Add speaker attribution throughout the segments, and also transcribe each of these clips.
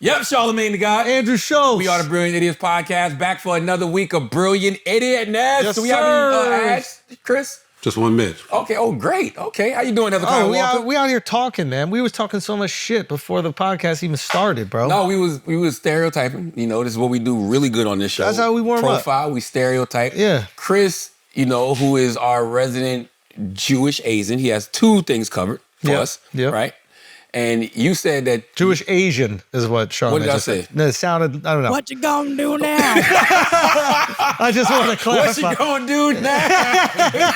Speaker 1: Yep, Charlamagne the guy.
Speaker 2: Andrew Schulz.
Speaker 1: We are the Brilliant Idiots podcast, back for another week of Brilliant Idiotness.
Speaker 2: Yes,
Speaker 1: Do we have any ads, Chris?
Speaker 3: Just 1 minute.
Speaker 1: Okay, great. Okay, how you doing, Heather
Speaker 2: we out here talking, man. We was talking so much shit before the podcast even started, bro.
Speaker 1: No, we was stereotyping. You know, this is what we do really good on this show.
Speaker 2: That's how we warm up.
Speaker 1: Profile, we stereotype.
Speaker 2: Yeah.
Speaker 1: Chris, who is our resident Jewish Asian, he has two things covered for us, right? And you said that...
Speaker 2: Jewish Asian is what Charlamagne
Speaker 1: What did I say?
Speaker 2: No, it sounded, I don't know.
Speaker 4: What you gonna do now?
Speaker 2: I just want to clarify.
Speaker 1: What you gonna do now?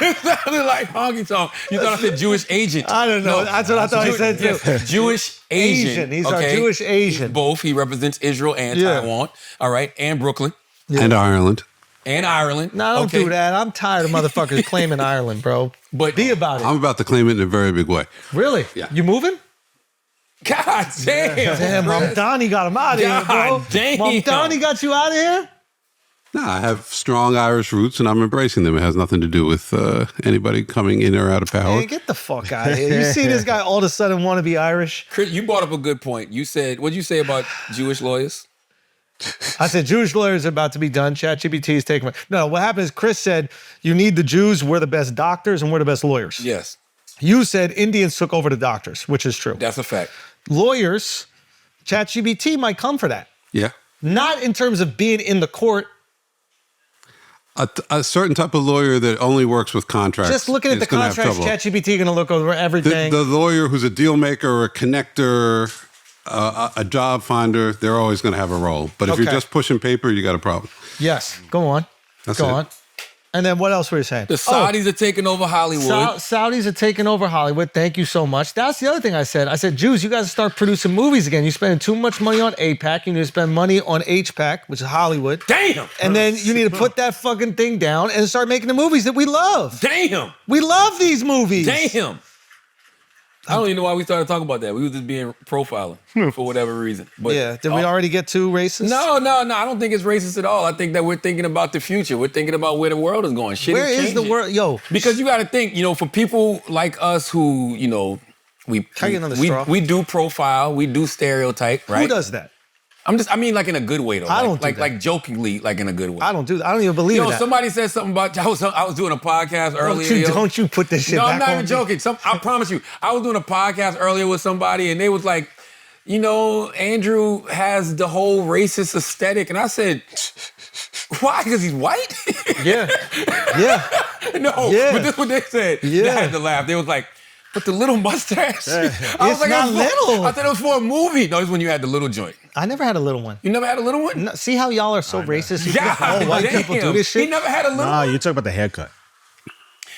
Speaker 1: It sounded like honky tonk. You thought I said Jewish agent.
Speaker 2: I don't know. That's what I thought he said too.
Speaker 1: Yes. Jewish Asian.
Speaker 2: He's our Jewish Asian.
Speaker 1: Both. He represents Israel and Taiwan. All right. And Brooklyn.
Speaker 3: Yeah. And Ireland.
Speaker 1: And Ireland.
Speaker 2: No, don't do that. I'm tired of motherfuckers claiming Ireland, bro.
Speaker 1: But
Speaker 2: be about it.
Speaker 3: I'm about to claim it in a very big way.
Speaker 2: Really?
Speaker 3: Yeah.
Speaker 2: You moving?
Speaker 1: God damn.
Speaker 2: Damn, Mamdani got him out of here, bro.
Speaker 1: Damn.
Speaker 2: Mamdani got you out of here?
Speaker 3: No, I have strong Irish roots and I'm embracing them. It has nothing to do with anybody coming in or out of power.
Speaker 2: Man, get the fuck out of here. You see this guy all of a sudden want to be Irish?
Speaker 1: Chris, you brought up a good point. You said, what'd you say about Jewish lawyers?
Speaker 2: I said, Jewish lawyers are about to be done. ChatGPT is taking my... No, what happened is Chris said, you need the Jews. We're the best doctors and we're the best lawyers.
Speaker 1: Yes.
Speaker 2: You said Indians took over the doctors, which is true.
Speaker 1: That's a fact.
Speaker 2: Lawyers, ChatGPT might come for that.
Speaker 3: Yeah.
Speaker 2: Not in terms of being in the court.
Speaker 3: A certain type of lawyer that only works with contracts.
Speaker 2: Just looking at the contracts, ChatGPT going to look over everything.
Speaker 3: The lawyer who's a deal maker or a connector, a job finder, they're always going to have a role. But if you're just pushing paper, you got a problem.
Speaker 2: Yes. Go on. Go on. And then what else were you saying?
Speaker 1: The Saudis are taking over Hollywood.
Speaker 2: Saudis are taking over Hollywood. Thank you so much. That's the other thing I said. I said, Jews, you guys start producing movies again. You're spending too much money on APAC. You need to spend money on HPAC, which is Hollywood.
Speaker 1: Damn.
Speaker 2: And then you need to put that fucking thing down and start making the movies that we love.
Speaker 1: Damn.
Speaker 2: We love these movies.
Speaker 1: Damn. I don't even know why we started talking about that. We were just being profiling for whatever reason. But
Speaker 2: yeah. Did we already get too racist?
Speaker 1: No. I don't think it's racist at all. I think that we're thinking about the future. We're thinking about where the world is going. Shit
Speaker 2: Where
Speaker 1: is
Speaker 2: is the world? Yo.
Speaker 1: Because you got to think, for people like us who, we do profile, we do stereotype, right?
Speaker 2: Who does that?
Speaker 1: I mean, like in a good way though.
Speaker 2: I don't do
Speaker 1: like
Speaker 2: that.
Speaker 1: jokingly, like in a good way.
Speaker 2: I don't do that. I don't even believe in that.
Speaker 1: Somebody said something about I was doing a podcast earlier.
Speaker 2: Don't you put this shit back on me.
Speaker 1: No, I'm not even joking. I promise you. I was doing a podcast earlier with somebody and they was like, Andrew has the whole racist aesthetic. And I said, why? Because he's white?
Speaker 2: Yeah.
Speaker 1: No,
Speaker 2: Yeah.
Speaker 1: but this is what they said.
Speaker 2: Yeah.
Speaker 1: They had to laugh. They was like, but the little mustache. I was
Speaker 2: It's
Speaker 1: like,
Speaker 2: not little.
Speaker 1: I thought it was for a movie. No, it's when you had the little joint.
Speaker 2: I never had a little one.
Speaker 1: You never had a little one?
Speaker 2: No, see how y'all are so racist? You
Speaker 1: God
Speaker 2: think all white people do this shit?
Speaker 1: He never had a little one?
Speaker 4: You talk about the haircut.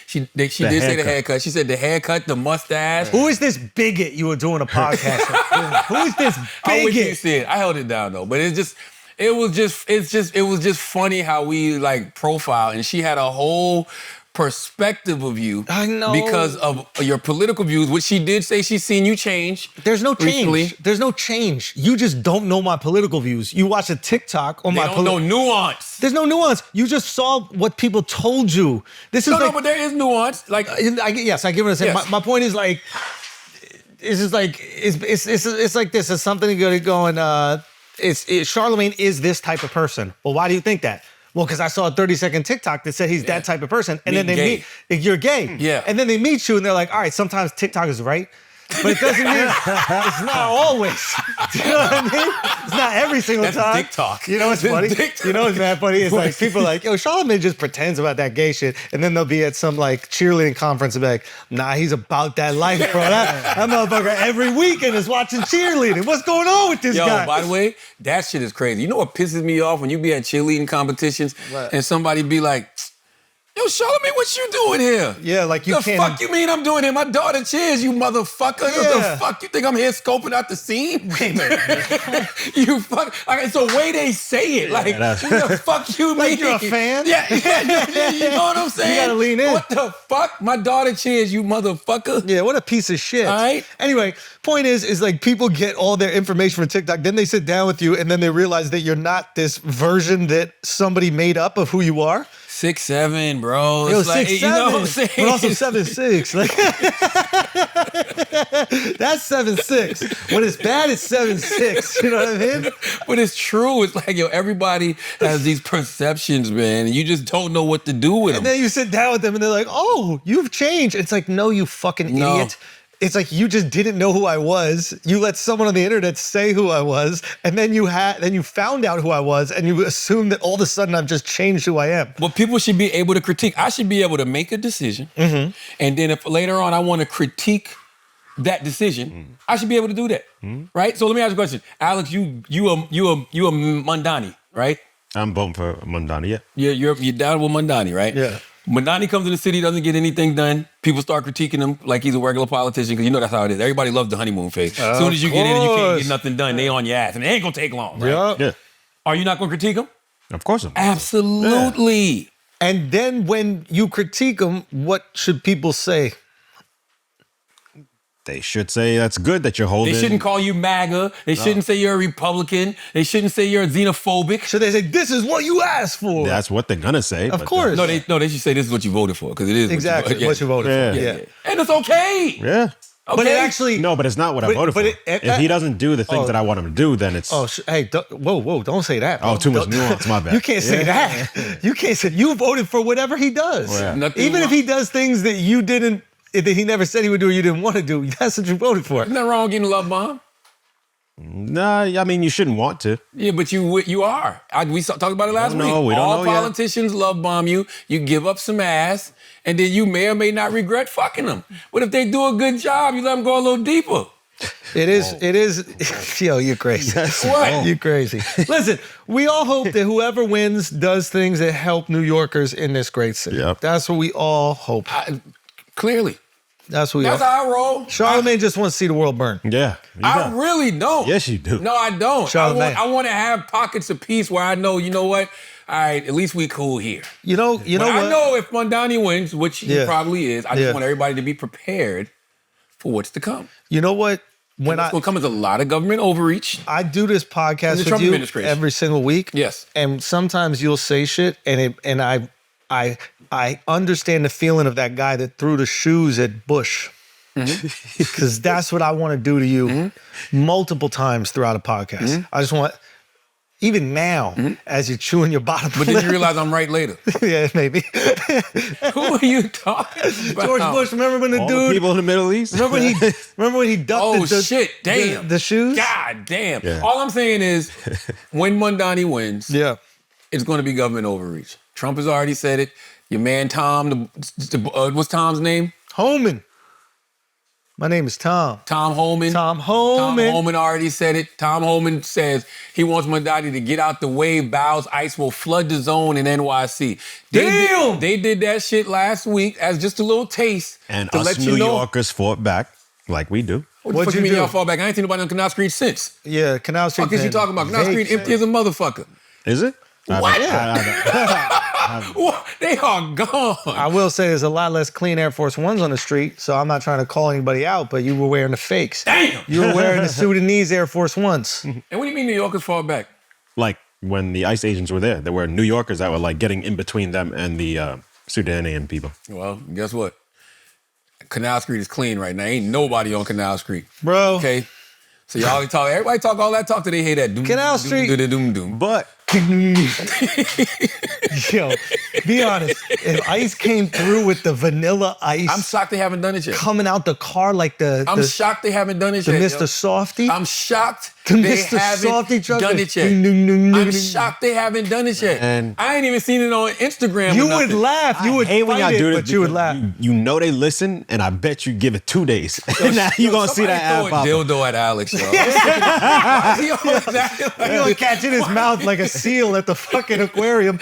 Speaker 1: She did say the haircut. She said the haircut, the mustache.
Speaker 2: Who is this bigot you were doing a podcast with? Who is this
Speaker 1: I wish you
Speaker 2: bigot?
Speaker 1: see it. I held it down though, but it was just funny how we like profile, and she had a whole perspective of you.
Speaker 2: I know.
Speaker 1: Because of your political views, which she did say she's seen you change.
Speaker 2: There's no change.
Speaker 1: recently.
Speaker 2: There's no change. You just don't know my political views. You watch a TikTok on
Speaker 1: They
Speaker 2: my
Speaker 1: don't know nuance.
Speaker 2: There's no nuance. You just saw what people told you. This is
Speaker 1: No, but there is nuance. Like,
Speaker 2: yes, I get what I'm saying.
Speaker 1: Yes.
Speaker 2: My point is like, it's just like it's like this. It's something going. Charlamagne is this type of person. Well, why do you think that? Well, because I saw a 30-second TikTok that said he's that type of person. And then they meet, you're gay.
Speaker 1: Yeah.
Speaker 2: And then they meet you and they're like, all right, sometimes TikTok is right, but it doesn't mean it's not always. Do you know what I mean? It's not every single
Speaker 1: That's
Speaker 2: time.
Speaker 1: TikTok.
Speaker 2: You know what's funny?
Speaker 1: TikTok.
Speaker 2: You know what's mad funny? It's like people are like, yo, Charlamagne just pretends about that gay shit. And then they'll be at some like cheerleading conference and be like, nah, he's about that life, bro. That motherfucker every weekend is watching cheerleading. What's going on with this guy?
Speaker 1: Yo, by the way, that shit is crazy. You know what pisses me off when you be at cheerleading competitions and somebody be like, yo, Charlamagne, what you doing here?
Speaker 2: Yeah, like you
Speaker 1: the
Speaker 2: can't.
Speaker 1: The fuck you mean I'm doing here? My daughter cheers, you motherfucker.
Speaker 2: Yeah.
Speaker 1: What the fuck? You think I'm here scoping out the scene? Wait a minute. You fuck. It's the way they say it. Like, what the fuck you mean?
Speaker 2: Like you're a fan?
Speaker 1: Yeah. You know what I'm saying?
Speaker 2: You gotta lean in.
Speaker 1: What the fuck? My daughter cheers, you motherfucker.
Speaker 2: Yeah, what a piece of shit.
Speaker 1: All right.
Speaker 2: Anyway, point is like people get all their information from TikTok, then they sit down with you and then they realize that you're not this version that somebody made up of who you are.
Speaker 1: 6, 7, bro.
Speaker 2: Yo,
Speaker 1: It's like,
Speaker 2: 6, 7,
Speaker 1: you know what I'm saying?
Speaker 2: but also 7, 6. Like, that's 7, 6. When it's bad, it's 7, 6. You know what I mean?
Speaker 1: But it's true. It's like, yo, everybody has these perceptions, man, and you just don't know what to do with
Speaker 2: And
Speaker 1: them.
Speaker 2: then you sit down with them and they're like, oh, you've changed. It's like, no, you fucking idiot. It's like you just didn't know who I was. You let someone on the internet say who I was, and then you found out who I was, and you assumed that all of a sudden I've just changed who I am.
Speaker 1: But people should be able to critique. I should be able to make a decision, and then if later on I want to critique that decision, I should be able to do that, right? So let me ask you a question, Alex. You a Mamdani, right?
Speaker 4: I'm voting for Mamdani. Yeah.
Speaker 1: You're down with Mamdani, right?
Speaker 2: Yeah.
Speaker 1: Mamdani comes to the city, doesn't get anything done. People start critiquing him like he's a regular politician because you know that's how it is. Everybody loves the honeymoon phase. As soon as you get in and you can't get nothing done, they on your ass, and it ain't gonna take long, right?
Speaker 4: Yeah.
Speaker 1: Are you not gonna critique him?
Speaker 4: Of course.
Speaker 1: Absolutely.
Speaker 2: And then when you critique them, what should people say?
Speaker 4: They should say that's good that you're holding.
Speaker 1: They shouldn't call you MAGA. They shouldn't say you're a Republican. They shouldn't say you're xenophobic.
Speaker 2: Should they say, this is what you asked for?
Speaker 4: That's what they're gonna say.
Speaker 2: Of course.
Speaker 1: No, they should say this is what you voted for because it is
Speaker 2: Exactly. What you voted for.
Speaker 4: Yeah.
Speaker 1: And it's okay.
Speaker 4: Yeah.
Speaker 1: Okay.
Speaker 2: But it actually...
Speaker 4: No, but it's not what I
Speaker 2: But-
Speaker 4: voted
Speaker 2: but
Speaker 4: for.
Speaker 2: it-
Speaker 4: If he doesn't do the things that I want him to do, then it's.
Speaker 2: Hey, whoa, don't say that.
Speaker 4: Oh, too much
Speaker 2: Don't-
Speaker 4: nuance. My bad.
Speaker 2: You can't say that. You can't say, you voted for whatever he does.
Speaker 4: Yeah.
Speaker 1: Nothing
Speaker 2: Even if
Speaker 1: wrong.
Speaker 2: he does things that you didn't, that he never said he would do or you didn't want to do, that's what you voted for.
Speaker 1: Isn't that wrong getting a love bomb?
Speaker 4: Nah, I mean you shouldn't want to.
Speaker 1: Yeah, but you are. We talked about it last week.
Speaker 4: know. We don't
Speaker 1: All
Speaker 4: know yet.
Speaker 1: politicians love bomb you. You give up some ass, and then you may or may not regret fucking them. But if they do a good job, you let them go a little deeper.
Speaker 2: It is, yo, you're crazy.
Speaker 1: What?
Speaker 2: You're crazy. Listen, we all hope that whoever wins does things that help New Yorkers in this great city.
Speaker 4: Yep.
Speaker 2: That's what we all hope.
Speaker 1: Clearly.
Speaker 2: That's what we
Speaker 1: That's
Speaker 2: all
Speaker 1: how I roll.
Speaker 2: Charlamagne just wants to see the world burn.
Speaker 4: Yeah.
Speaker 1: I really don't.
Speaker 4: Yes, you do.
Speaker 1: No, I don't.
Speaker 2: Charlamagne.
Speaker 1: I want to have pockets of peace where I know, you know what? All right, at least we cool here.
Speaker 2: You know
Speaker 1: But
Speaker 2: what?
Speaker 1: I know if Mamdani wins, which he
Speaker 2: Yeah.
Speaker 1: probably is, I just
Speaker 2: Yeah.
Speaker 1: want everybody to be prepared for what's to come.
Speaker 2: You know what? When
Speaker 1: What's going to come is a lot of government overreach.
Speaker 2: I do this podcast
Speaker 1: the
Speaker 2: with
Speaker 1: Trump
Speaker 2: you
Speaker 1: administration.
Speaker 2: every single week.
Speaker 1: Yes.
Speaker 2: And sometimes you'll say shit, and I understand the feeling of that guy that threw the shoes at Bush. Because that's what I want to do to you multiple times throughout a podcast. I just want, even now, as you're chewing your bottom
Speaker 1: But then
Speaker 2: lip,
Speaker 1: you realize I'm right later.
Speaker 2: yeah, maybe.
Speaker 1: Who are you talking about?
Speaker 2: George Bush, remember when the
Speaker 4: All
Speaker 2: dude,
Speaker 4: the people in the Middle East.
Speaker 2: remember when he ducked
Speaker 1: Oh,
Speaker 2: the
Speaker 1: shit. Damn.
Speaker 2: the shoes?
Speaker 1: God damn.
Speaker 4: Yeah.
Speaker 1: All I'm saying is when Mamdani wins,
Speaker 2: Yeah.
Speaker 1: it's going to be government overreach. Trump has already said it. Your man Tom, what's Tom's name?
Speaker 2: Holman. My name is Tom.
Speaker 1: Tom Homan.
Speaker 2: Tom
Speaker 1: Tom
Speaker 2: Holman.
Speaker 1: Homan already said it. Tom Homan says he wants Mamdani to get out the way. Vows ICE will flood the zone in NYC.
Speaker 2: Damn!
Speaker 1: They did that shit last week as just a little taste
Speaker 4: And
Speaker 1: to
Speaker 4: us
Speaker 1: let
Speaker 4: New
Speaker 1: you know.
Speaker 4: Yorkers fought back like we do.
Speaker 1: What the
Speaker 2: What'd
Speaker 1: fuck you
Speaker 2: you
Speaker 1: mean
Speaker 2: do?
Speaker 1: y'all fall back? I ain't seen nobody on Canal Street since.
Speaker 2: Yeah, Canal Street.
Speaker 1: Fuck is you
Speaker 2: been
Speaker 1: talking about? Canal Street
Speaker 2: vague.
Speaker 1: empty as a motherfucker.
Speaker 4: Is it?
Speaker 1: What?
Speaker 4: I
Speaker 1: What? They are gone.
Speaker 2: I will say there's a lot less clean Air Force Ones on the street, so I'm not trying to call anybody out, but you were wearing the fakes.
Speaker 1: Damn.
Speaker 2: You were wearing the Sudanese Air Force Ones.
Speaker 1: And what do you mean New Yorkers fall back?
Speaker 4: like when the ICE agents were there were New Yorkers that were like getting in between them and the Sudanian people.
Speaker 1: Well, guess what? Canal Street is clean right now. Ain't nobody on Canal Street.
Speaker 2: Bro.
Speaker 1: Okay. So y'all talk, everybody talk all that talk till they hear that doom,
Speaker 2: Canal
Speaker 1: doom,
Speaker 2: Street.
Speaker 1: doom, doom, doom.
Speaker 4: But
Speaker 2: Yo, be honest. If ICE came through with the vanilla ice
Speaker 1: I'm shocked they haven't done it yet.
Speaker 2: coming out the car like the
Speaker 1: I'm shocked they haven't done it
Speaker 2: the
Speaker 1: yet.
Speaker 2: Mr.
Speaker 1: yo.
Speaker 2: Softy.
Speaker 1: I'm shocked
Speaker 2: The
Speaker 1: they
Speaker 2: Mr.
Speaker 1: haven't
Speaker 2: Softy truck
Speaker 1: done
Speaker 2: that-
Speaker 1: it yet.
Speaker 2: ding, ding, ding, ding,
Speaker 1: I'm
Speaker 2: ding.
Speaker 1: shocked they haven't done it yet.
Speaker 4: And-
Speaker 1: I ain't even seen it on Instagram.
Speaker 2: You
Speaker 1: or
Speaker 2: would
Speaker 1: nothing.
Speaker 2: laugh. You would
Speaker 4: hey, when y'all
Speaker 2: fight
Speaker 4: do
Speaker 2: it,
Speaker 4: this,
Speaker 2: but you would
Speaker 4: because
Speaker 2: laugh.
Speaker 4: You know they listen, and I bet you give it 2 days. now you gonna see that ad
Speaker 1: Somebody
Speaker 4: pop.
Speaker 1: throw a dildo at Alex, yo. Why is he always acting like
Speaker 2: You're gonna
Speaker 1: this?
Speaker 2: catch in his mouth like a seal at the fucking aquarium.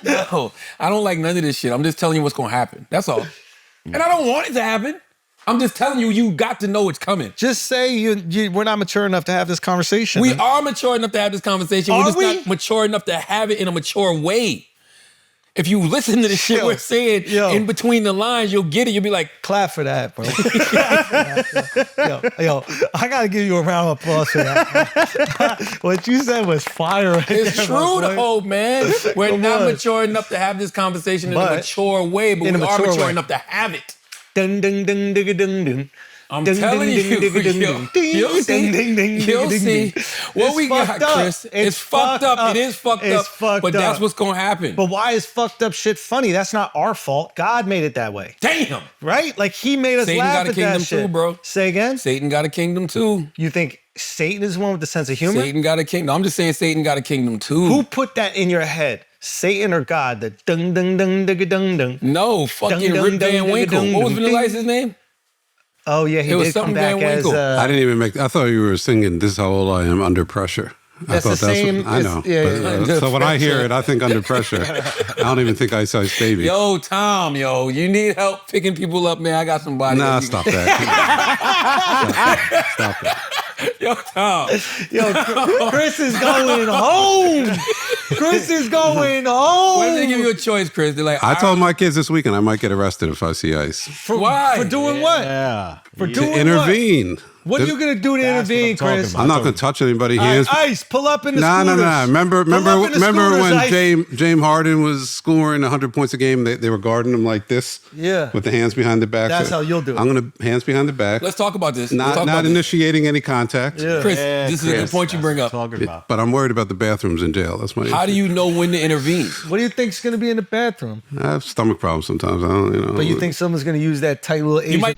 Speaker 1: No, I don't like none of this shit. I'm just telling you what's gonna happen. That's all. And I don't want it to happen. I'm just telling you, you got to know it's coming.
Speaker 2: Just say we're not mature enough to have this conversation.
Speaker 1: We are mature enough to have this conversation.
Speaker 2: Are
Speaker 1: We're just
Speaker 2: we?
Speaker 1: not mature enough to have it in a mature way. If you listen to the shit we're saying in between the lines, you'll get it. You'll be like,
Speaker 2: clap for that, bro. yo, I gotta give you a round of applause for that. What you said was fire. Right
Speaker 1: it's
Speaker 2: there,
Speaker 1: true though, man. We're not mature enough to have this conversation in a mature way, but we are mature enough to have it.
Speaker 2: Dun dun dun dun dun dun.
Speaker 1: I'm telling you, you'll see. What we got, Chris, it's fucked up. It is fucked up, but that's what's going to happen.
Speaker 2: But why is fucked up shit funny? That's not our fault. God made it that way.
Speaker 1: Damn.
Speaker 2: Right? Like, he made us
Speaker 1: Satan
Speaker 2: laugh
Speaker 1: got a
Speaker 2: at
Speaker 1: kingdom
Speaker 2: that shit.
Speaker 1: too, bro.
Speaker 2: Say again?
Speaker 1: Satan got a kingdom too.
Speaker 2: You think Satan is the one with the sense of humor?
Speaker 1: Satan got a kingdom. I'm just saying Satan got a kingdom too.
Speaker 2: Who put that in your head? Satan or God? The dung dung dung dung dung dung.
Speaker 1: No, fucking Rip Van Winkle. What was Vanilla Ice's name?
Speaker 2: Oh, yeah, he did come back as...
Speaker 3: I didn't even make... I thought you were singing This Is How Old I Am, Under Pressure.
Speaker 2: That's the same...
Speaker 3: I know. So when I hear it, I think Under Pressure. I don't even think Ice Ice Baby.
Speaker 1: Yo, Tom, you need help picking people up, man. I got somebody.
Speaker 3: Nah, stop that. Stop that.
Speaker 1: Yo, Tom.
Speaker 2: Yo, Chris is going home. Chris is going home.
Speaker 1: What if they give you a choice, Chris? They're like,
Speaker 3: I told my kids this weekend I might get arrested if I see Ice.
Speaker 1: Why?
Speaker 2: For doing what?
Speaker 4: Yeah.
Speaker 2: For doing
Speaker 3: To intervene.
Speaker 2: What are you going to do to intervene, Chris?
Speaker 3: I'm not going to touch anybody. Hands.
Speaker 2: Ice, pull up in the
Speaker 3: No.
Speaker 2: scooters.
Speaker 3: Remember when
Speaker 2: Ice.
Speaker 3: James Harden was scoring 100 points a game? They were guarding him like this.
Speaker 2: Yeah.
Speaker 3: With the hands behind the back.
Speaker 2: That's how you'll do it.
Speaker 3: I'm going to hands behind the back.
Speaker 1: Let's talk about this.
Speaker 3: Not initiating any contact.
Speaker 2: Yeah.
Speaker 1: Chris, this is a good point you bring up.
Speaker 3: But I'm worried about the bathrooms in jail. That's my
Speaker 1: How do you know when to intervene?
Speaker 2: What do you think's going to be in the bathroom?
Speaker 3: I have stomach problems sometimes. I don't,
Speaker 2: But you think someone's going to use that tight little Asian...
Speaker 1: You might...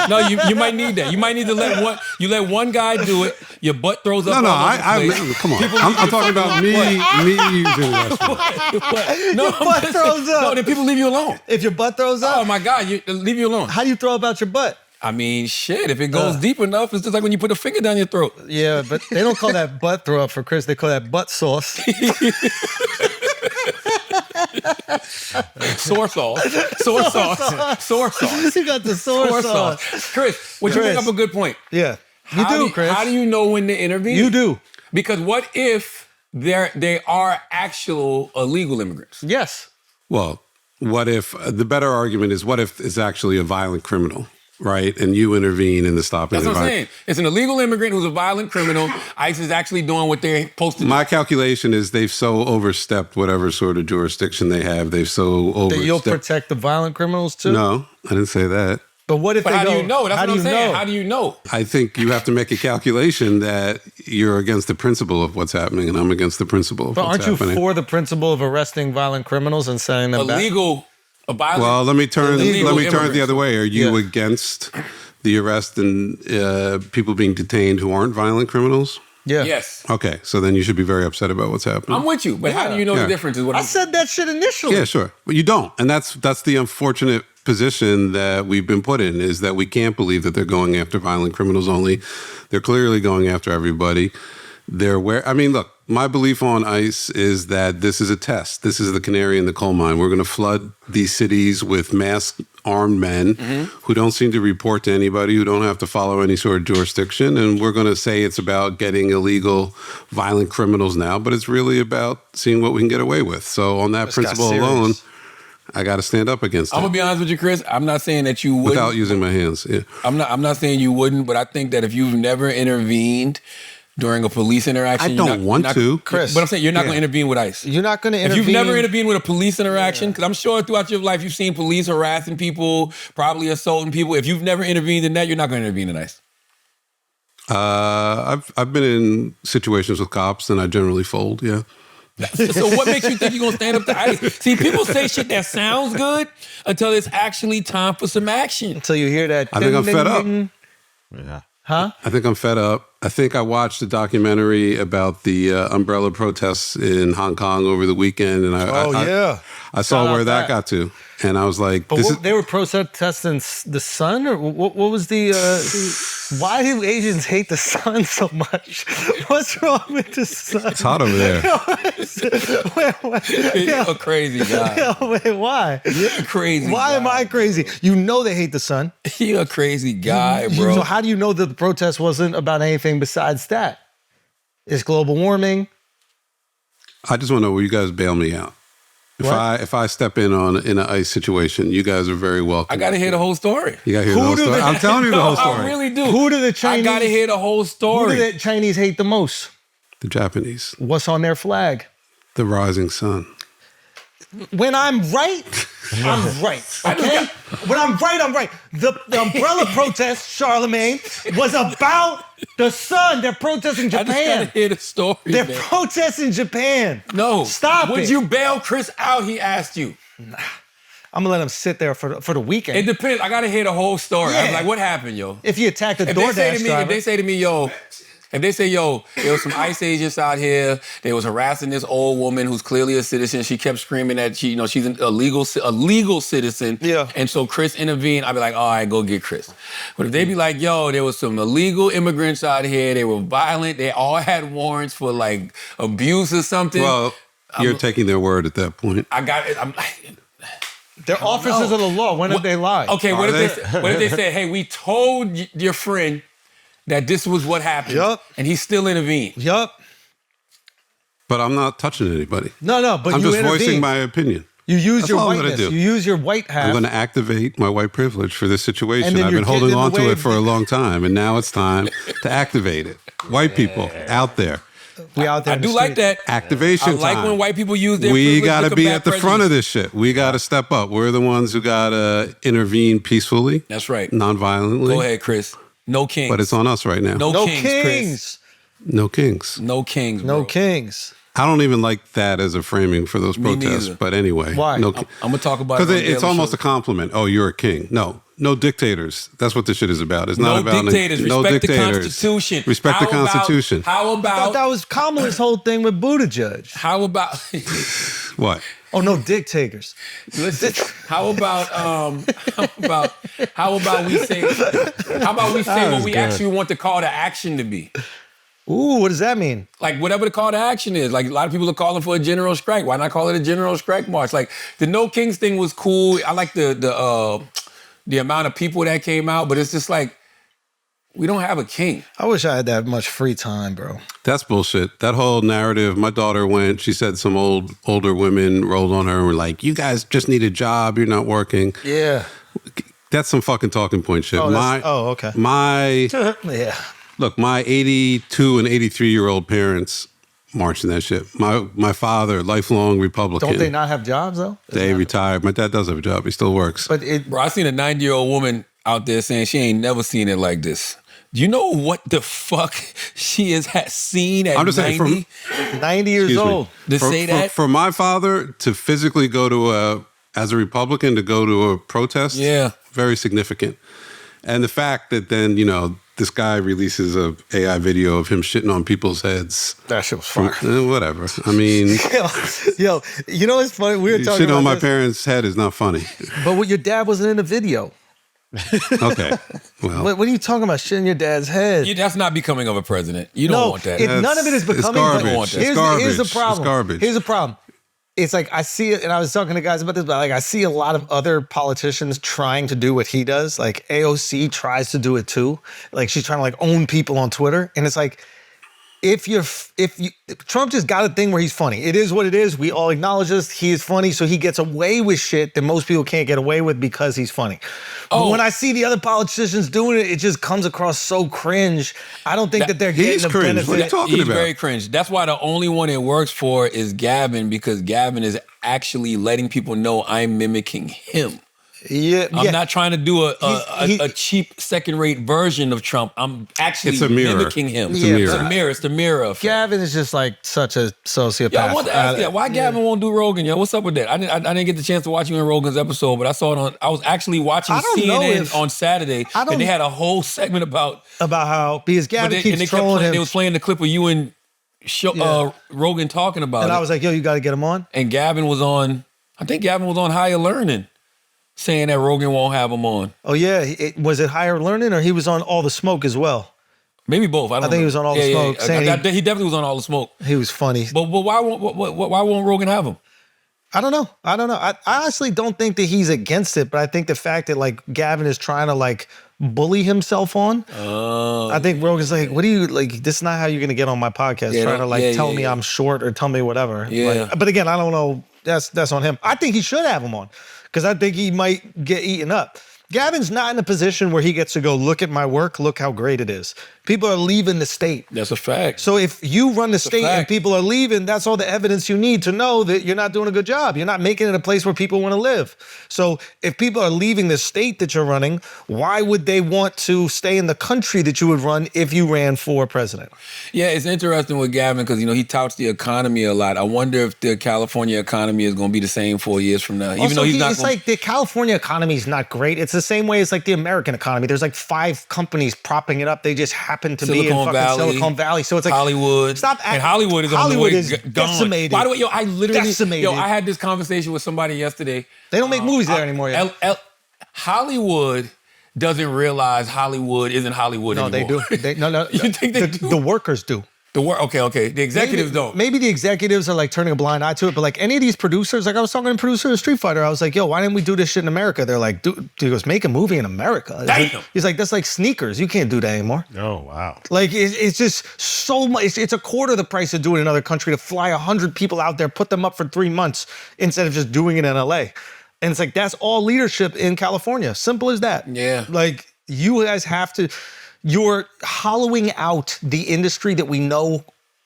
Speaker 1: No, you might need that. You might need to let one guy do it. Your butt throws up.
Speaker 3: No,
Speaker 1: all over the place.
Speaker 3: come on. I'm talking about me using that.
Speaker 1: No,
Speaker 2: Your butt throws up.
Speaker 1: No, then people leave you alone.
Speaker 2: If your butt throws up?
Speaker 1: Oh my God, leave you alone.
Speaker 2: How do you throw about your butt?
Speaker 1: I mean, shit, if it goes deep enough, it's just like when you put a finger down your throat.
Speaker 2: Yeah, but they don't call that butt throw up for Chris. They call that butt sauce.
Speaker 1: Sore sauce. You
Speaker 2: got the sore sauce.
Speaker 1: Chris, you bring up a good point.
Speaker 2: Yeah. You do, Chris.
Speaker 1: How do you know when to intervene?
Speaker 2: You do.
Speaker 1: Because what if they are actual illegal immigrants?
Speaker 2: Yes.
Speaker 3: Well, what if the better argument is what if it's actually a violent criminal, right? And you intervene in the stopping.
Speaker 1: That's what I'm saying. It's an illegal immigrant who's a violent criminal. ICE is actually doing what they're supposed to do.
Speaker 3: My calculation is they've so overstepped whatever sort of jurisdiction they have. They've so overstepped.
Speaker 2: That you'll protect the violent criminals too?
Speaker 3: No, I didn't say that.
Speaker 2: But what if
Speaker 1: But
Speaker 2: they
Speaker 1: how
Speaker 2: go,
Speaker 1: do you know? That's what I'm saying.
Speaker 2: know?
Speaker 1: How do you know?
Speaker 3: I think you have to make a calculation that you're against the principle of what's happening, and I'm against the principle of
Speaker 2: But
Speaker 3: what's
Speaker 2: aren't
Speaker 3: happening.
Speaker 2: you for the principle of arresting violent criminals and sending them back?
Speaker 3: Well, let me turn it the other way. Are you
Speaker 2: Yeah.
Speaker 3: against the arrest and people being detained who aren't violent criminals?
Speaker 2: Yeah.
Speaker 1: Yes.
Speaker 3: Okay, so then you should be very upset about what's happening.
Speaker 1: I'm with you, but how do you know the difference? Is what
Speaker 2: I said that shit initially.
Speaker 3: Yeah, sure. But you don't. And that's the unfortunate position that we've been put in, is that we can't believe that they're going after violent criminals only. They're clearly going after everybody. Look, my belief on ICE is that this is a test. This is the canary in the coal mine. We're going to flood these cities with masked armed men who don't seem to report to anybody, who don't have to follow any sort of jurisdiction. And we're going to say it's about getting illegal, violent criminals now, but it's really about seeing what we can get away with. So on that principle alone, I got to stand up against it.
Speaker 1: I'm gonna be honest with you, Chris. I'm not saying that you wouldn't.
Speaker 3: Without using my hands, yeah.
Speaker 1: I'm not saying you wouldn't, but I think that if you've never intervened during a police interaction,
Speaker 3: I don't want to,
Speaker 1: Chris. But I'm saying you're not going to intervene with ICE.
Speaker 2: You're not going to intervene.
Speaker 1: If you've never intervened with a police interaction, because I'm sure throughout your life you've seen police harassing people, probably assaulting people. If you've never intervened in that, you're not going to intervene in ICE.
Speaker 3: I've been in situations with cops, and I generally fold. Yeah.
Speaker 1: So what makes you think you're going to stand up to ICE? See, people say shit that sounds good until it's actually time for some action.
Speaker 2: Until you hear that.
Speaker 3: I think I'm fed up.
Speaker 4: Yeah.
Speaker 2: Huh?
Speaker 3: I think I'm fed up. I think I watched a documentary about the umbrella protests in Hong Kong over the weekend, and I saw where that got to, and I was like,
Speaker 2: But they were protesting the sun, or what was the? Why do Asians hate the sun so much? What's wrong with the sun?
Speaker 3: It's hot over there.
Speaker 1: You're a crazy guy.
Speaker 2: Wait, why?
Speaker 1: You're a crazy
Speaker 2: Why
Speaker 1: guy.
Speaker 2: am I crazy? You know they hate the sun.
Speaker 1: You're a crazy guy, bro.
Speaker 2: So how do you know that the protest wasn't about anything besides that? It's global warming.
Speaker 3: I just want to know, will you guys bail me out? If I step in an ICE situation, you guys are very welcome.
Speaker 1: I gotta hear the whole story.
Speaker 3: You gotta hear the whole story. I'm telling you the whole story.
Speaker 1: I really do.
Speaker 2: Who do the Chinese?
Speaker 1: I gotta hear the whole story.
Speaker 2: Who do the Chinese hate the most?
Speaker 3: The Japanese.
Speaker 2: What's on their flag?
Speaker 3: The rising sun.
Speaker 2: When I'm right, I'm right. Okay? When I'm right, I'm right. The umbrella protest, Charlamagne, was about the sun. They're protesting
Speaker 1: I just
Speaker 2: Japan.
Speaker 1: gotta hear the story.
Speaker 2: They're
Speaker 1: man.
Speaker 2: protesting Japan.
Speaker 1: No.
Speaker 2: Stop
Speaker 1: Would
Speaker 2: it.
Speaker 1: you bail Chris out? He asked you.
Speaker 2: I'm gonna let him sit there for the weekend.
Speaker 1: It depends. I gotta hear the whole story.
Speaker 2: Yeah.
Speaker 1: I'm like, what happened, yo?
Speaker 2: If you attack the
Speaker 1: If they say
Speaker 2: DoorDash
Speaker 1: to me,
Speaker 2: driver,
Speaker 1: if they say to me, yo, if they say, yo, there was some ICE agents out here, they was harassing this old woman who's clearly a citizen. She kept screaming that she's a legal citizen.
Speaker 2: Yeah.
Speaker 1: And so Chris intervened. I'd be like, all right, go get Chris. But if they be like, yo, there was some illegal immigrants out here. They were violent. They all had warrants for like abuse or something.
Speaker 3: Well, you're taking their word at that point.
Speaker 1: I got it.
Speaker 2: they're officers of the law. When did they lie?
Speaker 1: Okay, what
Speaker 3: Are
Speaker 1: if they said, hey, we told your friend that this was what happened,
Speaker 2: Yup.
Speaker 1: and he still intervened.
Speaker 2: Yup.
Speaker 3: But I'm not touching anybody.
Speaker 2: No, but
Speaker 3: I'm
Speaker 2: you
Speaker 3: just voicing
Speaker 2: intervened.
Speaker 3: my opinion.
Speaker 2: You use
Speaker 3: That's
Speaker 2: your
Speaker 3: all I'm gonna
Speaker 2: whiteness.
Speaker 3: do.
Speaker 2: You use your white half.
Speaker 3: I'm going to activate my white privilege for this situation.
Speaker 2: And then
Speaker 3: I've
Speaker 2: you're
Speaker 3: been holding
Speaker 2: getting in
Speaker 3: on
Speaker 2: the
Speaker 3: to
Speaker 2: way
Speaker 3: it
Speaker 2: of
Speaker 3: for a long time, and now it's time to activate it. White people out there,
Speaker 2: We out there.
Speaker 1: I
Speaker 2: in the
Speaker 1: do like
Speaker 2: street.
Speaker 1: that.
Speaker 3: activation
Speaker 1: I like
Speaker 3: time.
Speaker 1: when white people use their
Speaker 3: We
Speaker 1: privilege
Speaker 3: got to
Speaker 1: to
Speaker 3: be
Speaker 1: combat
Speaker 3: at the front of
Speaker 1: prejudice.
Speaker 3: this shit. We got to step up. We're the ones who got to intervene peacefully.
Speaker 1: That's right.
Speaker 3: Non-violently.
Speaker 1: Go ahead, Chris. No kings.
Speaker 3: But it's on us right now.
Speaker 2: No
Speaker 1: kings,
Speaker 2: kings.
Speaker 1: Chris.
Speaker 3: No kings.
Speaker 1: No kings,
Speaker 2: No
Speaker 1: bro.
Speaker 2: kings.
Speaker 3: I don't even like that as a framing for those
Speaker 1: Me
Speaker 3: protests.
Speaker 1: neither.
Speaker 3: But anyway.
Speaker 2: Why?
Speaker 3: No,
Speaker 1: I'm gonna talk about it.
Speaker 3: because
Speaker 1: on
Speaker 3: it's
Speaker 1: Daily
Speaker 3: almost
Speaker 1: Show.
Speaker 3: a compliment. Oh, you're a king. No dictators. That's what this shit is about. It's not
Speaker 1: No
Speaker 3: about
Speaker 1: dictators.
Speaker 3: no
Speaker 1: Respect the
Speaker 3: dictators.
Speaker 1: Constitution.
Speaker 3: Respect the
Speaker 1: How about-
Speaker 3: Constitution.
Speaker 1: How
Speaker 2: I thought
Speaker 1: about?
Speaker 2: that was Kamala's whole thing with Buttigieg.
Speaker 1: How about?
Speaker 3: What?
Speaker 2: Oh no, dictators.
Speaker 1: Listen. How about? How about we say? How about we say what we
Speaker 2: good.
Speaker 1: actually want the call to action to be?
Speaker 2: Ooh, what does that mean?
Speaker 1: Like whatever the call to action is. Like a lot of people are calling for a general strike. Why not call it a general strike march? Like the No Kings thing was cool. I like the amount of people that came out, but it's just like we don't have a king.
Speaker 2: I wish I had that much free time, bro.
Speaker 3: That's bullshit. That whole narrative. My daughter went. She said some older women rolled on her and were like, "You guys just need a job. You're not working."
Speaker 2: Yeah.
Speaker 3: That's some fucking talking point shit.
Speaker 2: Okay. Yeah.
Speaker 3: Look, my 82 and 83-year-old parents marching that shit. My father, lifelong Republican.
Speaker 2: Don't they not have jobs though?
Speaker 3: They retired. My dad does have a job. He still works.
Speaker 2: But it.
Speaker 1: Bro, I seen a 90-year-old woman out there saying she ain't never seen it like this. Do you know what the fuck she has seen at
Speaker 3: I'm just
Speaker 1: 90?
Speaker 3: saying,
Speaker 2: 90 years
Speaker 3: Excuse me.
Speaker 2: old.
Speaker 1: To say that?
Speaker 3: For my father to physically go to as a Republican, to go to a protest,
Speaker 1: Yeah.
Speaker 3: very significant. And the fact that then, this guy releases a AI video of him shitting on people's heads.
Speaker 2: That shit was fire.
Speaker 3: Whatever. I mean,
Speaker 2: Yo, you know what's funny? We were talking
Speaker 3: shitting
Speaker 2: about
Speaker 3: on my
Speaker 2: this,
Speaker 3: parents' head is not funny.
Speaker 2: but your dad wasn't in the video.
Speaker 3: Okay. Well,
Speaker 2: What are you talking about? Shitting your dad's head?
Speaker 1: That's not becoming of a president. You don't want that.
Speaker 2: None of it is
Speaker 3: It's
Speaker 2: becoming.
Speaker 3: garbage.
Speaker 1: want that.
Speaker 3: It's
Speaker 2: Here's
Speaker 3: garbage.
Speaker 2: the problem.
Speaker 3: It's garbage.
Speaker 2: Here's the problem. It's like I see it, and I was talking to guys about this, but like I see a lot of other politicians trying to do what he does. Like AOC tries to do it too. Like she's trying to like own people on Twitter, and it's like if Trump just got a thing where he's funny. It is what it is. We all acknowledge this. He is funny, so he gets away with shit that most people can't get away with because he's funny. But
Speaker 1: Oh.
Speaker 2: when I see the other politicians doing it, it just comes across so cringe. I don't think that they're
Speaker 3: He's
Speaker 2: getting a
Speaker 3: cringe.
Speaker 2: benefit.
Speaker 3: What are you talking
Speaker 1: He's
Speaker 3: about?
Speaker 1: very cringe. That's why the only one it works for is Gavin, because Gavin is actually letting people know I'm mimicking him.
Speaker 2: Yeah,
Speaker 1: I'm not trying to do
Speaker 2: He-
Speaker 1: a cheap second-rate version of Trump. I'm actually
Speaker 3: It's a mirror.
Speaker 1: mimicking him.
Speaker 3: It's a mirror.
Speaker 1: It's a mirror. It's the mirror effect.
Speaker 2: Gavin is just like such a sociopath.
Speaker 1: Yo, I want to ask you, why Gavin won't do Rogan? Yo, what's up with that? I didn't get the chance to watch you in Rogan's episode, but I saw it on. I was actually watching
Speaker 2: I don't know
Speaker 1: CNN
Speaker 2: if-
Speaker 1: on Saturday,
Speaker 2: I don't-
Speaker 1: and they had a whole segment about.
Speaker 2: how because Gavin
Speaker 1: But they,
Speaker 2: keeps
Speaker 1: and they kept
Speaker 2: trolling
Speaker 1: playing,
Speaker 2: him,
Speaker 1: they was playing the clip of you and
Speaker 2: Yeah.
Speaker 1: Rogan talking about
Speaker 2: and
Speaker 1: it.
Speaker 2: I was like, "Yo, you got to get him on."
Speaker 1: And Gavin was on. I think Gavin was on Higher Learning, saying that Rogan won't have him on.
Speaker 2: Oh yeah, was it Higher Learning or he was on All the Smoke as well?
Speaker 1: Maybe both. I don't
Speaker 2: think
Speaker 1: know.
Speaker 2: he was on All the Smoke, saying
Speaker 1: he definitely was on All the Smoke.
Speaker 2: He was funny.
Speaker 1: But why won't Rogan have him?
Speaker 2: I don't know. I honestly don't think that he's against it, but I think the fact that like Gavin is trying to like bully himself on. I think Rogan's like, what do you like? This is not how you're gonna get on my podcast.
Speaker 1: Yeah,
Speaker 2: trying to like
Speaker 1: yeah,
Speaker 2: tell
Speaker 1: yeah,
Speaker 2: me
Speaker 1: yeah.
Speaker 2: I'm short or tell me whatever.
Speaker 1: Yeah.
Speaker 2: Like, but again, I don't know that's on him. I think he should have him on because I think he might get eaten up. Gavin's not in a position where he gets to go, look at my work, look how great it is. People are leaving the state.
Speaker 1: That's a fact.
Speaker 2: So if you run the state and people are leaving, that's all the evidence you need to know that you're not doing a good job. You're not making it a place where people want to live. So if people are leaving the state that you're running, why would they want to stay in the country that you would run if you ran for president?
Speaker 1: Yeah, it's interesting with Gavin because, he touts the economy a lot. I wonder if the California economy is going to be the same 4 years from now. Even though he's not.
Speaker 2: It's like the California economy is not great. It's the same way as like the American economy. There's like 5 companies propping it up. They just happen to be in fucking Silicon Valley. So it's like
Speaker 1: Hollywood. And Hollywood is on the way gone.
Speaker 2: Decimated.
Speaker 1: By the way, I literally
Speaker 2: decimated.
Speaker 1: I had this conversation with somebody yesterday.
Speaker 2: They don't make movies there anymore yet.
Speaker 1: Hollywood doesn't realize Hollywood isn't Hollywood anymore.
Speaker 2: No, they do. No.
Speaker 1: You think they do?
Speaker 2: The workers do.
Speaker 1: Okay. The executives don't.
Speaker 2: Maybe the executives are like turning a blind eye to it, but like any of these producers, like I was talking to a producer of Street Fighter, I was like, yo, why didn't we do this shit in America? They're like, dude, he goes, make a movie in America.
Speaker 1: Damn.
Speaker 2: He's like, that's like sneakers. You can't do that anymore.
Speaker 4: Oh, wow.
Speaker 2: Like it's just so much. It's a quarter of the price of doing it in another country to fly 100 people out there, put them up for 3 months instead of just doing it in LA. And it's like, that's all leadership in California. Simple as that.
Speaker 1: Yeah.
Speaker 2: Like you guys have to, you're hollowing out the industry that we know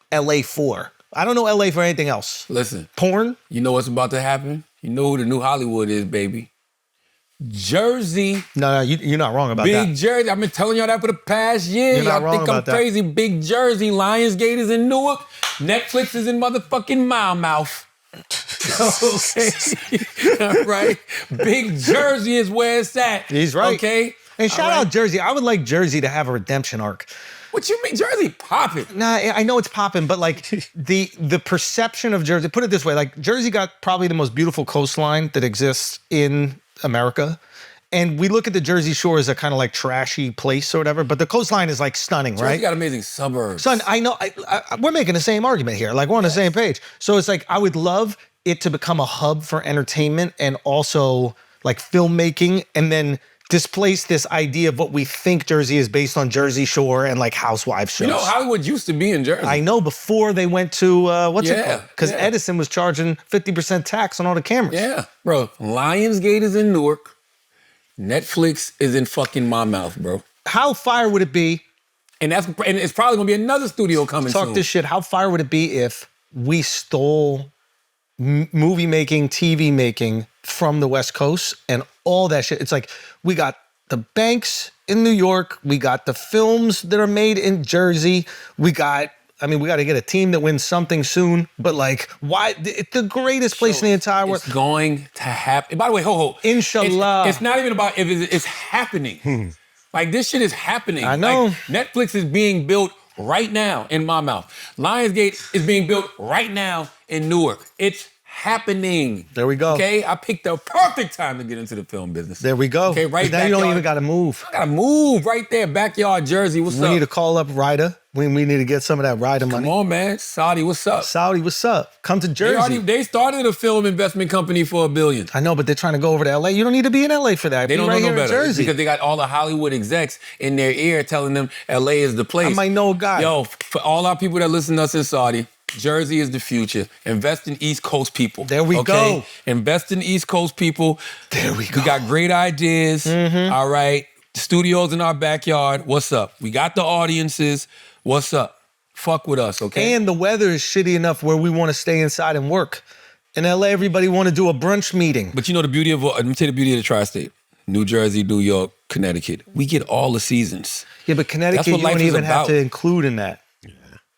Speaker 2: LA for. I don't know LA for anything else.
Speaker 1: Listen.
Speaker 2: Porn?
Speaker 1: You know what's about to happen? You know who the new Hollywood is, baby. Jersey.
Speaker 2: No, you're not wrong about that.
Speaker 1: Big Jersey. I've been telling y'all that for the past year.
Speaker 2: You're not
Speaker 1: Y'all think
Speaker 2: wrong
Speaker 1: I'm
Speaker 2: about that.
Speaker 1: crazy. Big Jersey. Lionsgate is in Newark. Netflix is in motherfucking Mouth. Okay. All right. Big Jersey is where it's at.
Speaker 2: He's right.
Speaker 1: Okay.
Speaker 2: And shout out Jersey. I would like Jersey to have a redemption arc.
Speaker 1: What you mean? Jersey popping.
Speaker 2: Nah, I know it's popping, but like the perception of Jersey, put it this way, like Jersey got probably the most beautiful coastline that exists in America. And we look at the Jersey Shore as a kind of like trashy place or whatever, but the coastline is like stunning,
Speaker 1: Jersey
Speaker 2: right?
Speaker 1: got amazing suburbs.
Speaker 2: Son, I know, we're making the same argument here. Like we're on the same page. So it's like, I would love it to become a hub for entertainment and also like filmmaking and then displace this idea of what we think Jersey is based on Jersey Shore and like housewives shows.
Speaker 1: You know, Hollywood used to be in Jersey.
Speaker 2: I know before they went to, what's it called? Because
Speaker 1: yeah.
Speaker 2: Edison was charging 50% tax on all the cameras.
Speaker 1: Yeah, bro. Lionsgate is in Newark. Netflix is in fucking Mouth, bro.
Speaker 2: How fire would it be?
Speaker 1: And it's probably gonna be another studio coming soon.
Speaker 2: Talk this shit. How fire would it be if we stole movie making, TV making from the West Coast and all that shit? It's like we got the banks in New York, we got the films that are made in Jersey, we got to get a team that wins something soon, but like, why? It's the greatest place in the entire world.
Speaker 1: It's going to happen. By the way, ho.
Speaker 2: Inshallah.
Speaker 1: It's not even about if it's happening. Like, this shit is happening.
Speaker 2: I know.
Speaker 1: Like, Netflix is being built right now in Mouth. Lionsgate is being built right now in Newark. It's happening.
Speaker 2: There we go.
Speaker 1: Okay? I picked the perfect time to get into the film business.
Speaker 2: There we go.
Speaker 1: Okay, right
Speaker 2: now you don't even got to move.
Speaker 1: I got to move right there. Backyard Jersey. What's up?
Speaker 2: We need to call up Ryder. We need to get some of that Ryder money.
Speaker 1: Come on, man. Saudi, what's up?
Speaker 2: Saudi, what's up? Come to Jersey.
Speaker 1: They started a film investment company for $1 billion.
Speaker 2: I know, but they're trying to go over to LA. You don't need to be in LA for that.
Speaker 1: They
Speaker 2: be
Speaker 1: don't
Speaker 2: right
Speaker 1: know
Speaker 2: here
Speaker 1: no better.
Speaker 2: in Jersey.
Speaker 1: Because they got all the Hollywood execs in their ear telling them LA is the place.
Speaker 2: I might know a guy.
Speaker 1: Yo, for all our people that listen to us in Saudi, Jersey is the future. Invest in East Coast people.
Speaker 2: There we go.
Speaker 1: Invest in East Coast people.
Speaker 2: There we go.
Speaker 1: We got great ideas. All right. Studios in our backyard. What's up? We got the audiences. What's up? Fuck with us, okay?
Speaker 2: And the weather is shitty enough where we want to stay inside and work. In LA, everybody want to do a brunch meeting.
Speaker 1: But you know the beauty of, let me tell you the beauty of the tri-state. New Jersey, New York, Connecticut. We get all the seasons.
Speaker 2: Yeah, but Connecticut, you don't even have to include in that. Yeah.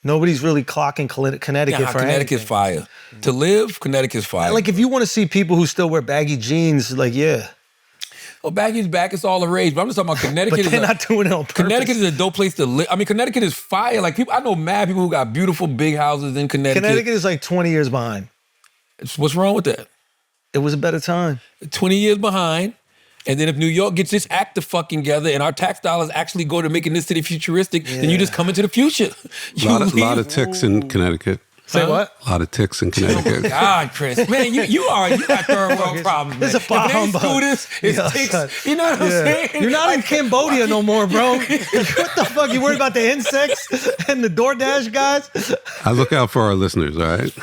Speaker 2: Nobody's really clocking Connecticut for
Speaker 1: Connecticut's fire. To live, Connecticut's fire.
Speaker 2: Like if you want to see people who still wear baggy jeans, like, yeah.
Speaker 1: Well, baggy's back, it's all the rage. But I'm just talking about Connecticut.
Speaker 2: But they're not doing it on purpose.
Speaker 1: Connecticut is a dope place to live. I mean, Connecticut is fire. Like people, I know mad people who got beautiful big houses in Connecticut.
Speaker 2: Connecticut is like 20 years behind.
Speaker 1: What's wrong with that?
Speaker 2: It was a better time.
Speaker 1: 20 years behind. And then if New York gets its act the fuck together and our tax dollars actually go to making this city futuristic, then you just come into the future.
Speaker 3: A lot of ticks in Connecticut.
Speaker 2: Say what?
Speaker 3: A lot of ticks in Connecticut.
Speaker 1: God, Chris. Man, you got third world problems, man.
Speaker 2: It's a bah humbug.
Speaker 1: Scooters, it's ticks. You know what I'm saying?
Speaker 2: You're not in Cambodia no more, bro. What the fuck? You worried about the insects and the DoorDash guys?
Speaker 3: I look out for our listeners, all right?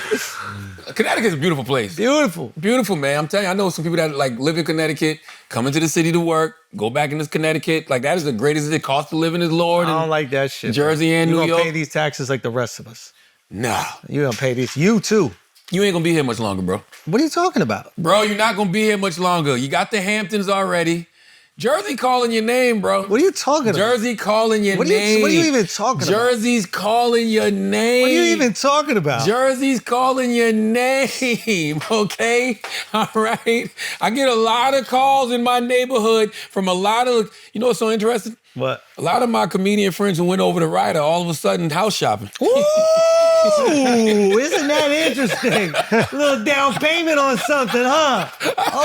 Speaker 1: Connecticut's a beautiful place.
Speaker 2: Beautiful.
Speaker 1: Beautiful, man. I'm telling you, I know some people that like live in Connecticut, come into the city to work, go back into Connecticut. Like that is the greatest cost of living is Lord.
Speaker 2: I don't like that shit.
Speaker 1: Jersey and New
Speaker 2: You gonna
Speaker 1: York.
Speaker 2: pay these taxes like the rest of us.
Speaker 1: Nah.
Speaker 2: You gonna pay these. You too.
Speaker 1: You ain't gonna be here much longer, bro.
Speaker 2: What are you talking about?
Speaker 1: Bro, you're not gonna be here much longer. You got the Hamptons already. Jersey calling your name, bro.
Speaker 2: What are you talking about?
Speaker 1: Jersey calling your name.
Speaker 2: What are you even talking about?
Speaker 1: Jersey's calling your name.
Speaker 2: What are you even talking about?
Speaker 1: Jersey's calling your name, okay? All right? I get a lot of calls in my neighborhood from a lot of, you know what's so interesting?
Speaker 2: What?
Speaker 1: A lot of my comedian friends who went over to Ryder all of a sudden house shopping.
Speaker 2: Ooh, isn't that interesting? A little down payment on something, huh?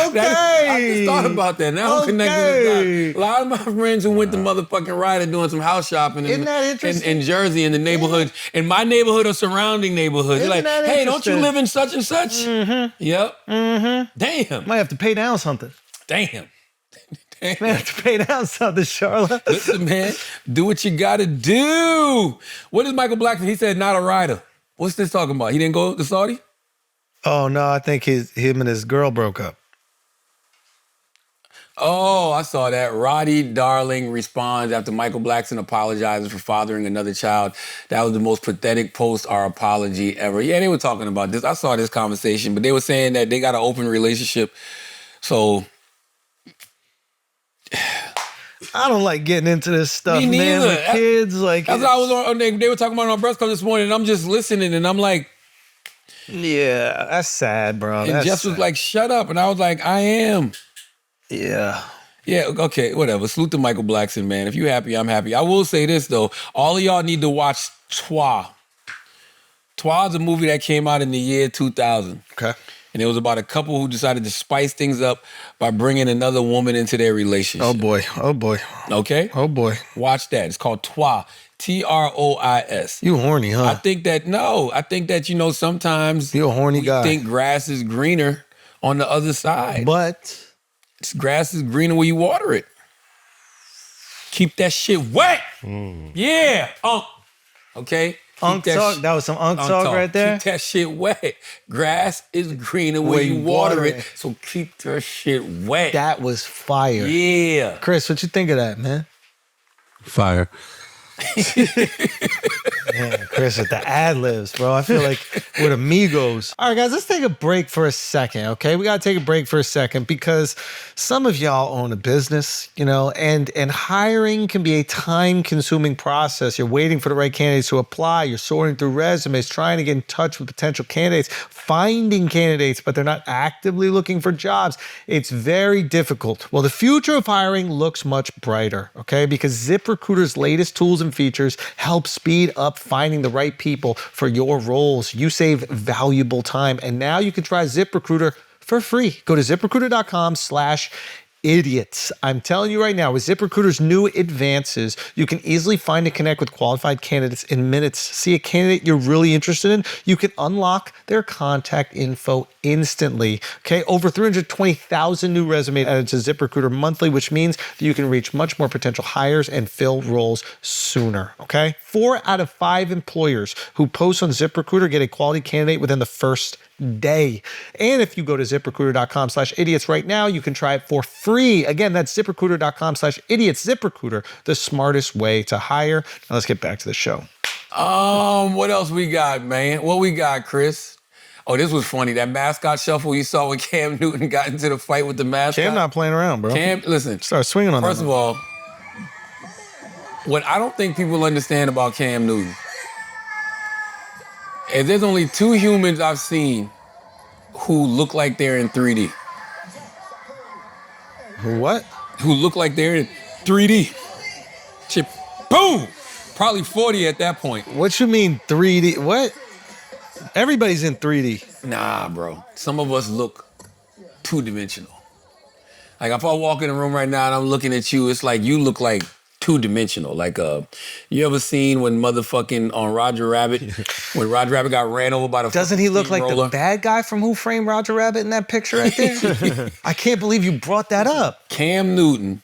Speaker 2: Okay.
Speaker 1: I just thought about that. Now I'm connected to that. A lot of my friends who went to motherfucking Ryder doing some house shopping
Speaker 2: Isn't that interesting?
Speaker 1: in Jersey, in the neighborhoods, in my neighborhood or surrounding neighborhoods. They're like,
Speaker 2: Isn't that
Speaker 1: hey, don't you
Speaker 2: interesting?
Speaker 1: live in such and such? Mm-hmm. Yep. Mm-hmm. Damn.
Speaker 2: Might have to pay down something.
Speaker 1: Damn.
Speaker 2: Might have to pay down something, Charlotte.
Speaker 1: Listen, man, do what you gotta do. What is Michael Blackson? He said not a rider. What's this talking about? He didn't go to Saudi?
Speaker 2: Oh, no, I think him and his girl broke up.
Speaker 1: Oh, I saw that. Roddy Darling responds after Michael Blackson apologizes for fathering another child. That was the most pathetic post or apology ever. Yeah, they were talking about this. I saw this conversation, but they were saying that they got an open relationship. So
Speaker 2: I don't like getting into this stuff,
Speaker 1: Me
Speaker 2: man.
Speaker 1: neither.
Speaker 2: With kids, like,
Speaker 1: that's what I was on. They were talking about it on Breast Club this morning, and I'm just listening, and I'm like,
Speaker 2: yeah, that's sad, bro.
Speaker 1: and
Speaker 2: That's
Speaker 1: Jess was
Speaker 2: sad.
Speaker 1: like, shut up. And I was like, I am.
Speaker 2: Yeah.
Speaker 1: Yeah, okay, whatever. Salute to Michael Blackson, man. If you happy, I'm happy. I will say this, though. All of y'all need to watch TROIS. TROIS is a movie that came out in the year 2000.
Speaker 2: Okay.
Speaker 1: And it was about a couple who decided to spice things up by bringing another woman into their relationship.
Speaker 2: Oh, boy. Oh, boy.
Speaker 1: Okay?
Speaker 2: Oh, boy.
Speaker 1: Watch that. It's called TROIS. TROIS.
Speaker 2: You horny, huh?
Speaker 1: I think that, you know, sometimes
Speaker 2: You a horny
Speaker 1: we
Speaker 2: guy.
Speaker 1: think grass is greener on the other side.
Speaker 2: But
Speaker 1: Grass is greener where you water it. Keep that shit wet. Yeah. Okay?
Speaker 2: Unk
Speaker 1: Keep
Speaker 2: talk. That was some unk talk right there.
Speaker 1: Keep that shit wet. Grass is greener where you water it. So keep that shit wet.
Speaker 2: That was fire.
Speaker 1: Yeah.
Speaker 2: Chris, what you think of that, man?
Speaker 3: Fire.
Speaker 2: Man, Chris with the ad-libs, bro. I feel like with amigos. All right, guys, let's take a break for a second, okay? We got to take a break for a second because some of y'all own a business, you know, and hiring can be a time-consuming process. You're waiting for the right candidates to apply. You're sorting through resumes, trying to get in touch with potential candidates, finding candidates, but they're not actively looking for jobs. It's very difficult. Well, the future of hiring looks much brighter, okay? Because ZipRecruiter's latest tools and features help speed up finding the right people for your roles. You save valuable time, and now you can try ZipRecruiter for free. Go to ZipRecruiter.com/idiots. I'm telling you right now, with ZipRecruiter's new advances, you can easily find and connect with qualified candidates in minutes. See a candidate you're really interested in? You can unlock their contact info instantly. Okay, over 320,000 new resumes added to ZipRecruiter monthly, which means that you can reach much more potential hires and fill roles sooner. Okay, 4 out of 5 employers who post on ZipRecruiter get a quality candidate within the first day. And if you go to ZipRecruiter.com/idiots right now, you can try it for free. Again, that's ZipRecruiter.com/idiots. ZipRecruiter, the smartest way to hire. Now let's get back to the show.
Speaker 1: What else we got, man? What we got, Chris? Oh, this was funny. That mascot shuffle you saw when Cam Newton got into the fight with the mascot.
Speaker 2: Cam not playing around, bro.
Speaker 1: Cam, listen.
Speaker 2: Start swinging on
Speaker 1: First
Speaker 2: that.
Speaker 1: of all, what I don't think people understand about Cam Newton is there's only 2 humans I've seen who look like they're in 3D.
Speaker 2: What?
Speaker 1: Who look like they're in 3D. Shit, boom! Probably 40 at that point.
Speaker 2: What you mean 3D? What? Everybody's in 3D.
Speaker 1: Nah, bro. Some of us look 2-dimensional. Like if I walk in the room right now and I'm looking at you, it's like you look like 2-dimensional. Like you ever seen when motherfucking on Roger Rabbit, when Roger Rabbit got ran over by the
Speaker 2: Doesn't he look like the
Speaker 1: steamroller?
Speaker 2: bad guy from Who Framed Roger Rabbit in that picture right there? I can't believe you brought that up.
Speaker 1: Cam Newton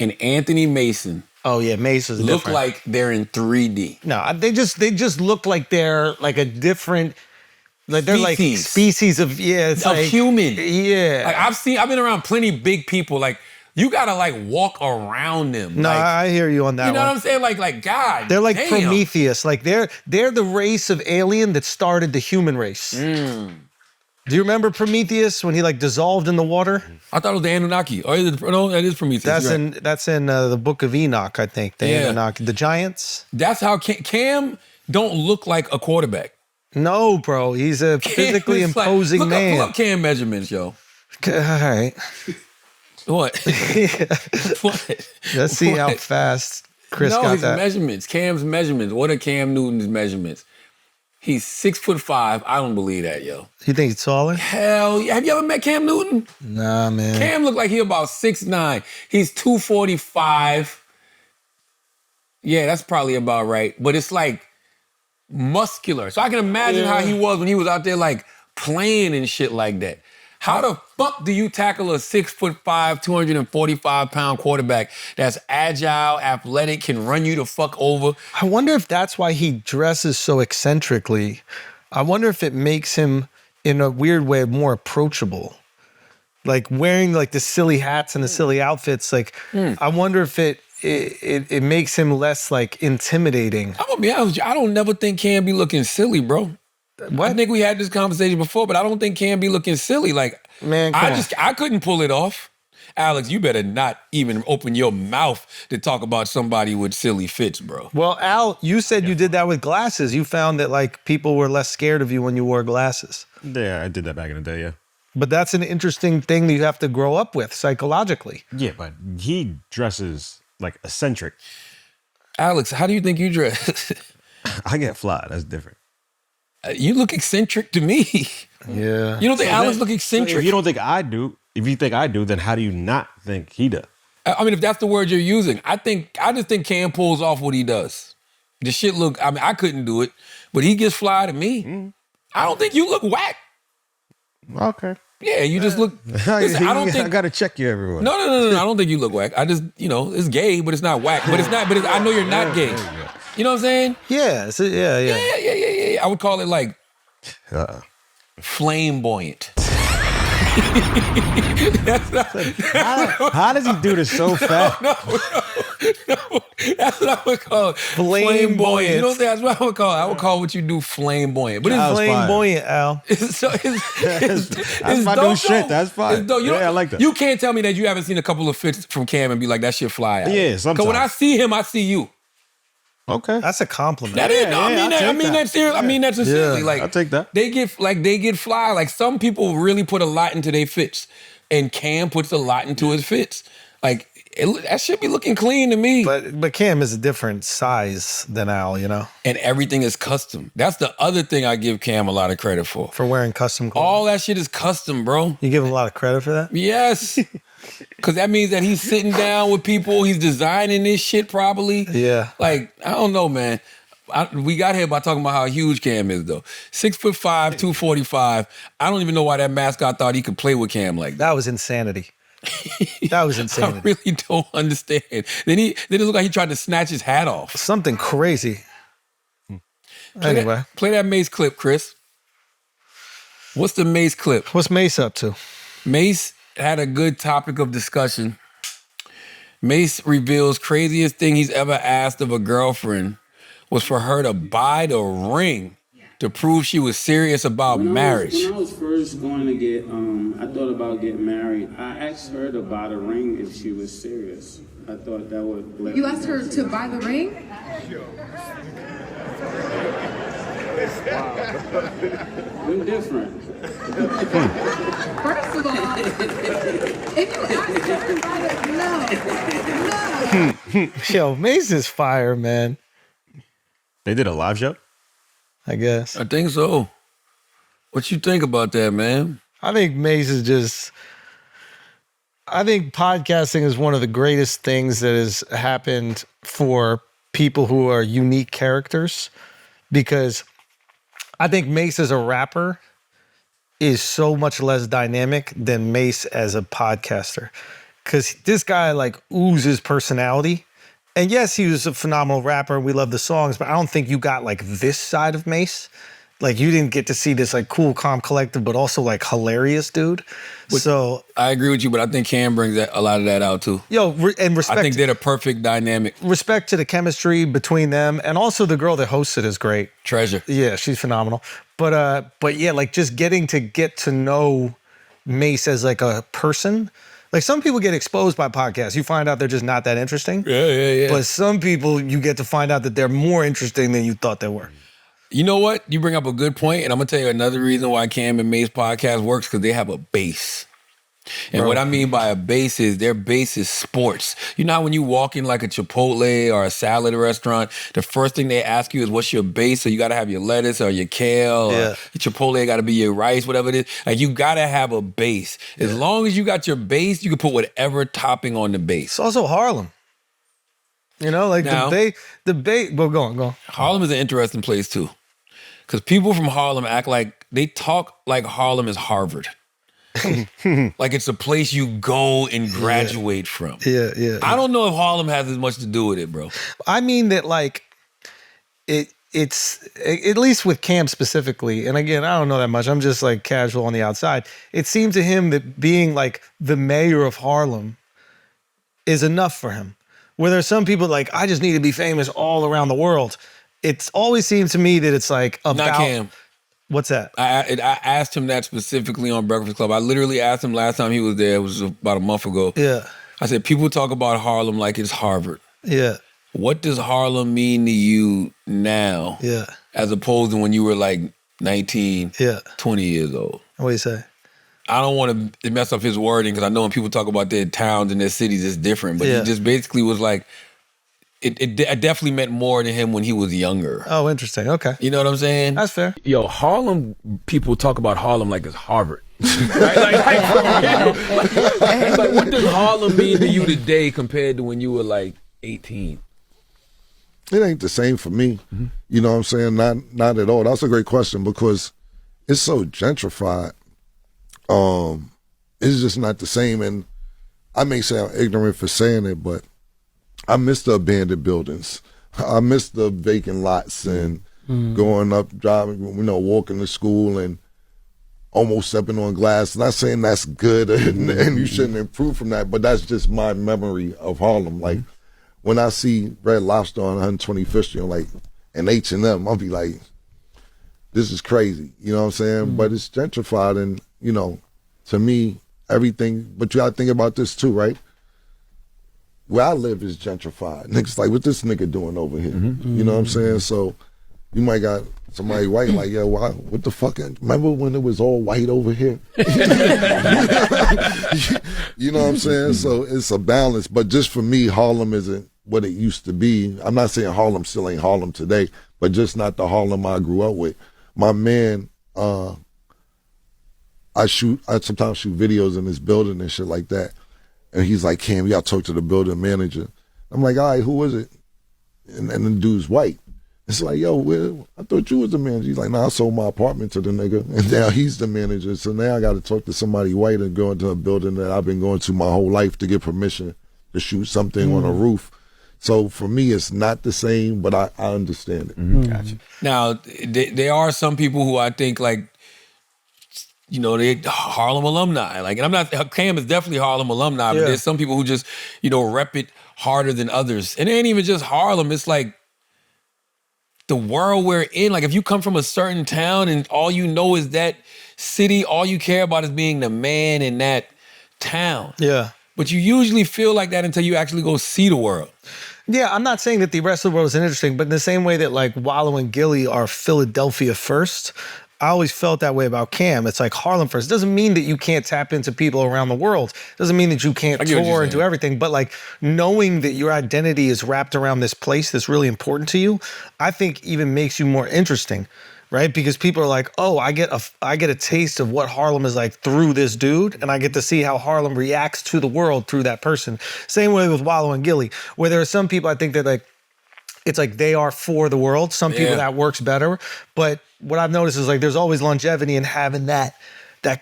Speaker 1: and Anthony Mason
Speaker 2: Oh yeah, Mace is
Speaker 1: look
Speaker 2: different.
Speaker 1: like they're in 3D.
Speaker 2: No, they just look like they're like a different Like they're like species of it's
Speaker 1: of
Speaker 2: like,
Speaker 1: human.
Speaker 2: Yeah.
Speaker 1: Like I've been around plenty big people. Like you gotta like walk around them.
Speaker 2: No,
Speaker 1: like,
Speaker 2: I hear you on that.
Speaker 1: You know
Speaker 2: one.
Speaker 1: what I'm saying? Like God.
Speaker 2: They're like
Speaker 1: damn.
Speaker 2: Prometheus. Like they're the race of alien that started the human race. Do you remember Prometheus when he like dissolved in the water?
Speaker 1: I thought it was the Anunnaki. Oh, no, that is Prometheus.
Speaker 2: That's in the Book of Enoch, I think. The Anunnaki, the giants.
Speaker 1: That's how Cam don't look like a quarterback.
Speaker 2: No, bro, he's a physically imposing man.
Speaker 1: Pull up Cam measurements, yo.
Speaker 2: All right.
Speaker 1: What? What?
Speaker 2: Let's see how fast Chris got
Speaker 1: his
Speaker 2: that.
Speaker 1: measurements. Cam's measurements. What are Cam Newton's measurements? He's 6'5". I don't believe that, yo.
Speaker 2: You think he's taller?
Speaker 1: Hell yeah. Have you ever met Cam Newton?
Speaker 2: Nah, man.
Speaker 1: Cam looked like he about 6'9". He's 245. Yeah, that's probably about right. But it's like muscular. So I can imagine how he was when he was out there like playing and shit like that. How the fuck do you tackle a 6'5", 245-pound quarterback that's agile, athletic, can run you the fuck over?
Speaker 2: I wonder if that's why he dresses so eccentrically. I wonder if it makes him, in a weird way, more approachable. Like wearing like the silly hats and the silly outfits. Like I wonder if it makes him less like intimidating.
Speaker 1: I'm gonna be honest with you, I don't never think Cam be looking silly, bro.
Speaker 2: What?
Speaker 1: I think we had this conversation before, but I don't think Cam be looking silly. Like,
Speaker 2: man,
Speaker 1: I couldn't pull it off. Alex, you better not even open your mouth to talk about somebody with silly fits, bro.
Speaker 2: Well, Al, you said you did that with glasses. You found that like people were less scared of you when you wore glasses.
Speaker 4: Yeah, I did that back in the day, yeah.
Speaker 2: But that's an interesting thing that you have to grow up with psychologically.
Speaker 4: Yeah, but he dresses like eccentric.
Speaker 1: Alex, how do you think you dress?
Speaker 4: I get fly. That's different.
Speaker 1: You look eccentric to me.
Speaker 2: Yeah.
Speaker 1: You don't think Alex look eccentric?
Speaker 4: So if you don't think I do, if you think I do, then how do you not think he does?
Speaker 1: I mean, if that's the word you're using, I just think Cam pulls off what he does. The shit look, I mean, I couldn't do it, but he gets fly to me. I don't think you look whack.
Speaker 4: Okay.
Speaker 1: Yeah, you just look. Listen, I don't think
Speaker 4: I gotta check you everywhere.
Speaker 1: No. I don't think you look whack. I just, it's gay, but it's not whack. But it's not. But I know you're not gay. You know what I'm saying?
Speaker 2: Yeah.
Speaker 1: Yeah. I would call it like flamboyant.
Speaker 4: How does he do this so fast?
Speaker 1: No. That's what I would call it.
Speaker 2: Flamboyant.
Speaker 1: You know what I'm saying? That's what I would call it. I would call what you do flamboyant. But it's
Speaker 2: flamboyant, Al.
Speaker 1: That's
Speaker 4: my new shit. That's fine. I like that.
Speaker 1: You can't tell me that you haven't seen a couple of fits from Cam and be like, that shit fly out.
Speaker 4: Yeah, sometimes.
Speaker 1: Because when I see him, I see you.
Speaker 2: Okay. That's a compliment.
Speaker 1: That is, I mean that seriously. I mean that sincerely. Like
Speaker 4: I'll take that.
Speaker 1: They get fly. Like some people really put a lot into their fits. And Cam puts a lot into his fits. Like that should be looking clean to me.
Speaker 2: But Cam is a different size than Al, you know?
Speaker 1: And everything is custom. That's the other thing I give Cam a lot of credit for.
Speaker 2: For wearing custom clothes.
Speaker 1: All that shit is custom, bro.
Speaker 2: You give him a lot of credit for that?
Speaker 1: Yes. Because that means that he's sitting down with people. He's designing this shit properly.
Speaker 2: Yeah.
Speaker 1: Like, I don't know, man. We got here by talking about how huge Cam is, though. 6'5", 245. I don't even know why that mascot thought he could play with Cam like that.
Speaker 2: That was insanity. That was insanity.
Speaker 1: I really don't understand. Then it looked like he tried to snatch his hat off.
Speaker 2: Something crazy. Anyway.
Speaker 1: Play that Mace clip, Chris. What's the Mace clip?
Speaker 2: What's Mace up to?
Speaker 1: Mace had a good topic of discussion. Mace reveals craziest thing he's ever asked of a girlfriend was for her to buy the ring to prove she was serious about marriage.
Speaker 5: When I was first going to get, I thought about getting married. I asked her to buy the ring if she was serious. I thought that would...
Speaker 6: You asked her to buy the ring?
Speaker 5: We're different.
Speaker 6: First of all, if you asked her to buy the... No.
Speaker 2: Yo, Mace is fire, man.
Speaker 4: They did a live show?
Speaker 2: I guess.
Speaker 1: I think so. What you think about that, man?
Speaker 2: I think Mace is just... I think podcasting is one of the greatest things that has happened for people who are unique characters, because I think Mace as a rapper is so much less dynamic than Mace as a podcaster, because this guy like oozes personality. And yes, he was a phenomenal rapper. We love the songs, but I don't think you got like this side of Mace. Like you didn't get to see this like cool, calm, collective, but also like hilarious dude. So
Speaker 1: I agree with you, but I think Cam brings a lot of that out too.
Speaker 2: And respect.
Speaker 1: I think they're the perfect dynamic.
Speaker 2: Respect to the chemistry between them, and also the girl that hosts it is great.
Speaker 1: Treasure.
Speaker 2: Yeah, she's phenomenal. But yeah, like just getting to know Mace as like a person. Like some people get exposed by podcasts. You find out they're just not that interesting.
Speaker 1: Yeah.
Speaker 2: But some people you get to find out that they're more interesting than you thought they were.
Speaker 1: You know what? You bring up a good point, and I'm gonna tell you another reason why Cam and Mace podcast works, because they have a base. And what I mean by a base is their base is sports. You know how when you walk in like a Chipotle or a salad restaurant, the first thing they ask you is what's your base? So you gotta have your lettuce or your kale or your Chipotle gotta be your rice, whatever it is. Like you gotta have a base. As long as you got your base, you can put whatever topping on the base.
Speaker 2: It's also Harlem. You know, like
Speaker 1: Now,
Speaker 2: the Bay. Well, go on.
Speaker 1: Harlem is an interesting place too. Because people from Harlem act like, they talk like Harlem is Harvard. Like it's a place you go and graduate from.
Speaker 2: Yeah.
Speaker 1: I don't know if Harlem has as much to do with it, bro.
Speaker 2: I mean that like it's at least with Cam specifically, and again, I don't know that much. I'm just like casual on the outside. It seemed to him that being like the mayor of Harlem is enough for him. Where there's some people like, I just need to be famous all around the world. It's always seemed to me that it's like about...
Speaker 1: Not Cam.
Speaker 2: What's that?
Speaker 1: I asked him that specifically on Breakfast Club. I literally asked him last time he was there. It was about a month ago.
Speaker 2: Yeah.
Speaker 1: I said, people talk about Harlem like it's Harvard.
Speaker 2: Yeah.
Speaker 1: What does Harlem mean to you now?
Speaker 2: Yeah.
Speaker 1: As opposed to when you were like 19, 20 years old?
Speaker 2: What do you say?
Speaker 1: I don't want to mess up his wording because I know when people talk about their towns and their cities, it's different. But he just basically was like, it definitely meant more to him when he was younger.
Speaker 2: Oh, interesting. Okay.
Speaker 1: You know what I'm saying?
Speaker 2: That's fair.
Speaker 1: Yo, Harlem people talk about Harlem like it's Harvard. Right? Like, what does Harlem mean to you today compared to when you were like 18?
Speaker 7: It ain't the same for me. Mm-hmm. You know what I'm saying? Not at all. That's a great question because it's so gentrified. It's just not the same. And I may sound ignorant for saying it, but I miss the abandoned buildings. I miss the vacant lots and going up, driving, walking to school and almost stepping on glass. Not saying that's good and you shouldn't improve from that, but that's just my memory of Harlem. Like when I see Red Lobster on 125th Street, like and H&M, I'll be like, this is crazy. You know what I'm saying? But it's gentrified and, to me, everything, but you gotta think about this too, right? Where I live is gentrified. Niggas like, what this nigga doing over here? You know what I'm saying? So you might got somebody white like, yeah, what the fuck? Remember when it was all white over here? You know what I'm saying? So it's a balance. But just for me, Harlem isn't what it used to be. I'm not saying Harlem still ain't Harlem today, but just not the Harlem I grew up with. My man, I sometimes shoot videos in this building and shit like that. And he's like, Cam, you gotta talk to the building manager. I'm like, all right, who is it? And the dude's white. It's like, yo, I thought you was the manager. He's like, nah, I sold my apartment to the nigga. And now he's the manager. So now I gotta talk to somebody white and go into a building that I've been going to my whole life to get permission to shoot something on a roof. So for me, it's not the same, but I understand it.
Speaker 1: Gotcha. Now, there are some people who I think like, they Harlem alumni. Like, and I'm not, Cam is definitely Harlem alumni, but there's some people who just, rep it harder than others. And it ain't even just Harlem. It's like the world we're in. Like, if you come from a certain town and all you know is that city, all you care about is being the man in that town. Yeah. But you usually feel like that until you actually go see the world.
Speaker 2: Yeah, I'm not saying that the rest of the world isn't interesting, but in the same way that like Wallow and Gilly are Philadelphia first, I always felt that way about Cam. It's like Harlem first. It doesn't mean that you can't tap into people around the world. It doesn't mean that you can't tour and do everything. But like knowing that your identity is wrapped around this place that's really important to you, I think even makes you more interesting, right? Because people are like, oh, I get a taste of what Harlem is like through this dude, and I get to see how Harlem reacts to the world through that person. Same way with Wallow and Gilly, where there are some people I think that like, it's like they are for the world. Some people that works better. But what I've noticed is like there's always longevity in having that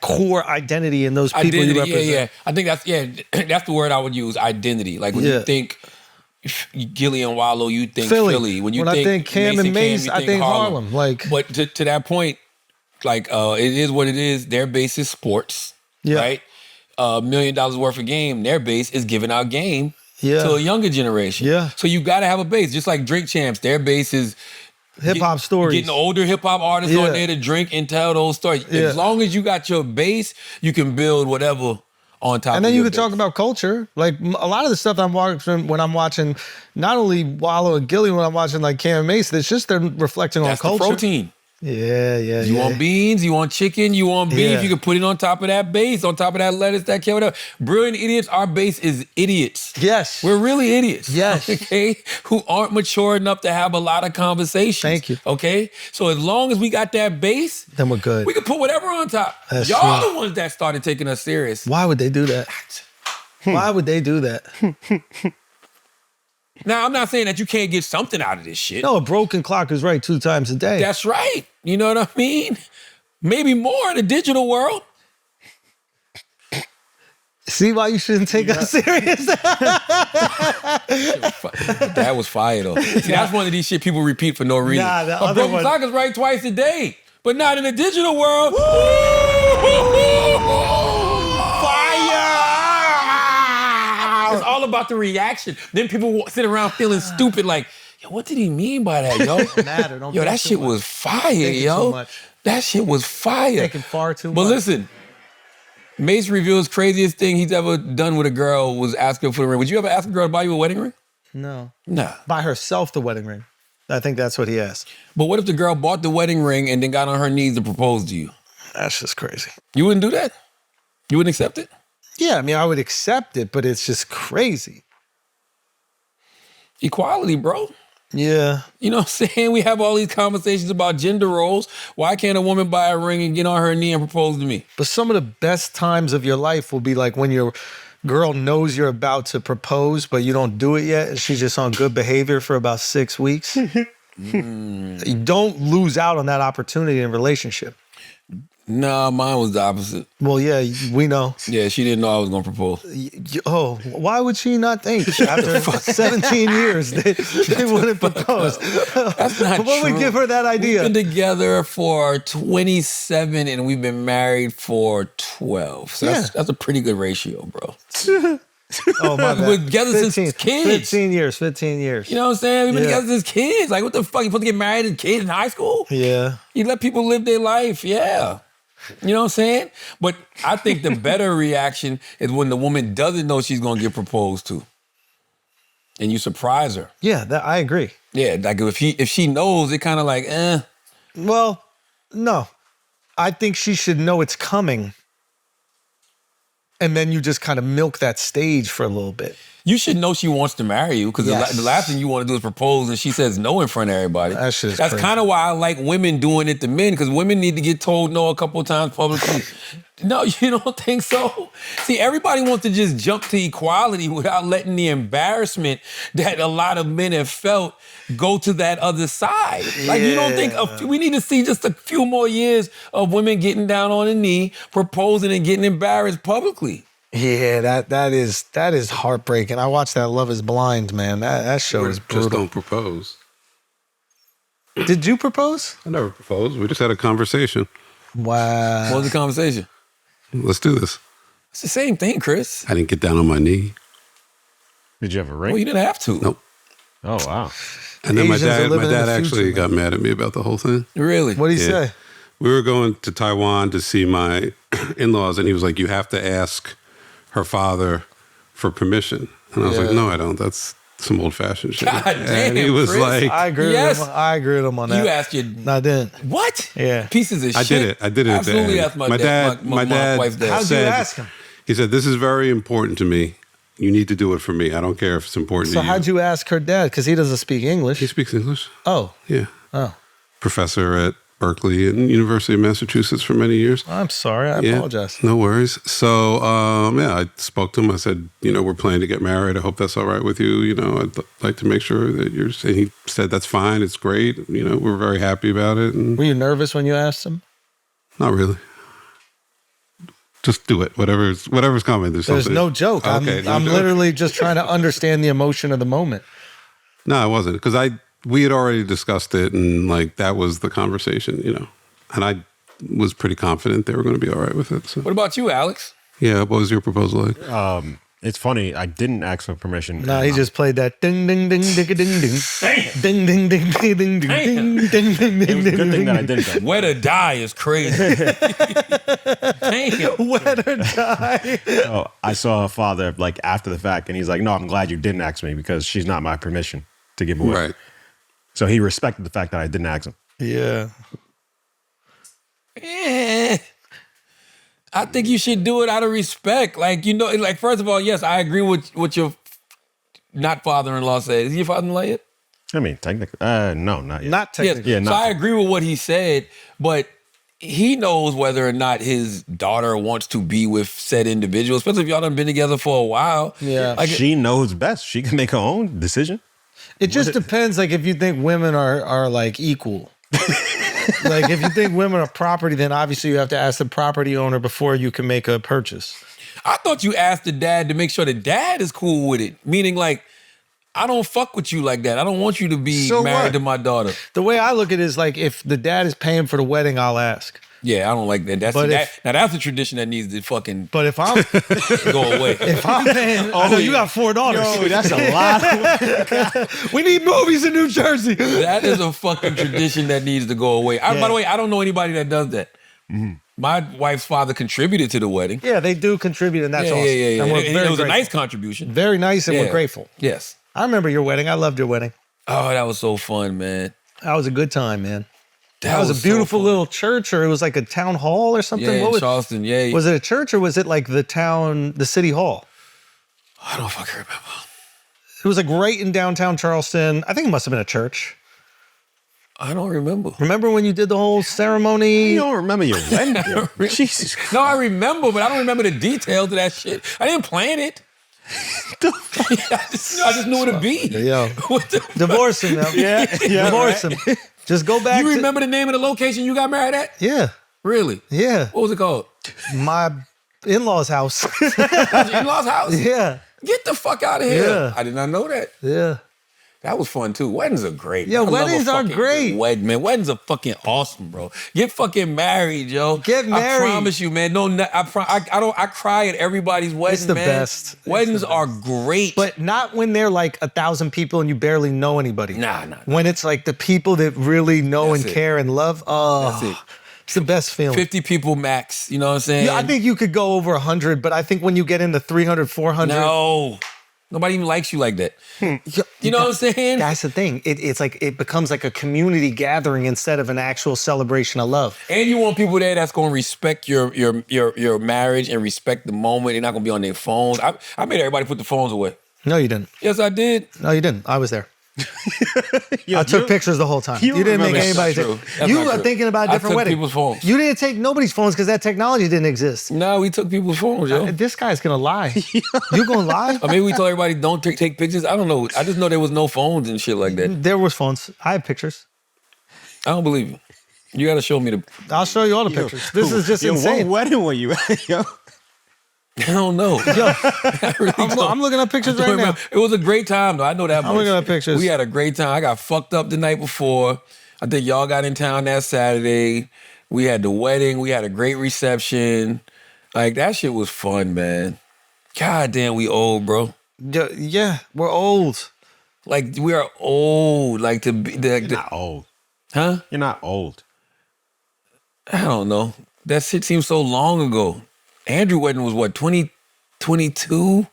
Speaker 2: core identity in those people you represent.
Speaker 1: I think that's the word I would use, identity. Like when you think Gilly and Wallow, you think Philly. When
Speaker 2: I think Cam
Speaker 1: Mason
Speaker 2: and Mace,
Speaker 1: you
Speaker 2: I think Harlem. Like,
Speaker 1: but to that point, like it is what it is. Their base is sports, right? $1 million worth of game. Their base is giving out game to a younger generation.
Speaker 2: Yeah.
Speaker 1: So you got to have a base, just like Drink Champs. Their base is
Speaker 2: hip hop stories.
Speaker 1: Getting older hip hop artists on there to drink and tell those stories. As long as you got your base, you can build whatever on top.
Speaker 2: And then
Speaker 1: of
Speaker 2: you
Speaker 1: your
Speaker 2: can talk about culture. Like a lot of the stuff I'm watching when I'm watching, not only Wallow and Gilly, when I'm watching like Cam and Mace, it's just they're reflecting on culture.
Speaker 1: The protein.
Speaker 2: Yeah.
Speaker 1: You want beans, you want chicken, you want beef, you can put it on top of that base, on top of that lettuce, that carrot, whatever. Brilliant idiots, our base is idiots.
Speaker 2: Yes.
Speaker 1: We're really idiots.
Speaker 2: Yes.
Speaker 1: Okay? Who aren't mature enough to have a lot of conversations.
Speaker 2: Thank you.
Speaker 1: Okay? So as long as we got that base,
Speaker 2: then we're good.
Speaker 1: We can put whatever on top.
Speaker 2: That's
Speaker 1: Y'all
Speaker 2: true.
Speaker 1: the ones that started taking us serious.
Speaker 2: Why would they do that? Why would they do that?
Speaker 1: Now, I'm not saying that you can't get something out of this shit.
Speaker 2: No, a broken clock is right 2 times a day.
Speaker 1: That's right. You know what I mean? Maybe more in the digital world.
Speaker 2: See why you shouldn't take us serious?
Speaker 1: That was fire, though. See, that's one of these shit people repeat for no reason.
Speaker 2: Nah, the
Speaker 1: a
Speaker 2: other
Speaker 1: broken
Speaker 2: one-
Speaker 1: clock is right twice a day, but not in the digital world. Fire! It's all about the reaction. Then people sit around feeling stupid like, yo, what did he mean by that, yo? Yo, that shit was fire, yo. That shit was fire.
Speaker 2: Thinking far too
Speaker 1: But
Speaker 2: much.
Speaker 1: listen, Mace reveals craziest thing he's ever done with a girl was ask her for the ring. Would you ever ask a girl to buy you a wedding ring?
Speaker 2: No.
Speaker 1: Nah.
Speaker 2: Buy herself the wedding ring. I think that's what he asked.
Speaker 1: But what if the girl bought the wedding ring and then got on her knees to propose to you?
Speaker 2: That's just crazy.
Speaker 1: You wouldn't do that? You wouldn't accept it?
Speaker 2: Yeah, I mean, I would accept it, but it's just crazy.
Speaker 1: Equality, bro.
Speaker 2: Yeah.
Speaker 1: You know what I'm saying? We have all these conversations about gender roles. Why can't a woman buy a ring and get on her knee and propose to me?
Speaker 2: But some of the best times of your life will be like when your girl knows you're about to propose, but you don't do it yet, and she's just on good behavior for about 6 weeks. You don't lose out on that opportunity in a relationship.
Speaker 1: Nah, mine was the opposite.
Speaker 2: Well, yeah, we know.
Speaker 1: Yeah, she didn't know I was going to propose.
Speaker 2: Oh, why would she not think after 17 years they wouldn't propose?
Speaker 1: That's not
Speaker 2: What would
Speaker 1: true.
Speaker 2: give her that idea?
Speaker 1: We've been together for 27 and we've been married for 12. So that's a pretty good ratio, bro.
Speaker 2: Oh, my bad.
Speaker 1: We're together since kids.
Speaker 2: 15 years.
Speaker 1: You know what I'm saying? We've been together since kids. Like, what the fuck? You supposed to get married as kids in high school?
Speaker 2: Yeah.
Speaker 1: You let people live their life, yeah. You know what I'm saying? But I think the better reaction is when the woman doesn't know she's going to get proposed to. And you surprise her.
Speaker 2: Yeah, I agree.
Speaker 1: Yeah, like if she knows, it kind of like,
Speaker 2: Well, no. I think she should know it's coming. And then you just kind of milk that stage for a little bit.
Speaker 1: You should know she wants to marry you because the last thing you want to do is propose and she says no in front of everybody. That's kind of why I like women doing it to men because women need to get told no a couple of times publicly. No, you don't think so? See, everybody wants to just jump to equality without letting the embarrassment that a lot of men have felt go to that other side. Like, you don't think we need to see just a few more years of women getting down on the knee, proposing and getting embarrassed publicly.
Speaker 2: Yeah, that is heartbreaking. I watched that Love is Blind, man. That show is brutal.
Speaker 3: Just don't propose.
Speaker 2: Did you propose?
Speaker 3: I never proposed. We just had a conversation.
Speaker 2: Wow.
Speaker 1: What was the conversation?
Speaker 3: Let's do this.
Speaker 1: It's the same thing, Chris.
Speaker 3: I didn't get down on my knee.
Speaker 4: Did you have a ring?
Speaker 1: Well, you didn't have to.
Speaker 3: Nope.
Speaker 4: Oh, wow.
Speaker 3: And then my
Speaker 2: Asians are
Speaker 3: dad
Speaker 2: living in the
Speaker 3: actually
Speaker 2: future,
Speaker 3: got mad at me about the whole thing.
Speaker 1: Really?
Speaker 2: What did he say?
Speaker 3: We were going to Taiwan to see my in-laws, and he was like, you have to ask her father for permission. And I was like, no, I don't. That's some old-fashioned shit.
Speaker 1: God damn,
Speaker 3: and he was
Speaker 1: Chris.
Speaker 3: like,
Speaker 2: I agree
Speaker 1: Yes.
Speaker 2: with him. I agree with him on that.
Speaker 1: You asked your...
Speaker 2: No, I didn't.
Speaker 1: What?
Speaker 2: Yeah.
Speaker 1: Pieces of
Speaker 3: I
Speaker 1: shit.
Speaker 3: did it.
Speaker 1: Absolutely
Speaker 3: at the
Speaker 1: asked
Speaker 3: end.
Speaker 1: my
Speaker 3: dad
Speaker 1: wife's dad.
Speaker 2: How'd you
Speaker 3: said,
Speaker 2: ask him?
Speaker 3: He said, this is very important to me. You need to do it for me. I don't care if it's important
Speaker 2: So
Speaker 3: to you.
Speaker 2: how'd you ask her dad? Because he doesn't speak English.
Speaker 3: He speaks English.
Speaker 2: Oh.
Speaker 3: Yeah.
Speaker 2: Oh.
Speaker 3: Professor at Berkeley and University of Massachusetts for many years.
Speaker 2: I'm sorry. I apologize.
Speaker 3: No worries. So, I spoke to him. I said, we're planning to get married. I hope that's all right with you. I'd like to make sure that you're... And he said, that's fine. It's great. We're very happy about it. And
Speaker 2: Were you nervous when you asked him?
Speaker 3: not really. Just do it. Whatever's coming. There's
Speaker 2: There's
Speaker 3: something.
Speaker 2: no joke.
Speaker 3: Okay,
Speaker 2: I'm
Speaker 3: joke.
Speaker 2: literally just trying to understand the emotion of the moment.
Speaker 3: No, it wasn't because we had already discussed it and like that was the conversation, you know, and I was pretty confident they were going to be all right with it. So.
Speaker 1: What about you, Alex?
Speaker 3: Yeah, what was your proposal like?
Speaker 4: It's funny. I didn't ask for permission.
Speaker 2: No, he just played that ding ding ding ding ding ding ding ding ding ding ding ding ding ding ding
Speaker 4: It was a good thing that I
Speaker 2: ding.
Speaker 4: didn't. Though.
Speaker 1: Wet or die is crazy. Damn.
Speaker 2: Wet or die.
Speaker 4: Oh, I saw a father like after the fact, and he's like, "No, I'm glad you didn't ask me because she's not my permission to give away."
Speaker 3: Right.
Speaker 4: So he respected the fact that I didn't ask him.
Speaker 2: Yeah.
Speaker 1: I think you should do it out of respect. Like, you know, like, first of all, yes, I agree with what your not father-in-law said. Is he your father-in-law yet?
Speaker 4: I mean, technically, no, not yet.
Speaker 2: Not technically.
Speaker 4: Yeah,
Speaker 1: so
Speaker 4: not
Speaker 1: I agree with what he said, but he knows whether or not his daughter wants to be with said individual, especially if y'all done been together for a while.
Speaker 2: Yeah.
Speaker 1: Like,
Speaker 4: she knows best. She can make her own decision.
Speaker 2: It just depends, like, if you think women are like equal. Like, if you think women are property, then obviously you have to ask the property owner before you can make a purchase.
Speaker 1: I thought you asked the dad to make sure the dad is cool with it. Meaning, like, I don't fuck with you like that. I don't want you to be
Speaker 2: So
Speaker 1: married
Speaker 2: what?
Speaker 1: to my daughter.
Speaker 2: The way I look at it is like, if the dad is paying for the wedding, I'll ask.
Speaker 1: Yeah, I don't like that.
Speaker 2: But
Speaker 1: Now that's a tradition that needs to fucking
Speaker 2: But if I'm
Speaker 1: go away.
Speaker 2: if I'm paying, I know you got 4 daughters.
Speaker 4: Yo, that's a lot.
Speaker 2: We need movies in New Jersey.
Speaker 1: That is a fucking tradition that needs to go away. By the way, I don't know anybody that does that. My wife's father contributed to the wedding.
Speaker 2: Yeah, they do contribute, and that's
Speaker 1: yeah,
Speaker 2: awesome.
Speaker 1: yeah.
Speaker 2: And we're
Speaker 1: And
Speaker 2: very
Speaker 1: it was a
Speaker 2: grateful.
Speaker 1: nice contribution.
Speaker 2: Very nice, and
Speaker 1: Yeah.
Speaker 2: we're grateful.
Speaker 1: Yes.
Speaker 2: I remember your wedding. I loved your wedding.
Speaker 1: Oh, that was so fun, man.
Speaker 2: That was a good time, man.
Speaker 1: That
Speaker 2: was a
Speaker 1: so
Speaker 2: beautiful
Speaker 1: fun.
Speaker 2: little church, or it was like a town hall or something.
Speaker 1: Yeah,
Speaker 2: What
Speaker 1: in
Speaker 2: was,
Speaker 1: Charleston. Yeah.
Speaker 2: was it a church, or was it like the city hall?
Speaker 1: I don't fucking remember.
Speaker 2: It was like right in downtown Charleston. I think it must have been a church.
Speaker 1: I don't remember.
Speaker 2: Remember when you did the whole ceremony?
Speaker 4: You don't remember your wedding? Jesus Christ.
Speaker 1: No, I remember, but I don't remember the details of that shit. I didn't plan it. I just knew it to be.
Speaker 2: Yo,
Speaker 1: What the
Speaker 2: divorce him now.
Speaker 4: Yeah,
Speaker 2: Divorce him. Just go back.
Speaker 1: You remember the name of the location you got married at?
Speaker 2: Yeah,
Speaker 1: Really?
Speaker 2: yeah.
Speaker 1: What was it called?
Speaker 2: My in-laws' house.
Speaker 1: That was in-laws' house?
Speaker 2: Yeah,
Speaker 1: Get the fuck out of here.
Speaker 2: Yeah.
Speaker 1: I did not know that.
Speaker 2: yeah.
Speaker 1: That was fun too. Weddings are great.
Speaker 2: Yo,
Speaker 1: I love a
Speaker 2: weddings are
Speaker 1: fucking
Speaker 2: great.
Speaker 1: Wedding, man. Weddings are fucking awesome, bro. Get fucking married, yo.
Speaker 2: Get married.
Speaker 1: I promise you, man. No, I cry at everybody's wedding,
Speaker 2: It's the
Speaker 1: man.
Speaker 2: best. It's
Speaker 1: Weddings
Speaker 2: the
Speaker 1: are great.
Speaker 2: But not when they're like 1,000 people and you barely know anybody.
Speaker 1: Nah.
Speaker 2: When it's like the people that really know
Speaker 1: That's
Speaker 2: and
Speaker 1: it.
Speaker 2: care and love. Oh,
Speaker 1: That's it.
Speaker 2: it's the best feeling.
Speaker 1: 50 people max. You know what I'm saying?
Speaker 2: Yeah, I think you could go over 100, but I think when you get into 300, 400.
Speaker 1: No. Nobody even likes you like that. You know what I'm saying?
Speaker 2: That's the thing. It's like it becomes like a community gathering instead of an actual celebration of love.
Speaker 1: And you want people there that's gonna respect your marriage and respect the moment. They're not gonna be on their phones. I made everybody put the phones away.
Speaker 2: No, you didn't.
Speaker 1: Yes, I did.
Speaker 2: No, you didn't. I was there.
Speaker 4: Yo,
Speaker 2: I took pictures the whole time.
Speaker 4: you
Speaker 2: You didn't make
Speaker 4: remember-
Speaker 2: anybody
Speaker 1: That's
Speaker 2: take.
Speaker 1: not true. That's
Speaker 2: You
Speaker 1: not
Speaker 2: were
Speaker 1: true.
Speaker 2: thinking about a
Speaker 1: I
Speaker 2: different
Speaker 1: took
Speaker 2: wedding.
Speaker 1: people's phones.
Speaker 2: You didn't take nobody's phones because that technology didn't exist.
Speaker 1: No, we took people's phones, yo.
Speaker 2: This guy's gonna lie. You gonna lie?
Speaker 1: I mean, we told everybody don't take pictures. I don't know. I just know there was no phones and shit like that.
Speaker 2: There was phones. I have pictures.
Speaker 1: I don't believe you. You got to show me the.
Speaker 2: I'll show you all the pictures. This is just
Speaker 4: Yo,
Speaker 2: insane.
Speaker 4: what wedding were you at, yo?
Speaker 1: I don't know. I really don't.
Speaker 2: I'm looking at pictures
Speaker 1: I don't
Speaker 2: right now.
Speaker 1: remember. It was a great time, though. I know that much.
Speaker 2: I'm looking at pictures.
Speaker 1: We had a great time. I got fucked up the night before. I think y'all got in town that Saturday. We had the wedding. We had a great reception. Like, that shit was fun, man. God damn, we old, bro.
Speaker 2: Yeah, we're old.
Speaker 1: Like, we are old. Like, to be...
Speaker 4: You're not old.
Speaker 1: Huh?
Speaker 4: You're not old.
Speaker 1: I don't know. That shit seems so long ago. Andrew wedding was what, 2022?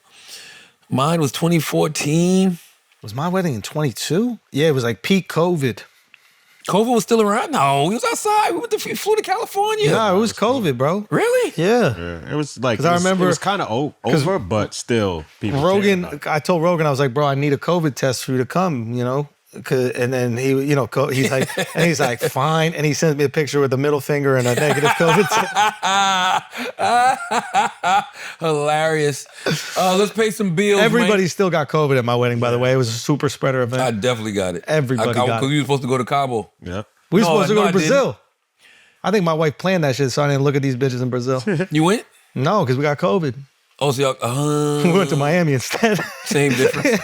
Speaker 1: Mine was 2014.
Speaker 2: Was my wedding in 22? Yeah, it was like peak COVID.
Speaker 1: COVID was still around? No, we was outside. We flew to California.
Speaker 2: No, it was COVID, bro.
Speaker 1: Really?
Speaker 2: Yeah.
Speaker 4: Yeah, it was like
Speaker 2: 'Cause I remember-
Speaker 4: it was kind of over, but still people. cared
Speaker 2: Rogan,
Speaker 4: about it.
Speaker 2: I told Rogan, I was like, bro, I need a COVID test for you to come, you know? And then he, you know, he's like, fine. And he sends me a picture with a middle finger and a negative COVID test.
Speaker 1: Hilarious. Let's pay some bills.
Speaker 2: Everybody still got COVID at my wedding, by the way. It was a super spreader
Speaker 1: man. I
Speaker 2: event.
Speaker 1: definitely got it.
Speaker 2: Everybody got it.
Speaker 1: Because we were supposed to go to Cabo.
Speaker 4: Yeah.
Speaker 2: We were
Speaker 1: No,
Speaker 2: supposed to
Speaker 1: no,
Speaker 2: go
Speaker 1: I
Speaker 2: to
Speaker 1: didn't.
Speaker 2: Brazil. I think my wife planned that shit, so I didn't look at these bitches in Brazil.
Speaker 1: You went?
Speaker 2: No, because we got COVID.
Speaker 1: Oh, so
Speaker 2: We went to Miami instead.
Speaker 1: Same difference.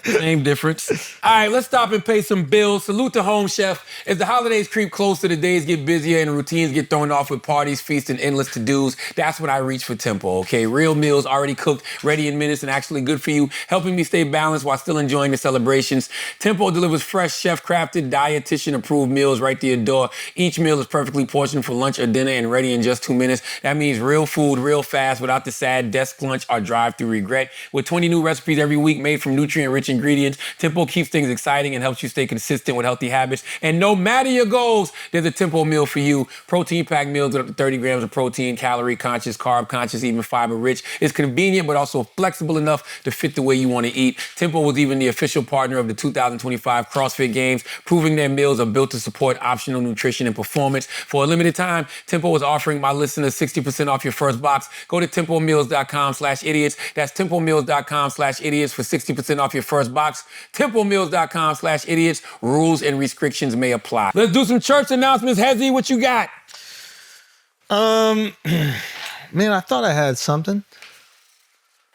Speaker 1: Same difference. All right, let's stop and pay some bills. Salute to Home Chef. As the holidays creep closer, the days get busier and routines get thrown off with parties, feasts, and endless to-dos. That's when I reach for Tempo, okay? Real meals, already cooked, ready in minutes, and actually good for you, helping me stay balanced while still enjoying the celebrations. Tempo delivers fresh, chef-crafted, dietitian-approved meals right to your door. Each meal is perfectly portioned for lunch or dinner and ready in just 2 minutes. That means real food, real fast, without the sad desk lunch or drive-through regret. With 20 new recipes every week made from nutrient-rich ingredients, Tempo keeps things exciting and helps you stay consistent with healthy habits. And no matter your goals, there's a Tempo meal for you. Protein-packed meals with up to 30 grams of protein, calorie-conscious, carb-conscious, even fiber-rich. It's convenient, but also flexible enough to fit the way you want to eat. Tempo was even the official partner of the 2025 CrossFit Games, proving their meals are built to support optional nutrition and performance. For a limited time, Tempo is offering my listeners 60% off your first box. Go to tempomeals.com/idiots. That's tempomeals.com/idiots for 60% off your first box. tempomeals.com/idiots. Rules and restrictions may apply. Let's do some church announcements. Hezzy, what you got?
Speaker 2: Man, I thought I had something.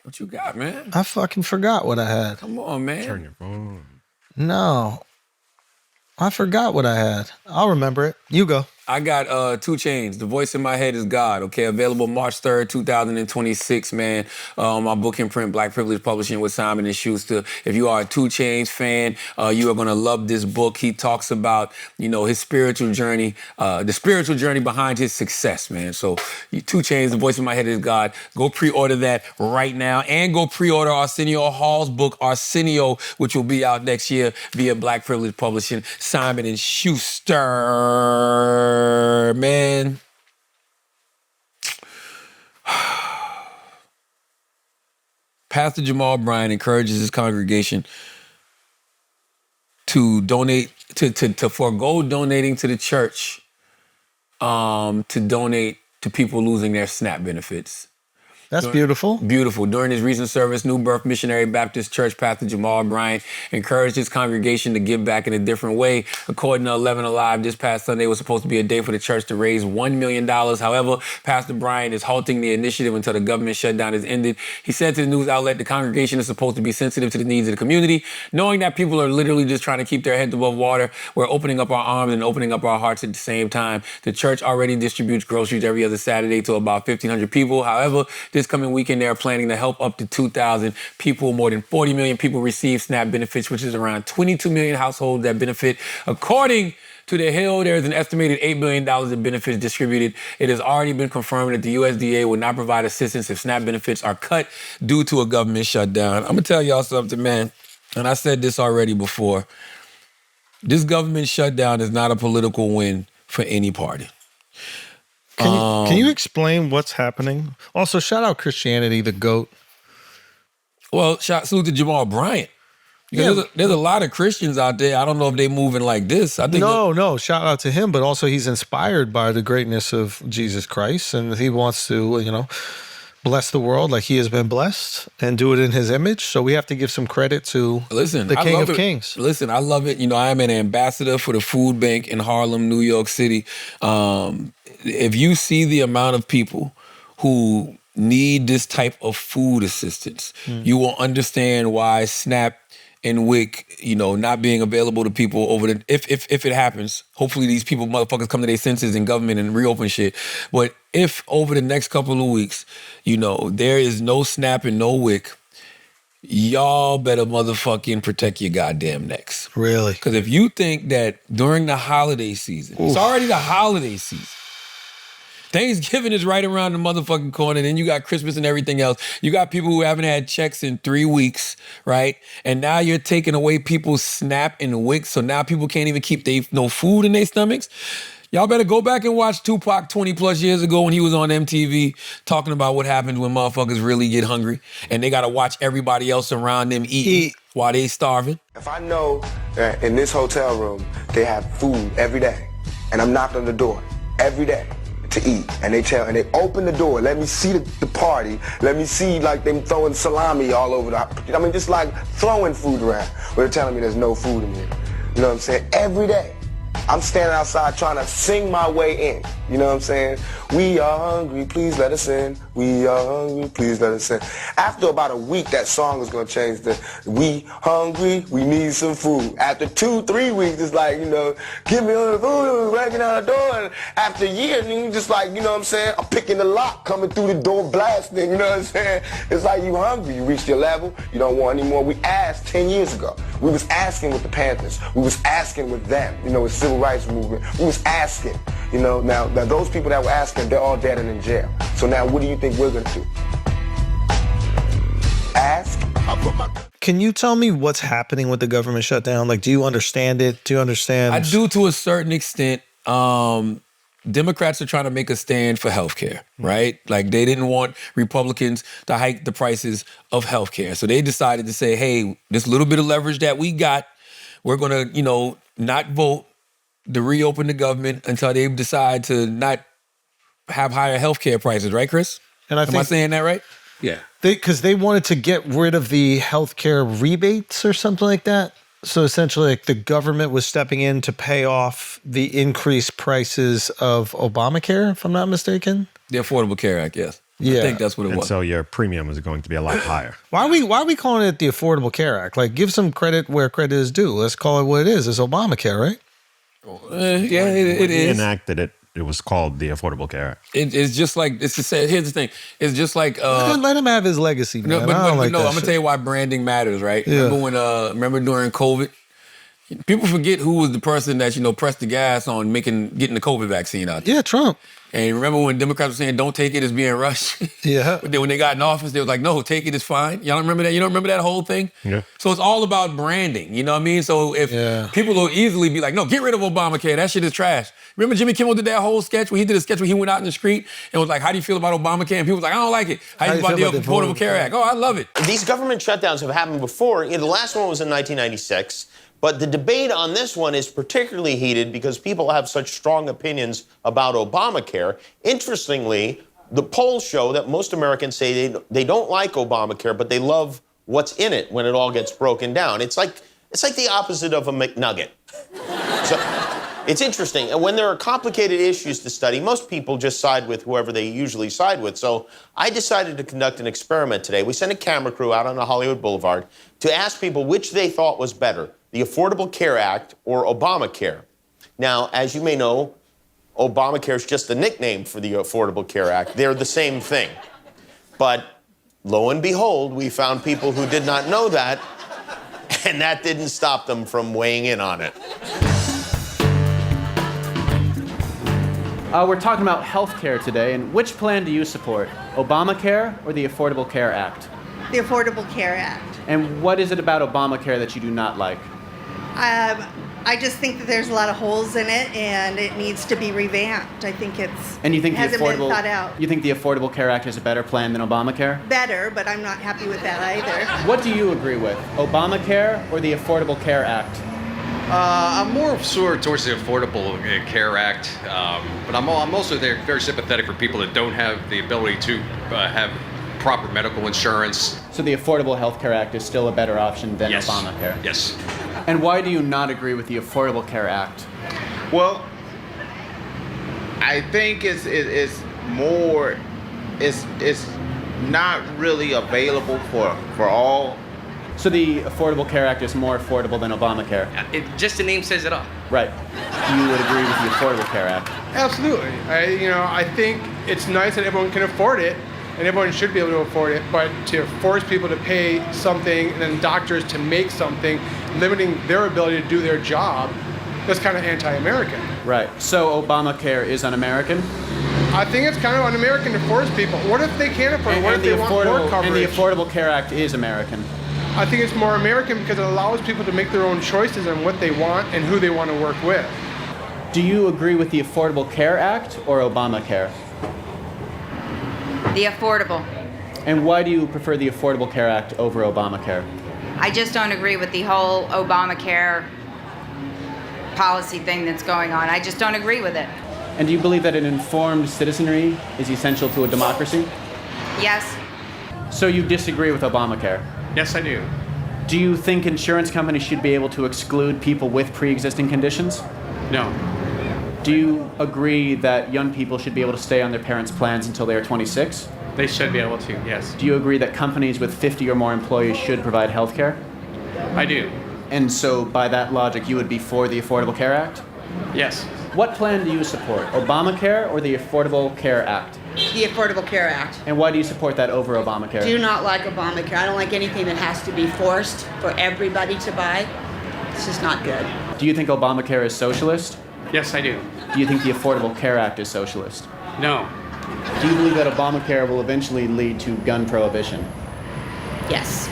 Speaker 1: What you got, man?
Speaker 2: I fucking forgot what I had.
Speaker 1: Come on, man.
Speaker 4: Turn your phone.
Speaker 2: No. I forgot what I had. I'll remember it. You go.
Speaker 1: I got 2 Chainz. The Voice in My Head is God, okay? Available March 3rd, 2026, man. My book in print, Black Privilege Publishing with Simon & Schuster. If you are a 2 Chainz fan, you are going to love this book. He talks about, his spiritual journey, the spiritual journey behind his success, man. So 2 Chainz, The Voice in My Head is God. Go pre-order that right now. And go pre-order Arsenio Hall's book, Arsenio, which will be out next year via Black Privilege Publishing. Simon & Schuster. Man. Pastor Jamal Bryant encourages his congregation to donate, to forego donating to the church, to donate to people losing their SNAP benefits.
Speaker 2: That's beautiful.
Speaker 1: Beautiful. During his recent service, New Birth Missionary Baptist Church Pastor Jamal Bryant encouraged his congregation to give back in a different way. According to 11 Alive, this past Sunday was supposed to be a day for the church to raise $1 million. However, Pastor Bryant is halting the initiative until the government shutdown is ended. He said to the news outlet, the congregation is supposed to be sensitive to the needs of the community. Knowing that people are literally just trying to keep their heads above water, we're opening up our arms and opening up our hearts at the same time. The church already distributes groceries every other Saturday to about 1,500 people. However, this coming weekend, they are planning to help up to 2,000 people. More than 40 million people receive SNAP benefits, which is around 22 million households that benefit. According to The Hill, there is an estimated $8 billion in benefits distributed. It has already been confirmed that the USDA will not provide assistance if SNAP benefits are cut due to a government shutdown. I'm going to tell y'all something, man, and I said this already before. This government shutdown is not a political win for any party.
Speaker 2: Can you explain what's happening? Also, shout out Christianity, the GOAT.
Speaker 1: Well, salute to Jamal Bryant. Because there's a lot of Christians out there. I don't know if they moving like this. I think
Speaker 2: no. Shout out to him, but also he's inspired by the greatness of Jesus Christ, and he wants to, bless the world like he has been blessed and do it in his image. So we have to give some credit to the King of Kings.
Speaker 1: Listen, I love it. I am an ambassador for the food bank in Harlem, New York City. If you see the amount of people who need this type of food assistance, you will understand why SNAP and WIC, not being available to people over the, if it happens, hopefully these people, motherfuckers, come to their senses in government and reopen shit. But if over the next couple of weeks, there is no SNAP and no WIC, y'all better motherfucking protect your goddamn necks.
Speaker 2: Really?
Speaker 1: Because if you think that during the holiday season, it's already the holiday season. Thanksgiving is right around the motherfucking corner. Then you got Christmas and everything else. You got people who haven't had checks in 3 weeks, right? And now you're taking away people's SNAP and WIC, so now people can't even keep no food in their stomachs. Y'all better go back and watch Tupac 20 plus years ago when he was on MTV talking about what happens when motherfuckers really get hungry and they got to watch everybody else around them eat while they starving.
Speaker 8: If I know that in this hotel room they have food every day and I'm knocking on the door every day to eat, and they open the door, let me see the party, let me see like them throwing salami all over just like throwing food around, but they're telling me there's no food in here. You know what I'm saying? Every day. I'm standing outside trying to sing my way in. You know what I'm saying? We are hungry, please let us in. We are hungry, please let us in. After about a week, that song is going to change to we hungry, we need some food. After 2-3 weeks, it's like, you know, give me all the food, breaking out the door. And after a year, you just like, you know what I'm saying? I'm picking the lock, coming through the door, blasting, you know what I'm saying? It's like you hungry, you reached your level, you don't want any more. We asked 10 years ago. We was asking with the Panthers. We was asking with them, you know, with civil rights movement. We was asking, you know, now those people that were asking, they're all dead and in jail. So now what do you think we're going to do? Ask?
Speaker 2: Can you tell me what's happening with the government shutdown? Like, do you understand it? Do you understand?
Speaker 1: I do to a certain extent. Democrats are trying to make a stand for healthcare, right? Like they didn't want Republicans to hike the prices of healthcare. So they decided to say, hey, this little bit of leverage that we got, we're going to, you know, not vote to reopen the government until they decide to not have higher healthcare prices, right, Chris?
Speaker 2: And I
Speaker 1: Am I saying that right?
Speaker 3: Yeah.
Speaker 2: Because they wanted to get rid of the healthcare rebates or something like that. So essentially, like the government was stepping in to pay off the increased prices of Obamacare, if I'm not mistaken.
Speaker 1: The Affordable Care Act, yes.
Speaker 2: Yeah.
Speaker 1: I think that's what it
Speaker 4: And
Speaker 1: was.
Speaker 4: so your premium is going to be a lot higher.
Speaker 2: Why are we calling it the Affordable Care Act? Like, give some credit where credit is due. Let's call it what it is. It's Obamacare, right?
Speaker 1: Yeah, it
Speaker 4: When he
Speaker 1: is.
Speaker 4: enacted it, it was called the Affordable Care Act.
Speaker 1: It's just like, it's to say, here's the thing. It's just like...
Speaker 2: Let him have his legacy, man.
Speaker 1: No,
Speaker 2: I don't like
Speaker 1: no,
Speaker 2: that
Speaker 1: I'm gonna
Speaker 2: shit.
Speaker 1: tell you why branding matters, right?
Speaker 2: Yeah.
Speaker 1: Remember during COVID, people forget who was the person that, you know, pressed the gas on getting the COVID vaccine out there.
Speaker 2: Yeah, Trump.
Speaker 1: And remember when Democrats were saying, don't take it, it's being rushed?
Speaker 2: Yeah.
Speaker 1: But then when they got in office, they was like, no, take it, it's fine. Y'all don't remember that? You don't remember that whole thing?
Speaker 4: Yeah.
Speaker 1: So it's all about branding, you know what I mean? So if people will easily be like, no, get rid of Obamacare, that shit is trash. Remember Jimmy Kimmel did that whole sketch where he did a sketch where he went out in the street and was like, how do you feel about Obamacare? And people was like, I don't like it. How do you feel about the Affordable Care Act? Oh, I love it.
Speaker 9: These government shutdowns have happened before. The last one was in 1996. But the debate on this one is particularly heated because people have such strong opinions about Obamacare. Interestingly, the polls show that most Americans say they don't like Obamacare, but they love what's in it when it all gets broken down. It's like the opposite of a McNugget. So it's interesting. And when there are complicated issues to study, most people just side with whoever they usually side with. So I decided to conduct an experiment today. We sent a camera crew out on the Hollywood Boulevard to ask people which they thought was better, the Affordable Care Act or Obamacare. Now, as you may know, Obamacare is just a nickname for the Affordable Care Act. They're the same thing. But lo and behold, we found people who did not know that, and that didn't stop them from weighing in on it.
Speaker 10: We're talking about health care today, and which plan do you support, Obamacare or the Affordable Care Act?
Speaker 11: The Affordable Care Act.
Speaker 10: And what is it about Obamacare that you do not like?
Speaker 11: I just think that there's a lot of holes in it, and it needs to be revamped. I think
Speaker 10: And you think
Speaker 11: hasn't been thought out.
Speaker 10: You think the Affordable Care Act is a better plan than Obamacare?
Speaker 11: Better, but I'm not happy with that either.
Speaker 10: What do you agree with, Obamacare or the Affordable Care Act?
Speaker 12: I'm more sort of towards the Affordable Care Act, but I'm also very sympathetic for people that don't have the ability to have proper medical insurance.
Speaker 10: So the Affordable Health Care Act is still a better option than
Speaker 12: Yes.
Speaker 10: Obamacare?
Speaker 12: Yes.
Speaker 10: And why do you not agree with the Affordable Care Act?
Speaker 13: Well, I think it's not really available for all.
Speaker 10: So the Affordable Care Act is more affordable than Obamacare?
Speaker 12: Just the name says it all.
Speaker 10: Right. You would agree with the Affordable Care Act?
Speaker 14: Absolutely. I think it's nice that everyone can afford it, and everyone should be able to afford it, but to force people to pay something and then doctors to make something, limiting their ability to do their job, that's kind of anti-American.
Speaker 10: Right. So Obamacare is un-American?
Speaker 14: I think it's kind of un-American to force people. What if they can't afford it? What if they want more coverage?
Speaker 10: And the Affordable Care Act is American?
Speaker 14: I think it's more American because it allows people to make their own choices on what they want and who they want to work with.
Speaker 10: Do you agree with the Affordable Care Act or Obamacare?
Speaker 15: The affordable.
Speaker 10: And why do you prefer the Affordable Care Act over Obamacare?
Speaker 15: I just don't agree with the whole Obamacare policy thing that's going on. I just don't agree with it.
Speaker 10: And do you believe that an informed citizenry is essential to a democracy?
Speaker 15: Yes.
Speaker 10: So you disagree with Obamacare?
Speaker 14: Yes, I do.
Speaker 10: Do you think insurance companies should be able to exclude people with pre-existing conditions? No. Do you agree that young people should be able to stay on their parents' plans until they are 26?
Speaker 16: They should be able to, yes.
Speaker 10: Do you agree that companies with 50 or more employees should provide health care?
Speaker 16: I do.
Speaker 10: And so, by that logic, you would be for the Affordable Care Act?
Speaker 16: Yes.
Speaker 10: What plan do you support, Obamacare or the Affordable Care Act?
Speaker 17: The Affordable Care Act.
Speaker 10: And why do you support that over Obamacare?
Speaker 17: Do not like Obamacare. I don't like anything that has to be forced for everybody to buy. It's just not good.
Speaker 10: Do you think Obamacare is socialist?
Speaker 16: Yes, I do.
Speaker 10: Do you think the Affordable Care Act is socialist?
Speaker 16: No.
Speaker 10: Do you believe that Obamacare will eventually lead to gun prohibition?
Speaker 17: Yes.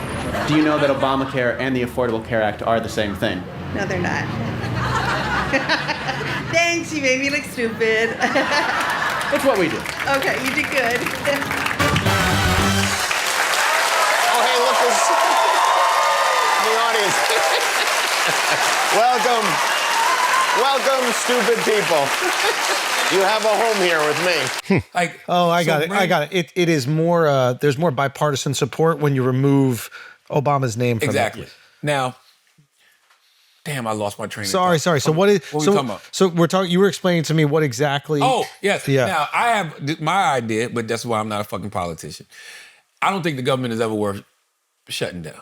Speaker 10: Do you know that Obamacare and the Affordable Care Act are the same thing?
Speaker 11: No, they're not. Thanks, you made me look stupid.
Speaker 10: It's what we do.
Speaker 11: Okay, you did good.
Speaker 9: Oh, hey, look who's in the audience. Welcome, stupid people. You have a home here with me.
Speaker 2: I got it. It is more, there's more bipartisan support when you remove Obama's name from
Speaker 1: Exactly.
Speaker 2: it.
Speaker 1: Now, damn, I lost my train of
Speaker 2: Sorry.
Speaker 1: thought.
Speaker 2: So what is,
Speaker 1: What
Speaker 2: so,
Speaker 1: we talking about?
Speaker 2: so we're talking, you were explaining to me what exactly.
Speaker 1: Oh, yes.
Speaker 2: Yeah.
Speaker 1: Now, I have my idea, but that's why I'm not a fucking politician. I don't think the government is ever worth shutting down.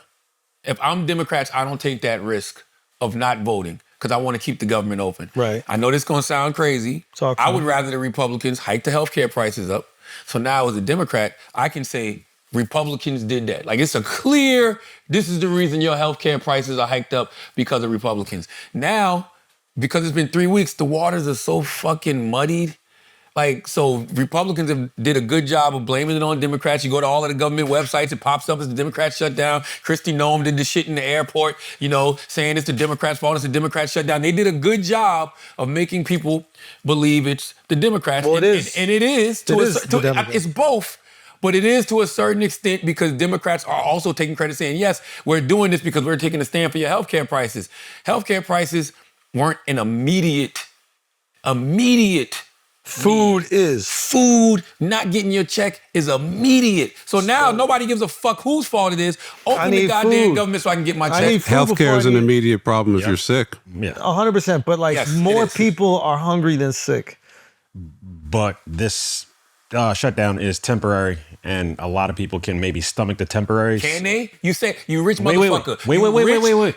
Speaker 1: If I'm Democrats, I don't take that risk of not voting because I want to keep the government open.
Speaker 2: Right.
Speaker 1: I know this is going to sound crazy.
Speaker 2: Talk to
Speaker 1: I
Speaker 2: me.
Speaker 1: would rather the Republicans hike the healthcare prices up. So now as a Democrat, I can say Republicans did that. Like it's a clear, this is the reason your healthcare prices are hiked up because of Republicans. Now, because it's been 3 weeks, the waters are so fucking muddied. Like, so Republicans have did a good job of blaming it on Democrats. You go to all of the government websites, it pops up as the Democrats shut down. Kristi Noem did the shit in the airport, saying it's the Democrats' fault, it's the Democrats shut down. They did a good job of making people believe it's the Democrats.
Speaker 2: Well, it is.
Speaker 1: And it is. It's both. But it is to a certain extent because Democrats are also taking credit saying, yes, we're doing this because we're taking a stand for your healthcare prices. Healthcare prices weren't an immediate
Speaker 2: Food is.
Speaker 1: Food, not getting your check is immediate. So now nobody gives a fuck whose fault it is. Open the goddamn government so I can get my check.
Speaker 3: Healthcare is an immediate problem if you're sick.
Speaker 4: Yeah.
Speaker 2: 100%. But like
Speaker 1: Yes,
Speaker 2: more
Speaker 1: it is.
Speaker 2: people are hungry than sick.
Speaker 4: But this shutdown is temporary, and a lot of people can maybe stomach the temporary.
Speaker 1: Can they? You say, you rich
Speaker 4: Wait.
Speaker 1: motherfucker.
Speaker 4: Wait.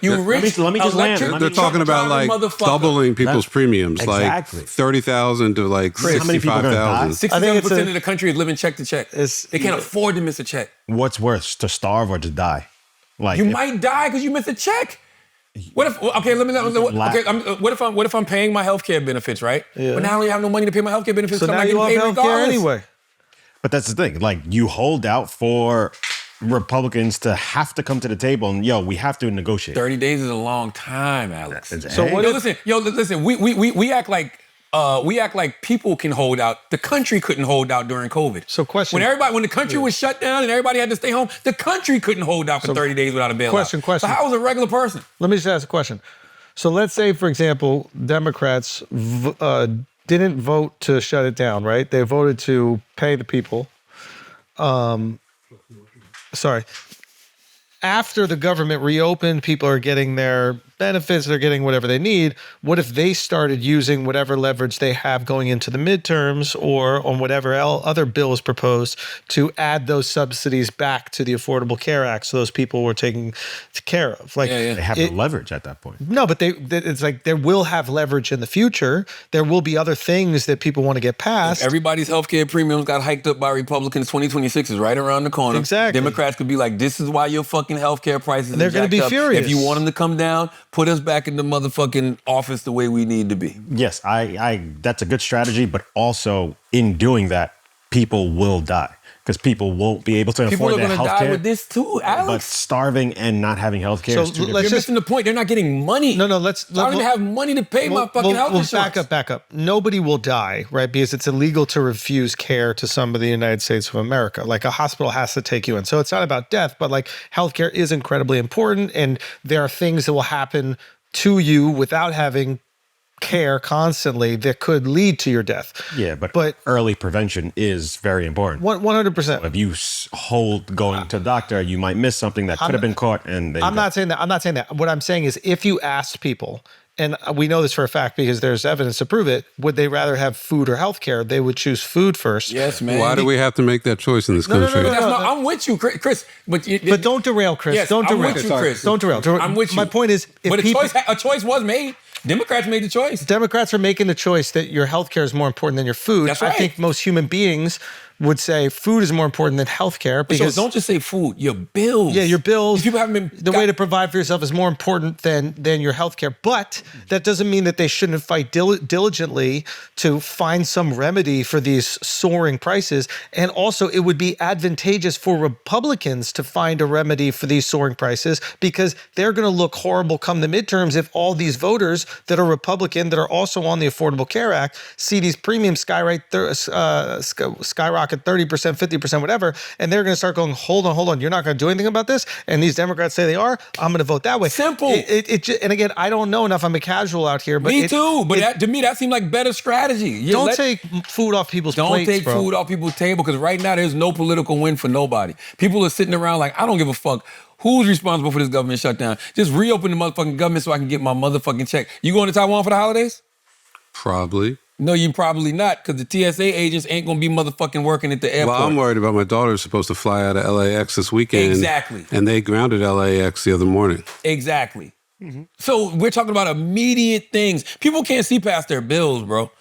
Speaker 1: You rich
Speaker 4: Let me just land.
Speaker 3: They're talking about like doubling people's premiums,
Speaker 4: Exactly.
Speaker 3: like 30,000 to like
Speaker 4: How many people are gonna die?
Speaker 3: 65,000.
Speaker 1: 67% of the country is living check to check. They can't afford to miss a check.
Speaker 4: What's worse, to starve or to die? Like
Speaker 1: You might die because you missed a check. What if? Okay, what if I'm paying my healthcare benefits, right?
Speaker 2: Yeah.
Speaker 1: But now I don't have no money to pay my healthcare benefits.
Speaker 2: So
Speaker 1: I'm
Speaker 2: now
Speaker 1: not
Speaker 2: you
Speaker 1: getting
Speaker 2: have
Speaker 1: paid
Speaker 2: healthcare
Speaker 1: regardless.
Speaker 2: anyway.
Speaker 4: But that's the thing. Like, you hold out for Republicans to have to come to the table and, we have to negotiate.
Speaker 1: 30 days is a long time, Alex.
Speaker 4: So what
Speaker 1: listen, we act like people can hold out. The country couldn't hold out during COVID.
Speaker 2: So question.
Speaker 1: When the country was shut down and everybody had to stay home, the country couldn't hold out for 30 days without a bailout.
Speaker 2: Question.
Speaker 1: So how was a regular person?
Speaker 2: Let me just ask a question. So let's say, for example, Democrats didn't vote to shut it down, right? They voted to pay the people. After the government reopened, people are getting their benefits, they're getting whatever they need. What if they started using whatever leverage they have going into the midterms or on whatever other bill is proposed to add those subsidies back to the Affordable Care Act so those people were taken care of? Like,
Speaker 4: They have the leverage at that point.
Speaker 2: No, but it's like they will have leverage in the future. There will be other things that people want to get past.
Speaker 1: If everybody's healthcare premiums got hiked up by Republicans. 2026 is right around the corner.
Speaker 2: Exactly.
Speaker 1: Democrats could be like, this is why your fucking healthcare prices
Speaker 2: They're
Speaker 1: are
Speaker 2: gonna
Speaker 1: jacked
Speaker 2: be
Speaker 1: up.
Speaker 2: furious.
Speaker 1: If you want them to come down, put us back in the motherfucking office the way we need to be.
Speaker 4: Yes, I that's a good strategy, but also in doing that, people will die because people won't be able to
Speaker 1: People
Speaker 4: afford
Speaker 1: are
Speaker 4: their
Speaker 1: going to
Speaker 4: health
Speaker 1: die
Speaker 4: care.
Speaker 1: with this too, Alex.
Speaker 4: But starving and not having health care is two different.
Speaker 1: You're missing the point. They're not getting money.
Speaker 2: No,
Speaker 1: I don't even have money to pay my fucking health insurance.
Speaker 2: Back up. Nobody will die, right? Because it's illegal to refuse care to somebody in the United States of America. Like, a hospital has to take you in. So it's not about death, but like, healthcare is incredibly important, and there are things that will happen to you without having care constantly that could lead to your death.
Speaker 4: Yeah, but early prevention is very important.
Speaker 2: 100%.
Speaker 4: So if you hold going to the doctor, you might miss something that could have been caught. And
Speaker 2: I'm not saying that. What I'm saying is, if you asked people, and we know this for a fact because there's evidence to prove it, would they rather have food or health care? They would choose food first.
Speaker 1: Yes, man.
Speaker 3: Why do we have to make that choice in this country?
Speaker 1: I'm with you, Chris. But
Speaker 2: don't derail, Chris.
Speaker 1: Yes,
Speaker 2: don't derail.
Speaker 1: I'm with you, Chris.
Speaker 2: Don't derail.
Speaker 1: I'm with you.
Speaker 2: My point is,
Speaker 1: but a choice was made. Democrats made the choice.
Speaker 2: Democrats are making the choice that your health care is more important than your food.
Speaker 1: That's right.
Speaker 2: I think most human beings would say food is more important than healthcare because
Speaker 1: don't just say food, your bills.
Speaker 2: Yeah, your bills.
Speaker 1: People haven't been
Speaker 2: the way to provide for yourself is more important than your healthcare. But that doesn't mean that they shouldn't fight diligently to find some remedy for these soaring prices. And also, it would be advantageous for Republicans to find a remedy for these soaring prices because they're going to look horrible come the midterms if all these voters that are Republican that are also on the Affordable Care Act see these premiums skyrocket 30%, 50%, whatever, and they're going to start going, hold on, you're not going to do anything about this? And these Democrats say they are, I'm going to vote that way.
Speaker 1: Simple.
Speaker 2: And again, I don't know enough. I'm a casual out here. But
Speaker 1: me too, but to me, that seemed like better strategy.
Speaker 2: Don't take food off people's plates,
Speaker 1: Don't take food off people's table, because right now there's no political win for nobody. People are sitting around like, I don't give a fuck. Who's responsible for this government shutdown? Just reopen the motherfucking government so I can get my motherfucking check. You going to Taiwan for the holidays?
Speaker 3: Probably.
Speaker 1: No, you probably not, because the TSA agents ain't going to be motherfucking working at the airport.
Speaker 3: Well, I'm worried about my daughter who's supposed to fly out of LAX this weekend.
Speaker 1: Exactly.
Speaker 3: And they grounded LAX the other morning.
Speaker 1: Exactly. So we're talking about immediate things. People can't see past their bills, bro.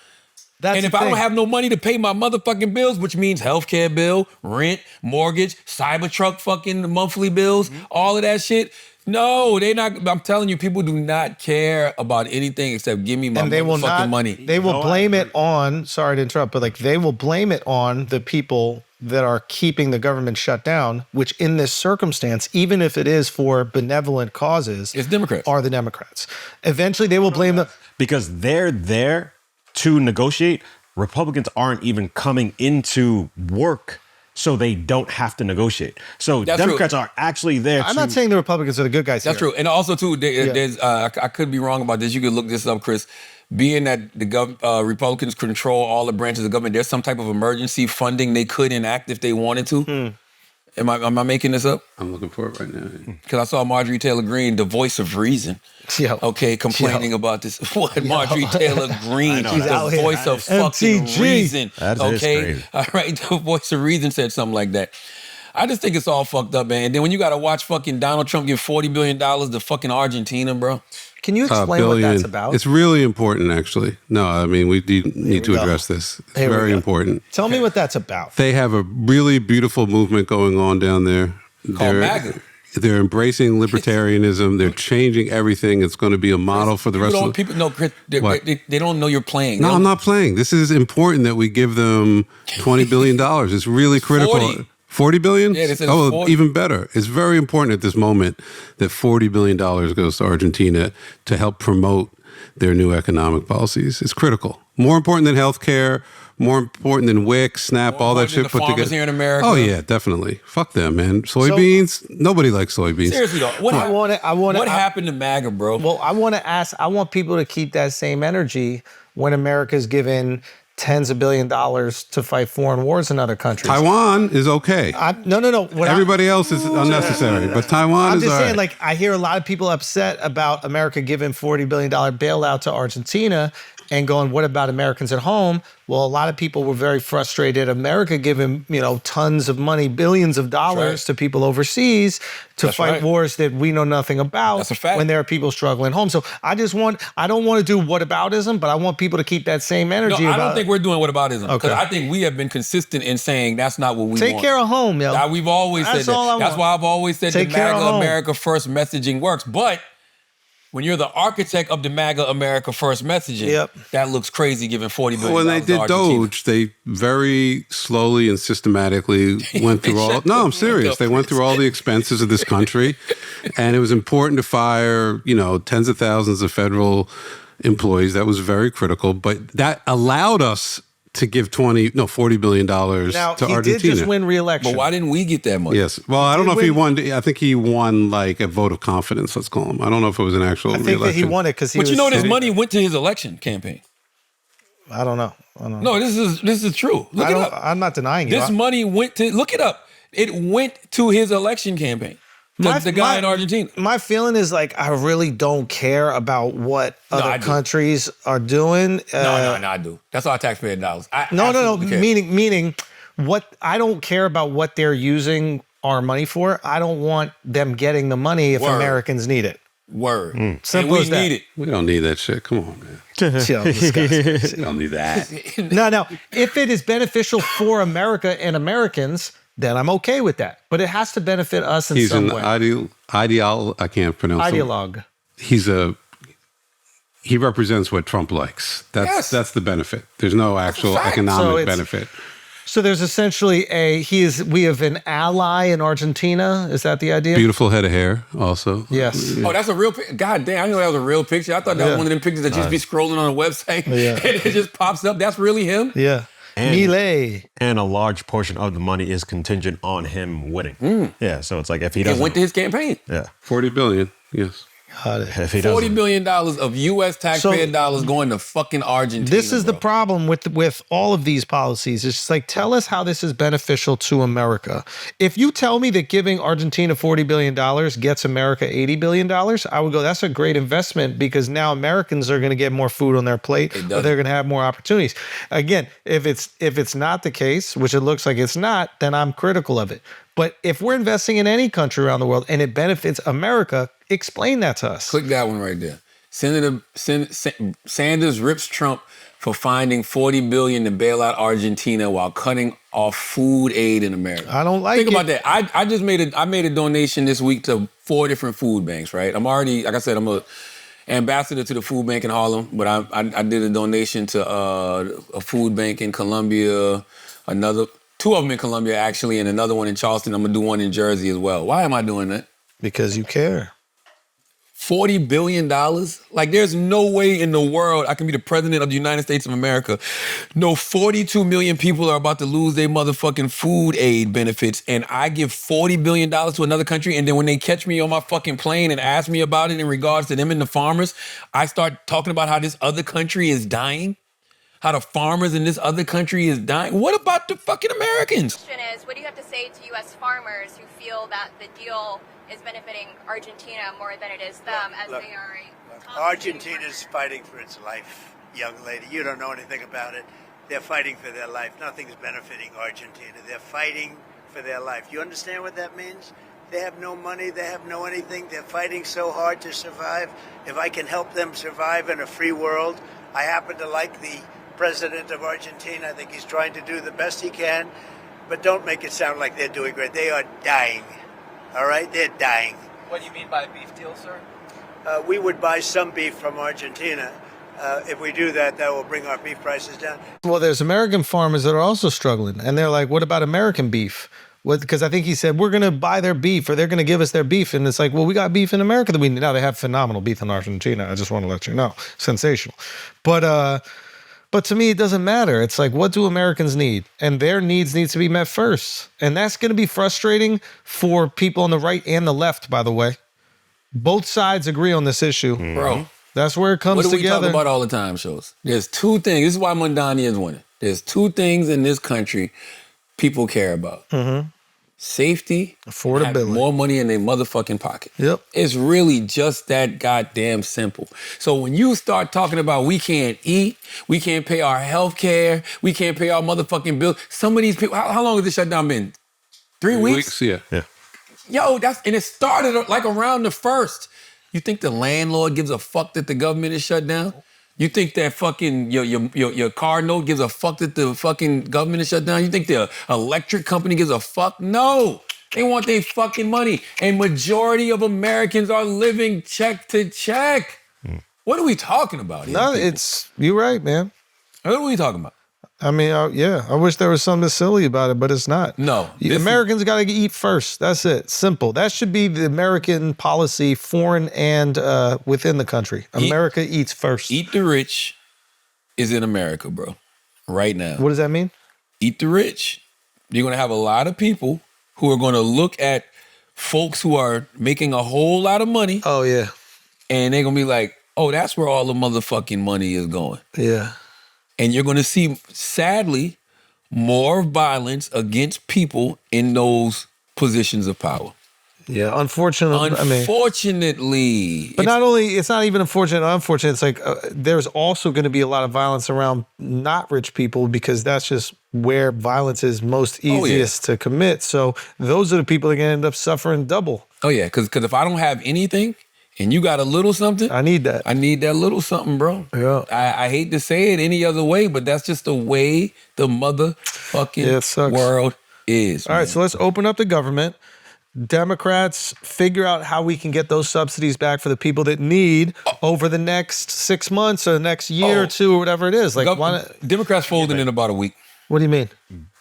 Speaker 1: And if I don't have no money to pay my motherfucking bills, which means healthcare bill, rent, mortgage, Cybertruck fucking monthly bills, all of that shit, no, they not. I'm telling you, people do not care about anything except give me my motherfucking money.
Speaker 2: They will blame it on, sorry to interrupt, but they will blame it on the people that are keeping the government shut down, which in this circumstance, even if it is for benevolent causes,
Speaker 1: it's Democrats.
Speaker 2: Are the Democrats. Eventually they will blame them.
Speaker 4: Because they're there to negotiate. Republicans aren't even coming into work, so they don't have to negotiate. So
Speaker 1: That's
Speaker 4: Democrats
Speaker 1: true.
Speaker 4: are actually there.
Speaker 2: I'm not saying the Republicans are the good guys.
Speaker 1: That's
Speaker 2: here.
Speaker 1: true. And also, too, there's I could be wrong about this. You could look this up, Chris. Being that the Republicans control all the branches of government, there's some type of emergency funding they could enact if they wanted to. Am I making this up?
Speaker 3: I'm looking for it right now.
Speaker 1: Because I saw Marjorie Taylor Greene, the voice of reason, complaining about this. What, Marjorie Taylor Greene,
Speaker 2: She's
Speaker 1: the
Speaker 2: out here.
Speaker 1: voice of fucking
Speaker 2: MTG.
Speaker 1: reason.
Speaker 4: That is crazy.
Speaker 1: All right, the voice of reason said something like that. I just think it's all fucked up, man. And then when you got to watch fucking Donald Trump give $40 billion to fucking Argentina, bro.
Speaker 2: Can you explain what that's about?
Speaker 3: It's really important, actually. No, I mean, we need to address this. It's
Speaker 2: Here we
Speaker 3: very
Speaker 2: go.
Speaker 3: important.
Speaker 2: Tell me what that's about.
Speaker 3: They have a really beautiful movement going on down there.
Speaker 1: Called MAGA.
Speaker 3: They're embracing libertarianism. They're changing everything. It's going to be a model for the rest of the...
Speaker 1: People know, Chris, they don't know you're playing.
Speaker 3: No, I'm not playing. This is important that we give them $20 billion. It's really critical. 40 billion?
Speaker 1: Yeah, they said
Speaker 3: oh,
Speaker 1: 40.
Speaker 3: Even better. It's very important at this moment that $40 billion goes to Argentina to help promote their new economic policies. It's critical. More important than healthcare, more important than WIC, SNAP, all that shit put together.
Speaker 1: Here in America.
Speaker 3: Oh, yeah, definitely. Fuck them, man. Soybeans, nobody likes soybeans.
Speaker 1: Seriously, though. What happened to MAGA, bro?
Speaker 2: Well, I want people to keep that same energy when America's given tens of $billions to fight foreign wars in other countries.
Speaker 3: Taiwan is okay.
Speaker 2: No.
Speaker 3: Everybody else is unnecessary, but Taiwan
Speaker 2: I'm
Speaker 3: is
Speaker 2: just
Speaker 3: all
Speaker 2: saying,
Speaker 3: right.
Speaker 2: like, I hear a lot of people upset about America giving $40 billion bailout to Argentina and going, what about Americans at home? Well, a lot of people were very frustrated. America giving, tons of money, billions of dollars to people overseas to fight wars that we know nothing about.
Speaker 1: That's a fact.
Speaker 2: When there are people struggling home. So I don't want to do whataboutism, but I want people to keep that same energy.
Speaker 1: No, I don't think we're doing whataboutism.
Speaker 2: Okay.
Speaker 1: Because I think we have been consistent in saying that's not what we
Speaker 2: Take
Speaker 1: want.
Speaker 2: care of home, yo.
Speaker 1: We've always
Speaker 2: That's
Speaker 1: said
Speaker 2: all
Speaker 1: that.
Speaker 2: I
Speaker 1: That's
Speaker 2: want.
Speaker 1: why I've always said
Speaker 2: Take
Speaker 1: the
Speaker 2: care of
Speaker 1: MAGA
Speaker 2: home.
Speaker 1: America First messaging works. But when you're the architect of the MAGA America First messaging, that looks crazy giving $40 billion
Speaker 3: When they
Speaker 1: to
Speaker 3: did
Speaker 1: Argentina.
Speaker 3: Doge, they very slowly and systematically went through all... No, I'm serious. They went through all the expenses of this country. And it was important to fire, tens of thousands of federal employees. That was very critical. But that allowed us to give $40 billion to Argentina.
Speaker 2: He did just win re-election.
Speaker 1: But why didn't we get that money?
Speaker 3: Yes. Well, I don't know if he won. I think he won like a vote of confidence, let's call him. I don't know if it was an actual
Speaker 2: I think
Speaker 3: re-election.
Speaker 2: that he won it because he
Speaker 1: But
Speaker 2: was...
Speaker 1: his money went to his election campaign.
Speaker 2: I don't know.
Speaker 1: No, this is true. Look it up.
Speaker 2: I'm not denying it.
Speaker 1: This money went to... Look it up. It went to his election campaign. The guy in Argentina.
Speaker 2: My feeling is like I really don't care about what
Speaker 1: I
Speaker 2: other
Speaker 1: do.
Speaker 2: countries are doing.
Speaker 1: No, I do. That's our taxpayer dollars.
Speaker 2: No.
Speaker 1: absolutely care.
Speaker 2: Meaning, what I don't care about what they're using our money for. I don't want them getting the money if
Speaker 1: Word.
Speaker 2: Americans need it.
Speaker 1: Word.
Speaker 2: Simple
Speaker 1: and we
Speaker 2: as that.
Speaker 1: need it.
Speaker 3: We don't need that shit. Come on, man.
Speaker 2: Chill, disgusting.
Speaker 3: We don't need that.
Speaker 2: No. If it is beneficial for America and Americans, then I'm okay with that. But it has to benefit us in
Speaker 3: He's
Speaker 2: some
Speaker 3: an
Speaker 2: way.
Speaker 3: ideal. I can't pronounce it.
Speaker 2: Ideologue.
Speaker 3: He represents what Trump likes. That's the benefit. There's no actual
Speaker 2: So
Speaker 3: economic
Speaker 2: it's-
Speaker 3: benefit.
Speaker 2: So there's essentially we have an ally in Argentina. Is that the idea?
Speaker 3: Beautiful head of hair, also.
Speaker 2: Yes.
Speaker 1: Oh, that's a real picture. God damn, I didn't know that was a real picture. I thought that was one of them pictures that you just be scrolling on a website and it just pops up. That's really him?
Speaker 2: Yeah.
Speaker 4: And a large portion of the money is contingent on him winning. Yeah, so it's like if he doesn't...
Speaker 1: It went to his campaign.
Speaker 4: Yeah.
Speaker 3: $40 billion, yes.
Speaker 4: If he
Speaker 1: $40
Speaker 4: doesn't...
Speaker 1: billion of U.S. taxpayer dollars going to fucking Argentina.
Speaker 2: This is the problem with all of these policies. It's just like, tell us how this is beneficial to America. If you tell me that giving Argentina $40 billion gets America $80 billion, I would go, that's a great investment because now Americans are going to get more food on their plate or they're going to have more opportunities. Again, if it's not the case, which it looks like it's not, then I'm critical of it. But if we're investing in any country around the world and it benefits America, explain that to us.
Speaker 1: Click that one right there. Sanders rips Trump for finding $40 billion to bail out Argentina while cutting off food aid in America.
Speaker 2: I don't like it.
Speaker 1: Think about that. I just made a donation this week to 4 different food banks, right? I'm already, like I said, I'm a ambassador to the food bank in Harlem, but I did a donation to a food bank in Columbia, 2 of them in Columbia actually, and another one in Charleston. I'm gonna do one in Jersey as well. Why am I doing that?
Speaker 2: Because you care.
Speaker 1: $40 billion? Like, there's no way in the world I can be the president of the United States of America. No, 42 million people are about to lose their motherfucking food aid benefits, and I give $40 billion to another country, and then when they catch me on my fucking plane and ask me about it in regards to them and the farmers, I start talking about how this other country is dying, how the farmers in this other country is dying. What about the fucking Americans?
Speaker 18: The question is, what do you have to say to U.S. farmers who feel that the deal is benefiting Argentina more than it is them, as they are
Speaker 19: Argentina's fighting for its life, young lady. You don't know anything about it. They're fighting for their life. Nothing's benefiting Argentina. They're fighting for their life. You understand what that means? They have no money. They have no anything. They're fighting so hard to survive. If I can help them survive in a free world, I happen to like the president of Argentina. I think he's trying to do the best he can, but don't make it sound like they're doing great. They are dying. All right? They're dying.
Speaker 20: What do you mean by a beef deal, sir?
Speaker 19: We would buy some beef from Argentina. If we do that, that will bring our beef prices down.
Speaker 2: Well, there's American farmers that are also struggling, and they're like, what about American beef? Because I think he said, we're going to buy their beef, or they're going to give us their beef. And it's like, well, we got beef in America that we need. Now, they have phenomenal beef in Argentina. I just want to let you know. Sensational. But to me, it doesn't matter. It's like, what do Americans need? And their needs to be met first. And that's going to be frustrating for people on the right and the left, by the way. Both sides agree on this issue.
Speaker 1: Bro.
Speaker 2: That's where it comes
Speaker 1: together. What do we
Speaker 2: together.
Speaker 1: talk about all the time, Schulz? There's 2 things. This is why Mamdani is winning. There's 2 things in this country people care about. Safety,
Speaker 2: affordability,
Speaker 1: more money in their motherfucking pocket.
Speaker 2: Yep.
Speaker 1: It's really just that goddamn simple. So when you start talking about we can't eat, we can't pay our health care, we can't pay our motherfucking bills, some of these people, how long has this shutdown been? 3 weeks?
Speaker 3: Yeah.
Speaker 1: Yo, and it started like around the 1st. You think the landlord gives a fuck that the government is shut down? You think that fucking your car note gives a fuck that the fucking government is shut down? You think the electric company gives a fuck? No. They want their fucking money. And majority of Americans are living check to check. What are we talking about here?
Speaker 2: No,
Speaker 1: people?
Speaker 2: you're right, man.
Speaker 1: What are we talking about?
Speaker 2: I mean, yeah, I wish there was something silly about it, but it's not.
Speaker 1: No.
Speaker 2: Americans got to eat first. That's it. Simple. That should be the American policy, foreign and within the country. America eats first.
Speaker 1: Eat the rich is in America, bro, right now.
Speaker 2: What does that mean?
Speaker 1: Eat the rich. You're going to have a lot of people who are going to look at folks who are making a whole lot of money.
Speaker 2: Oh, yeah.
Speaker 1: And they're going to be like, oh, that's where all the motherfucking money is going.
Speaker 2: Yeah.
Speaker 1: And you're going to see, sadly, more violence against people in those positions of power.
Speaker 2: Yeah, unfortunately.
Speaker 1: Unfortunately.
Speaker 2: But not only, it's not even unfortunate or unfortunate, it's like there's also going to be a lot of violence around not rich people because that's just where violence is most easiest to commit. So those are the people that are going to end up suffering double.
Speaker 1: Oh, yeah, because if I don't have anything and you got a little something.
Speaker 2: I need that.
Speaker 1: I need that little something, bro.
Speaker 2: Yeah.
Speaker 1: I hate to say it any other way, but that's just the way the motherfucking world is.
Speaker 2: All right, so let's open up the government. Democrats figure out how we can get those subsidies back for the people that need over the next 6 months or the next year or two or whatever it is. Like,
Speaker 1: Democrats folding in about a week.
Speaker 2: What do you mean?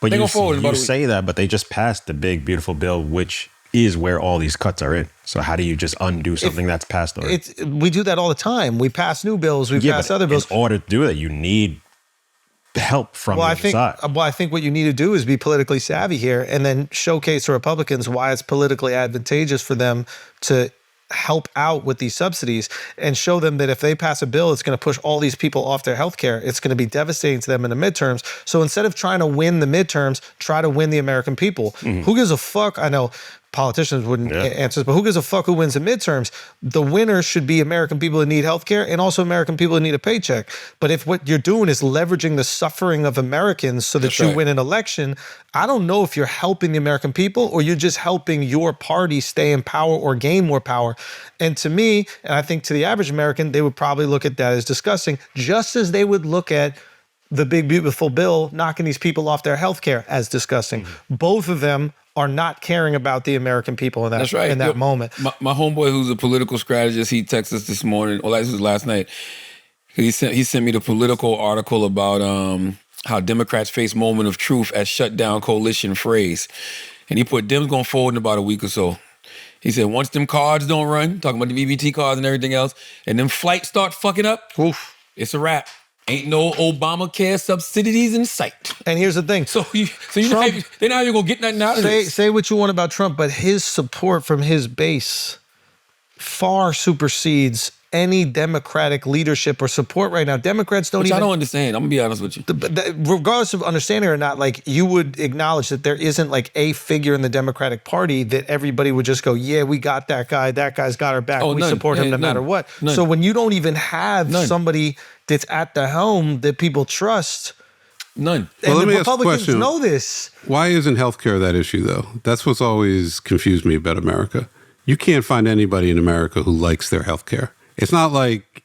Speaker 4: But
Speaker 1: They
Speaker 4: you,
Speaker 1: gonna forward in about a week.
Speaker 4: say that, but they just passed the big, beautiful bill, which is where all these cuts are in. So how do you just undo something that's passed already?
Speaker 2: We do that all the time. We pass new bills. We pass
Speaker 4: but
Speaker 2: other bills.
Speaker 4: In order to do that, you need help from the other side.
Speaker 2: Well, I think what you need to do is be politically savvy here and then showcase the Republicans why it's politically advantageous for them to help out with these subsidies and show them that if they pass a bill, it's going to push all these people off their health care. It's going to be devastating to them in the midterms. So instead of trying to win the midterms, try to win the American people. Who gives a fuck? I know politicians wouldn't answer this, but who gives a fuck who wins the midterms? The winner should be American people that need healthcare and also American people that need a paycheck. But if what you're doing is leveraging the suffering of Americans so that you win an election, I don't know if you're helping the American people or you're just helping your party stay in power or gain more power. And to me, and I think to the average American, they would probably look at that as disgusting, just as they would look at the big, beautiful bill knocking these people off their healthcare as disgusting. Both of them are not caring about the American people in that,
Speaker 1: That's right.
Speaker 2: in that moment.
Speaker 1: My homeboy, who's a political strategist, he texted us this morning, or this was last night. He sent me the Political article about how Democrats face moment of truth as shutdown coalition phrase. And he put Dems going forward in about a week or so. He said, once them cards don't run, talking about the BBT cards and everything else, and them flights start fucking up, it's a wrap. Ain't no Obamacare subsidies in sight.
Speaker 2: And here's the thing.
Speaker 1: So they're not even going to get nothing out of this.
Speaker 2: Say what you want about Trump, but his support from his base far supersedes any Democratic leadership or support right now. Democrats don't
Speaker 1: Which
Speaker 2: even...
Speaker 1: I don't understand. I'm going to be honest with you.
Speaker 2: Regardless of understanding or not, like, you would acknowledge that there isn't like a figure in the Democratic Party that everybody would just go, yeah, we got that guy. That guy's got our back. We support him no matter what. So when you don't even have somebody that's at the helm that people trust...
Speaker 1: None.
Speaker 2: And
Speaker 3: Well,
Speaker 2: the Republicans know this.
Speaker 3: Why isn't healthcare that issue, though? That's what's always confused me about America. You can't find anybody in America who likes their healthcare. It's not like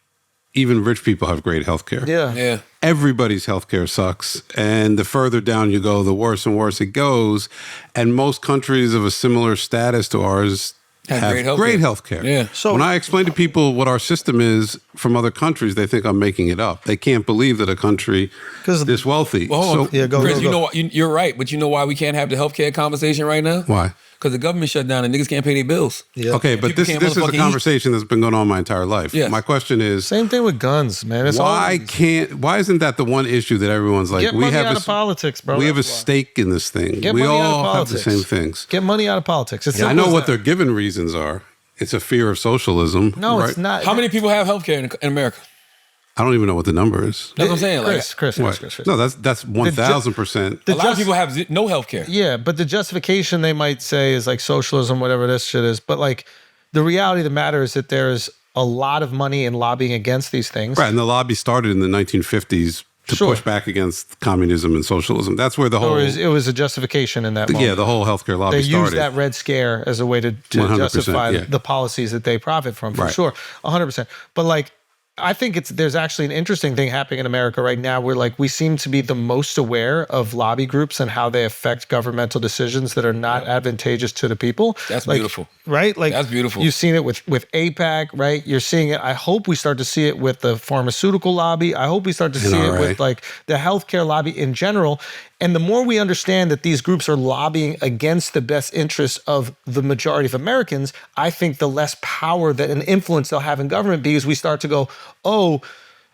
Speaker 3: even rich people have great healthcare.
Speaker 2: Yeah.
Speaker 3: Everybody's healthcare sucks. And the further down you go, the worse and worse it goes. And most countries of a similar status to ours have great healthcare.
Speaker 1: Yeah.
Speaker 3: So when I explain to people what our system is from other countries, they think I'm making it up. They can't believe that a country this wealthy.
Speaker 1: Chris, you know what? You're right, but you know why we can't have the healthcare conversation right now?
Speaker 3: Why?
Speaker 1: Because the government shut down and niggas can't pay their bills.
Speaker 3: Okay, but this is a conversation that's been going on my entire life.
Speaker 1: Yes.
Speaker 3: My question is,
Speaker 2: same thing with guns, man. It's
Speaker 3: why isn't that the one issue that everyone's like,
Speaker 2: get
Speaker 3: we
Speaker 2: money
Speaker 3: have
Speaker 2: out of politics, bro.
Speaker 3: We have a stake in this thing.
Speaker 2: Get
Speaker 3: we
Speaker 2: money out of
Speaker 3: all have the
Speaker 2: politics.
Speaker 3: same things.
Speaker 2: Get money out of politics. It's
Speaker 3: I
Speaker 2: simple
Speaker 3: know
Speaker 2: as
Speaker 3: what
Speaker 2: that.
Speaker 3: their given reasons are. It's a fear of socialism.
Speaker 2: No,
Speaker 3: right?
Speaker 2: it's not.
Speaker 1: How many people have healthcare in America?
Speaker 3: I don't even know what the number is.
Speaker 1: That's what I'm saying.
Speaker 2: Chris.
Speaker 3: No, that's 1,000%.
Speaker 1: A lot of people have no healthcare.
Speaker 2: Yeah, but the justification they might say is like socialism, whatever this shit is. But like the reality of the matter is that there's a lot of money in lobbying against these things.
Speaker 3: Right, and the lobby started in the 1950s to push back against communism and socialism. That's where the whole...
Speaker 2: It was a justification in that moment.
Speaker 3: Yeah, the whole healthcare lobby
Speaker 2: they
Speaker 3: started.
Speaker 2: used that Red Scare as a way to justify the policies that they profit from, for sure, 100%. But like, I think there's actually an interesting thing happening in America right now where like we seem to be the most aware of lobby groups and how they affect governmental decisions that are not advantageous to the people.
Speaker 1: That's
Speaker 2: like,
Speaker 1: beautiful.
Speaker 2: Right? Like
Speaker 1: that's beautiful.
Speaker 2: You've seen it with AIPAC, right? You're seeing it. I hope we start to see it with the pharmaceutical lobby. I hope we start to see it with like the healthcare lobby in general. And the more we understand that these groups are lobbying against the best interests of the majority of Americans, I think the less power that an influence they'll have in government because we start to go, oh,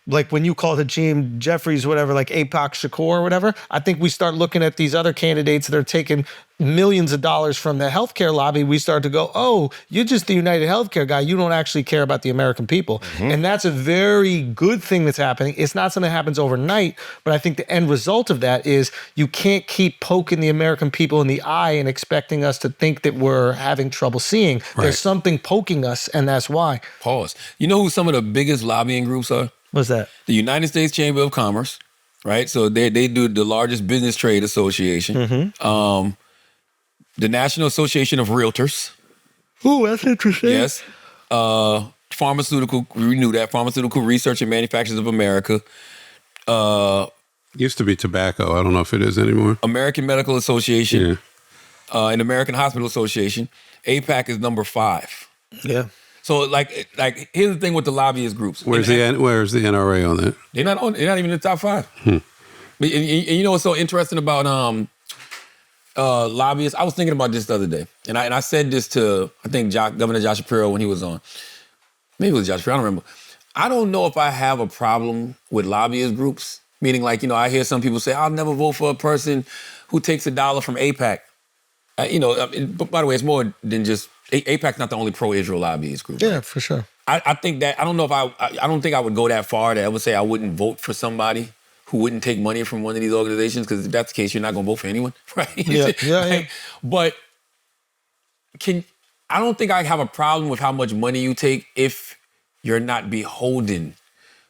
Speaker 2: like when you call Hakeem Jeffries, whatever, like APOC Shakur or whatever, I think we start looking at these other candidates that are taking millions of dollars from the healthcare lobby. We start to go, oh, you're just the United Healthcare guy. You don't actually care about the American people. And that's a very good thing that's happening. It's not something that happens overnight, but I think the end result of that is you can't keep poking the American people in the eye and expecting us to think that we're having trouble seeing.
Speaker 1: Right.
Speaker 2: There's something poking us, and that's why.
Speaker 1: Pause. You know who some of the biggest lobbying groups are?
Speaker 2: What's that?
Speaker 1: The United States Chamber of Commerce, right? So they do the largest business trade association. The National Association of Realtors.
Speaker 2: Ooh, that's interesting.
Speaker 1: Yes. Pharmaceutical, we knew that. Pharmaceutical Research and Manufacturers of America.
Speaker 3: Used to be tobacco. I don't know if it is anymore.
Speaker 1: American Medical Association. And American Hospital Association. APAC is number 5.
Speaker 2: Yeah.
Speaker 1: So like here's the thing with the lobbyist groups.
Speaker 3: Where's the NRA on that?
Speaker 1: They're not even in the top 5. And you know what's so interesting about lobbyists? I was thinking about this the other day, and I said this to I think Governor Josh Shapiro when he was on. Maybe it was Josh Shapiro. I don't remember. I don't know if I have a problem with lobbyist groups. Meaning, like, you know, I hear some people say, "I'll never vote for a person who takes $1 from AIPAC." But by the way, it's more than just AIPAC's not the only pro-Israel lobbyist group.
Speaker 2: Yeah, for sure.
Speaker 1: I think that I don't know if I don't think I would go that far to ever say I wouldn't vote for somebody who wouldn't take money from one of these organizations, because if that's the case, you're not going to vote for anyone, right?
Speaker 2: Yeah.
Speaker 1: But I don't think I have a problem with how much money you take if you're not beholden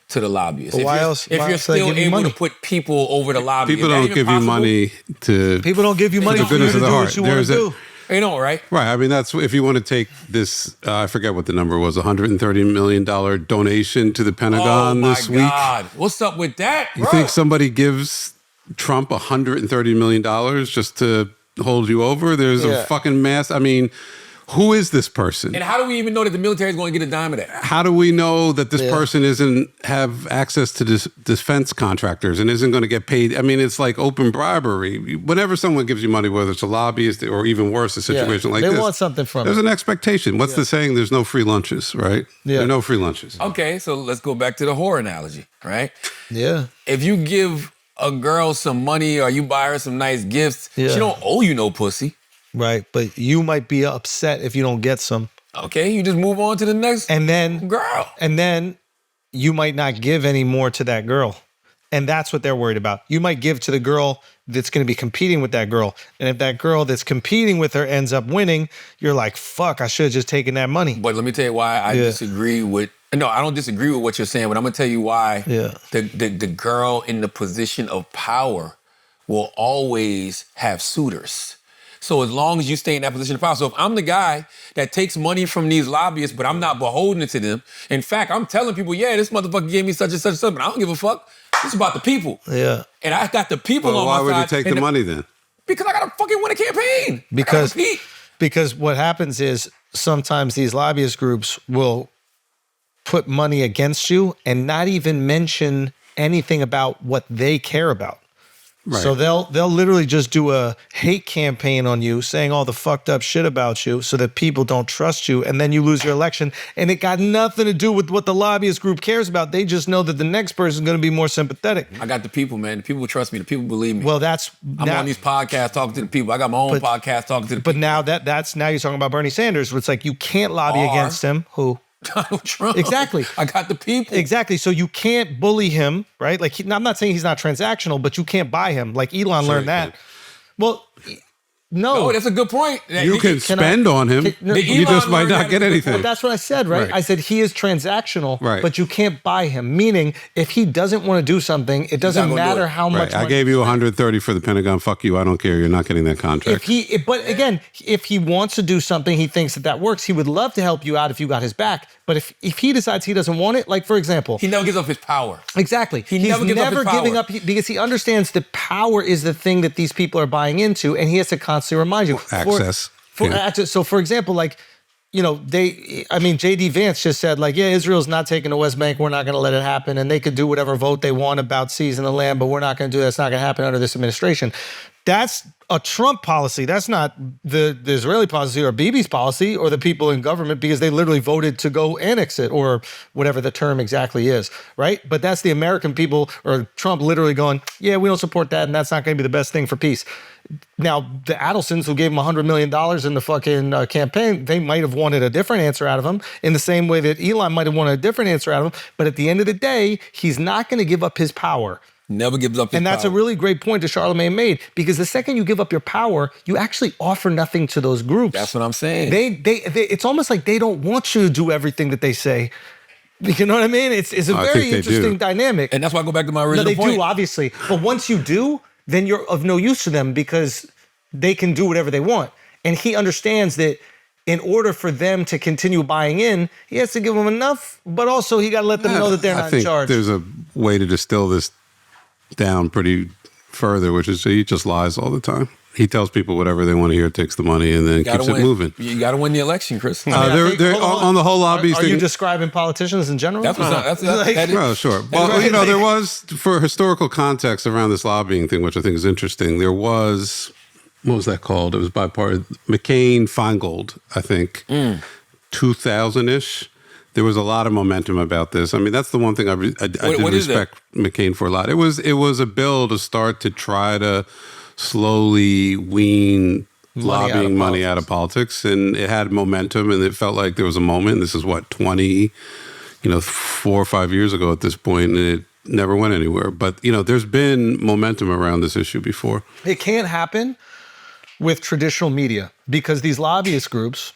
Speaker 1: to the lobbyists. If you're still able to put people over the lobbyists.
Speaker 3: People don't give you money to.
Speaker 2: People don't give you money for you to do what you want to do.
Speaker 1: You know, right?
Speaker 3: Right. I mean, that's if you want to take this. I forget what the number was. $130 million donation to the Pentagon this week.
Speaker 1: Oh my God! What's up with that?
Speaker 3: You think somebody gives Trump $130 million just to hold you over? There's a fucking mass. I mean, who is this person?
Speaker 1: And how do we even know that the military is going to get a dime of that?
Speaker 3: How do we know that this person isn't have access to defense contractors and isn't going to get paid? I mean, it's like open bribery. Whenever someone gives you money, whether it's a lobbyist or even worse, a situation like this.
Speaker 2: They want something from
Speaker 3: There's
Speaker 2: it.
Speaker 3: an expectation. What's the saying? There's no free lunches, right?
Speaker 2: Yeah.
Speaker 3: There are no free lunches.
Speaker 1: Okay, so let's go back to the whore analogy, right?
Speaker 2: Yeah.
Speaker 1: If you give a girl some money or you buy her some nice gifts, she don't owe you no pussy.
Speaker 2: Right, but you might be upset if you don't get some.
Speaker 1: Okay, you just move on to the next girl.
Speaker 2: And then you might not give any more to that girl. And that's what they're worried about. You might give to the girl that's going to be competing with that girl. And if that girl that's competing with her ends up winning, you're like, fuck, I should have just taken that money.
Speaker 1: But let me tell you why I disagree with... No, I don't disagree with what you're saying, but I'm going to tell you why the girl in the position of power will always have suitors. So as long as you stay in that position of power. So if I'm the guy that takes money from these lobbyists, but I'm not beholden to them. In fact, I'm telling people, this motherfucker gave me such and such and such, but I don't give a fuck. It's about the people.
Speaker 2: Yeah.
Speaker 1: And I got the people on my side.
Speaker 3: Why would you take the money then?
Speaker 1: Because I got to fucking win a campaign.
Speaker 2: Because what happens is sometimes these lobbyist groups will put money against you and not even mention anything about what they care about. Right. So they'll literally just do a hate campaign on you, saying all the fucked up shit about you so that people don't trust you, and then you lose your election. And it got nothing to do with what the lobbyist group cares about. They just know that the next person is going to be more sympathetic.
Speaker 1: I got the people, man. The people trust me. The people believe me.
Speaker 2: Well,
Speaker 1: I'm on these podcasts talking to the people. I got my own podcast talking to the people.
Speaker 2: But now that's now you're talking about Bernie Sanders, where it's like you can't lobby against him. Who?
Speaker 1: Donald Trump.
Speaker 2: Exactly.
Speaker 1: I got the people.
Speaker 2: Exactly. So you can't bully him, right? Like, I'm not saying he's not transactional, but you can't buy him. Like Elon learned that. Well, no,
Speaker 1: that's a good point.
Speaker 3: You can spend on him. You just might not get anything.
Speaker 2: But that's what I said, right? I said he is transactional, but you can't buy him. Meaning, if he doesn't want to do something, it doesn't matter how much money.
Speaker 3: I gave you 130 for the Pentagon. Fuck you. I don't care. You're not getting that contract.
Speaker 2: But again, if he wants to do something, he thinks that works. He would love to help you out if you got his back. But if he decides he doesn't want it, like for example,
Speaker 1: he never gives up his power.
Speaker 2: Exactly. He's never giving up because he understands that power is the thing that these people are buying into, and he has to constantly remind you.
Speaker 3: Access.
Speaker 2: So for example, like, J.D. Vance just said, like, Israel's not taking the West Bank. We're not going to let it happen. And they could do whatever vote they want about seizing the land, but we're not going to do that. It's not going to happen under this administration. That's a Trump policy. That's not the Israeli policy or Bibi's policy or the people in government, because they literally voted to go annex it or whatever the term exactly is, right? But that's the American people or Trump literally going, yeah, we don't support that, and that's not going to be the best thing for peace. Now, the Adelsons who gave him $100 million in the fucking campaign, they might have wanted a different answer out of him in the same way that Elon might have wanted a different answer out of him. But at the end of the day, he's not going to give up his power.
Speaker 1: Never gives up his
Speaker 2: And that's
Speaker 1: power.
Speaker 2: a really great point that Charlamagne made, because the second you give up your power, you actually offer nothing to those groups.
Speaker 1: That's what I'm saying.
Speaker 2: They it's almost like they don't want you to do everything that they say. You know what I mean? It's a very interesting dynamic.
Speaker 1: And that's why I go back to my original
Speaker 2: they
Speaker 1: point.
Speaker 2: do, obviously. But once you do, then you're of no use to them because they can do whatever they want. And he understands that in order for them to continue buying in, he has to give them enough, but also he got to let them know that they're not in charge.
Speaker 3: There's a way to distill this down pretty further, which is he just lies all the time. He tells people whatever they want to hear, takes the money, and then keeps it moving.
Speaker 1: You got to win the election, Chris.
Speaker 3: On the whole lobbying
Speaker 2: Are
Speaker 3: thing.
Speaker 2: you describing politicians in general?
Speaker 3: Well, sure. Well, there was, for historical context around this lobbying thing, which I think is interesting, there was, what was that called? It was bipartisan. McCain-Feingold, I think, 2000-ish. There was a lot of momentum about this. I mean, that's the one thing I did respect McCain for a lot. It was a bill to start to try to slowly wean lobbying money out of politics, and it had momentum, and it felt like there was a moment. This is what 4 or 5 years ago at this point, and it never went anywhere. But there's been momentum around this issue before.
Speaker 2: It can't happen with traditional media because these lobbyist groups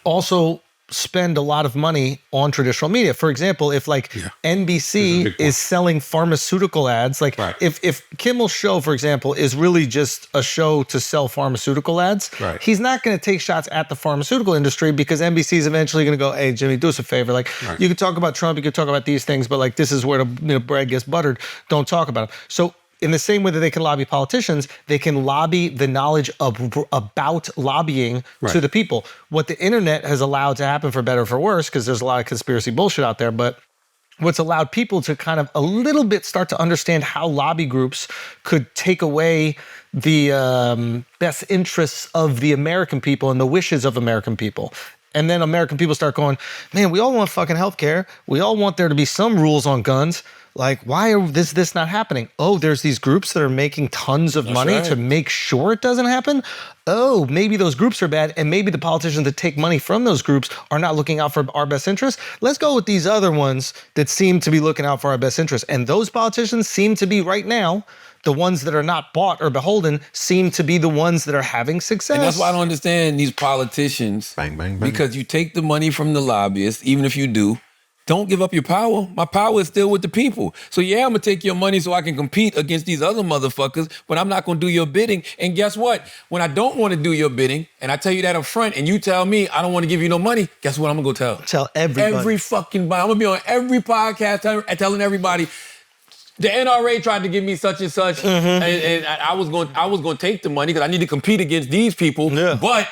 Speaker 2: also spend a lot of money on traditional media. For example, if NBC is selling pharmaceutical ads, if Kimmel's show, for example, is really just a show to sell pharmaceutical ads, he's not going to take shots at the pharmaceutical industry because NBC is eventually going to go, hey, Jimmy, do us a favor. You can talk about Trump, you can talk about these things, but this is where the bread gets buttered. Don't talk about it. So in the same way that they can lobby politicians, they can lobby the knowledge about lobbying to the people. What the internet has allowed to happen, for better or for worse, because there's a lot of conspiracy bullshit out there, but what's allowed people to kind of a little bit start to understand how lobby groups could take away the best interests of the American people and the wishes of American people. And then American people start going, man, we all want fucking healthcare. We all want there to be some rules on guns. Why are this not happening? Oh, there's these groups that are making tons of money to make sure it doesn't happen. Oh, maybe those groups are bad, and maybe the politicians that take money from those groups are not looking out for our best interests. Let's go with these other ones that seem to be looking out for our best interests. And those politicians seem to be right now, the ones that are not bought or beholden, seem to be the ones that are having success.
Speaker 1: And that's why I don't understand these politicians.
Speaker 4: Bang, bang, bang.
Speaker 1: Because you take the money from the lobbyists, even if you do. Don't give up your power. My power is still with the people. So yeah, I'm going to take your money so I can compete against these other motherfuckers, but I'm not going to do your bidding. And guess what? When I don't want to do your bidding, and I tell you that up front, and you tell me I don't want to give you no money, guess what I'm going to go tell?
Speaker 2: Tell everybody.
Speaker 1: Every fucking body. I'm going to be on every podcast telling everybody, the NRA tried to give me such and such, and I was going to take the money because I need to compete against these people. Yeah. But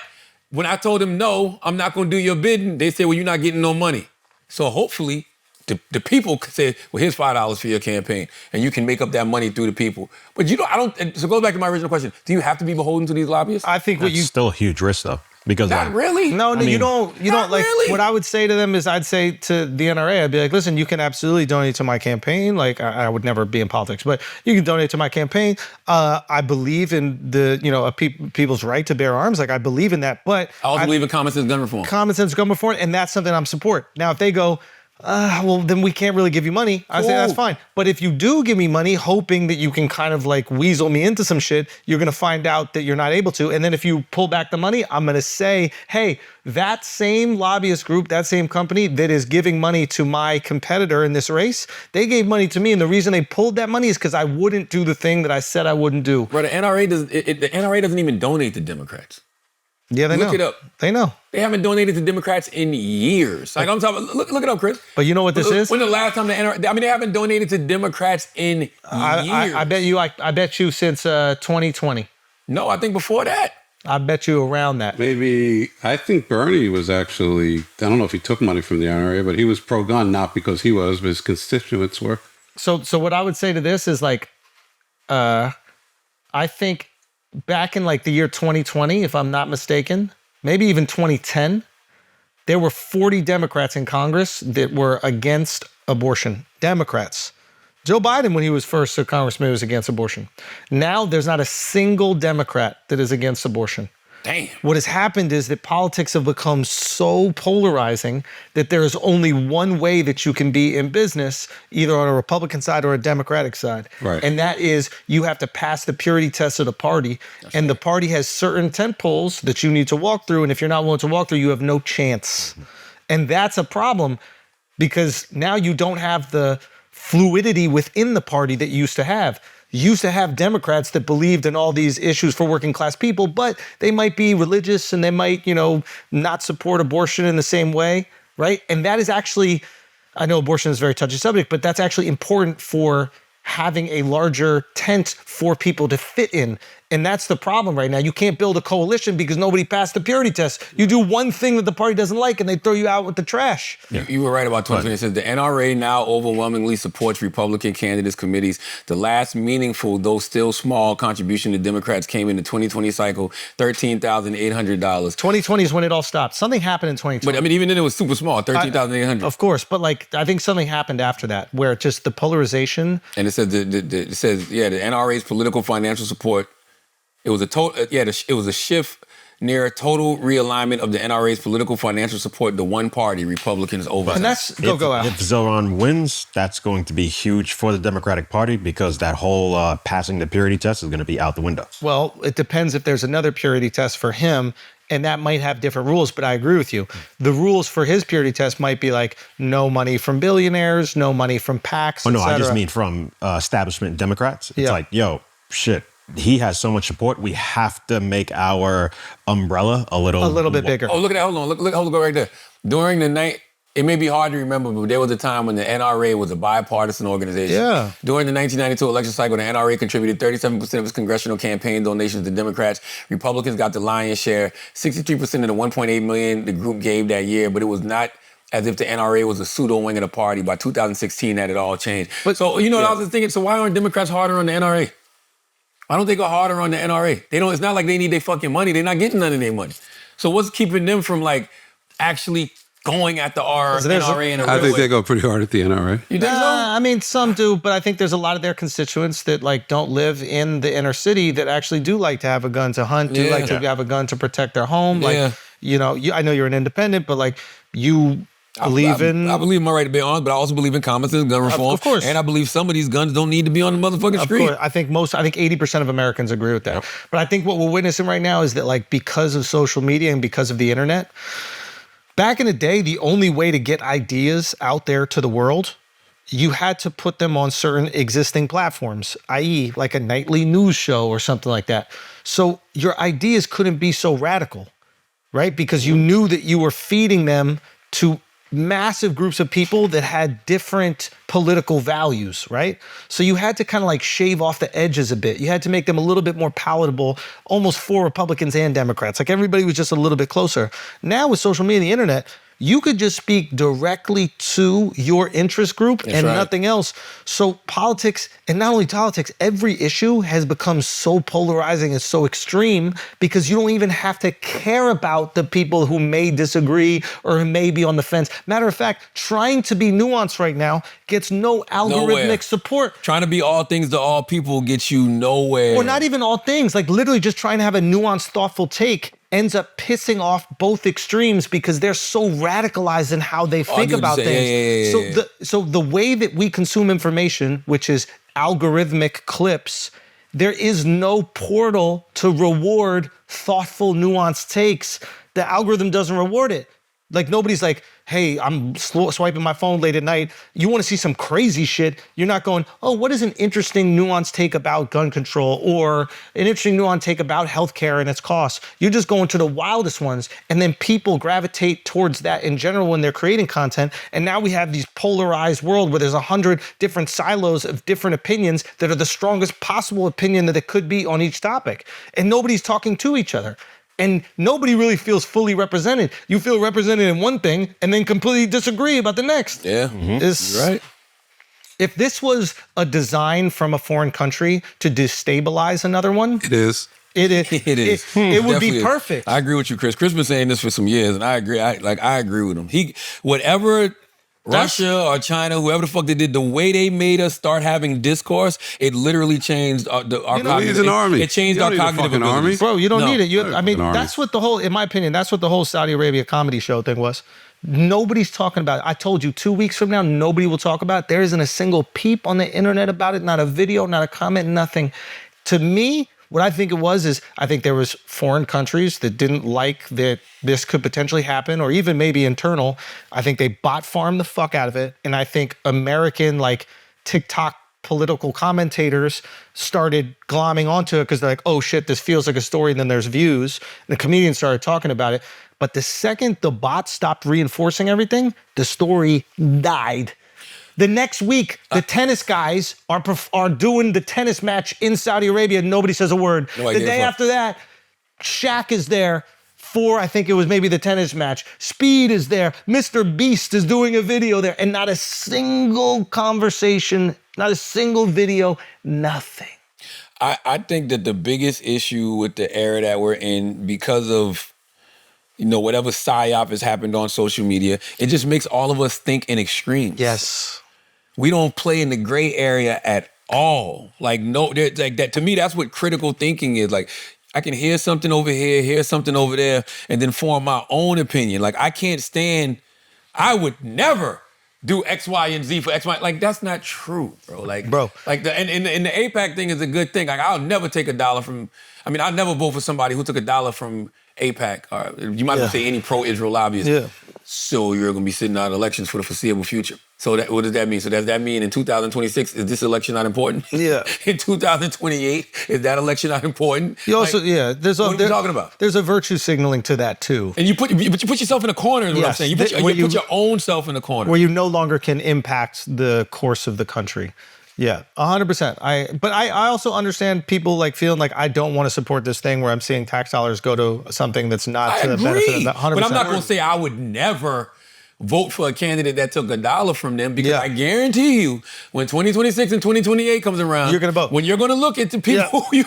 Speaker 1: when I told them, no, I'm not going to do your bidding, they said, well, you're not getting no money. So hopefully the people could say, well, here's $5 for your campaign, and you can make up that money through the people. But so go back to my original question. Do you have to be beholden to these lobbyists?
Speaker 2: I think
Speaker 4: That's still a huge risk though. Because
Speaker 1: not really.
Speaker 2: No, you don't
Speaker 1: really.
Speaker 2: What I would say to them is I'd say to the NRA, I'd be like, listen, you can absolutely donate to my campaign. I would never be in politics, but you can donate to my campaign. I believe in the people's right to bear arms. I believe in that. But
Speaker 1: I also believe in common sense gun reform.
Speaker 2: Common sense gun reform, and that's something I'm support. Now, if they go, well, then we can't really give you money, I say that's fine. But if you do give me money, hoping that you can kind of weasel me into some shit, you're going to find out that you're not able to. And then if you pull back the money, I'm going to say, hey, that same lobbyist group, that same company that is giving money to my competitor in this race, they gave money to me. And the reason they pulled that money is because I wouldn't do the thing that I said I wouldn't do.
Speaker 1: Bro, the NRA doesn't even donate to Democrats.
Speaker 2: Yeah, they know.
Speaker 1: Look it up.
Speaker 2: They know.
Speaker 1: They haven't donated to Democrats in years. I'm talking. Look it up, Chris.
Speaker 2: But you know what this is?
Speaker 1: When the last time the NRA? I mean, they haven't donated to Democrats in years.
Speaker 2: I bet you since 2020.
Speaker 1: No, I think before that.
Speaker 2: I bet you around that.
Speaker 3: Maybe, I think Bernie was actually, I don't know if he took money from the NRA, but he was pro-gun, not because he was, but his constituents were.
Speaker 2: So what I would say to this is I think back in like the year 2020, if I'm not mistaken, maybe even 2010, there were 40 Democrats in Congress that were against abortion. Democrats. Joe Biden, when he was first a congressman, was against abortion. Now there's not a single Democrat that is against abortion.
Speaker 1: Damn.
Speaker 2: What has happened is that politics have become so polarizing that there is only one way that you can be in business, either on a Republican side or a Democratic side.
Speaker 3: Right.
Speaker 2: And that is you have to pass the purity test of the party. The party has certain tent poles that you need to walk through. And if you're not willing to walk through, you have no chance. And that's a problem because now you don't have the fluidity within the party that you used to have. You used to have Democrats that believed in all these issues for working class people, but they might be religious and they might, not support abortion in the same way, right? And that is actually, I know abortion is a very touchy subject, but that's actually important for having a larger tent for people to fit in. And that's the problem right now. You can't build a coalition because nobody passed the purity test. You do one thing that the party doesn't like and they throw you out with the trash.
Speaker 1: You were right about 2020. It says the NRA now overwhelmingly supports Republican candidates' committees. The last meaningful, though still small, contribution to Democrats came in the 2020 cycle, $13,800.
Speaker 2: 2020 is when it all stopped. Something happened in 2020.
Speaker 1: But I mean, even then it was super small, $13,800.
Speaker 2: Of course, but I think something happened after that where just the polarization.
Speaker 1: And it says the NRA's political financial support. It was it was a shift near a total realignment of the NRA's political financial support to one party, Republicans over.
Speaker 2: And that's go out.
Speaker 4: If Zoran wins, that's going to be huge for the Democratic Party because that whole passing the purity test is going to be out the window.
Speaker 2: Well, it depends if there's another purity test for him, and that might have different rules, but I agree with you. The rules for his purity test might be like no money from billionaires, no money from PACs,
Speaker 4: Oh, no,
Speaker 2: et
Speaker 4: I just
Speaker 2: cetera.
Speaker 4: mean from establishment Democrats. It's like, yo, shit. He has so much support. We have to make our umbrella a little
Speaker 2: bit bigger.
Speaker 1: Oh, look at that. Hold on. Look right there. During the night, it may be hard to remember, but there was a time when the NRA was a bipartisan organization.
Speaker 2: Yeah.
Speaker 1: During the 1992 election cycle, the NRA contributed 37% of its congressional campaign donations to Democrats. Republicans got the lion's share. 63% of the $1.8 million the group gave that year, but it was not as if the NRA was a pseudo wing of the party. By 2016, that had all changed. But so, what I was just thinking, so why aren't Democrats harder on the NRA? Why don't they go harder on the NRA? They don't. It's not like they need their fucking money. They're not getting none of their money. So what's keeping them from actually going at the NRA in a real
Speaker 3: I think
Speaker 1: way?
Speaker 3: they go pretty hard at the NRA.
Speaker 1: You think so?
Speaker 2: I mean, some do, but I think there's a lot of their constituents that don't live in the inner city that actually do like to have a gun to hunt, do like to have a gun to protect their home. I know you're an independent, but you believe in...
Speaker 1: I believe in my right to bear arms, but I also believe in common sense gun reform. Of course. And I believe some of these guns don't need to be on the motherfucking street.
Speaker 2: Of course. I think 80% of Americans agree with that. Yep. But I think what we're witnessing right now is that because of social media and because of the internet, back in the day, the only way to get ideas out there to the world, you had to put them on certain existing platforms, i.e. like a nightly news show or something like that. So your ideas couldn't be so radical, right? Because you knew that you were feeding them to massive groups of people that had different political values, right? So you had to kind of shave off the edges a bit. You had to make them a little bit more palatable, almost for Republicans and Democrats. Everybody was just a little bit closer. Now with social media and the internet, you could just speak directly to your interest group and nothing else. So politics, and not only politics, every issue has become so polarizing and so extreme because you don't even have to care about the people who may disagree or who may be on the fence. Matter of fact, trying to be nuanced right now gets no algorithmic support.
Speaker 1: Trying to be all things to all people gets you nowhere.
Speaker 2: Or not even all things, literally just trying to have a nuanced, thoughtful take ends up pissing off both extremes because they're so radicalized in how they think about things.
Speaker 1: Yeah.
Speaker 2: So the way that we consume information, which is algorithmic clips, there is no portal to reward thoughtful, nuanced takes. The algorithm doesn't reward it. Nobody's hey, I'm swiping my phone late at night. You want to see some crazy shit. You're not going, oh, what is an interesting nuanced take about gun control or an interesting nuanced take about healthcare and its costs? You're just going to the wildest ones. And then people gravitate towards that in general when they're creating content. And now we have these polarized world where there's 100 different silos of different opinions that are the strongest possible opinion that it could be on each topic. And nobody's talking to each other. And nobody really feels fully represented. You feel represented in one thing and then completely disagree about the next.
Speaker 1: Yeah,
Speaker 2: you're right. If this was a design from a foreign country to destabilize another one,
Speaker 3: it is.
Speaker 2: It is. It would be
Speaker 1: Definitely is.
Speaker 2: perfect.
Speaker 1: I agree with you, Chris. Chris been saying this for some years, and I agree. I agree with him. Whatever Russia or China, whoever the fuck they did, the way they made us start having discourse, it literally changed our cognitive.
Speaker 3: an army.
Speaker 1: It changed
Speaker 3: You
Speaker 1: our
Speaker 3: don't need a
Speaker 1: cognitive
Speaker 3: fucking army.
Speaker 1: abilities.
Speaker 2: Bro, you don't
Speaker 1: No.
Speaker 2: need it. I mean,
Speaker 3: An army.
Speaker 2: that's what the whole, in my opinion, that's what the whole Saudi Arabia comedy show thing was. Nobody's talking about it. I told you 2 weeks from now, nobody will talk about it. There isn't a single peep on the internet about it, not a video, not a comment, nothing. To me, what I think it was is I think there was foreign countries that didn't like that this could potentially happen, or even maybe internal. I think they bot farmed the fuck out of it. And I think American, like, TikTok political commentators started glomming onto it because they're like, oh shit, this feels like a story, and then there's views. And the comedians started talking about it. But the second the bots stopped reinforcing everything, the story died. The next week, the tennis guys are doing the tennis match in Saudi Arabia, and nobody says a word.
Speaker 1: No
Speaker 2: The
Speaker 1: idea
Speaker 2: day
Speaker 1: what.
Speaker 2: after that, Shaq is there for, I think it was maybe the tennis match. Speed is there. Mr. Beast is doing a video there, and not a single conversation, not a single video, nothing.
Speaker 1: I think that the biggest issue with the era that we're in, because of whatever psyop has happened on social media, it just makes all of us think in extremes.
Speaker 2: Yes.
Speaker 1: We don't play in the gray area at all. Like, no, like that. To me, that's what critical thinking is. Like, I can hear something over here, hear something over there, and then form my own opinion. Like, I would never do X, Y, and Z for X, Y. Like, that's not true, bro. Like, like and the AIPAC thing is a good thing. Like, I'll never take $1 from, I'll never vote for somebody who took $1 from AIPAC. Or you might as well say any pro-Israel lobbyist.
Speaker 2: Yeah.
Speaker 1: So you're going to be sitting out elections for the foreseeable future. So what does that mean? So does that mean in 2026, is this election not important?
Speaker 2: Yeah.
Speaker 1: In 2028, is that election not important?
Speaker 2: You also,
Speaker 1: what are we talking about?
Speaker 2: There's a virtue signaling to that too.
Speaker 1: And you put yourself in a corner is what I'm saying. You put your own self in a corner.
Speaker 2: Where you no longer can impact the course of the country. Yeah, 100%. But I also understand people like feeling like I don't want to support this thing where I'm seeing tax dollars go to something that's not to the benefit of that. 100%.
Speaker 1: But I'm not going to say I would never vote for a candidate that took $1 from them, because I guarantee you, when 2026 and 2028 comes around,
Speaker 2: you're going to vote.
Speaker 1: When you're going to look at the people who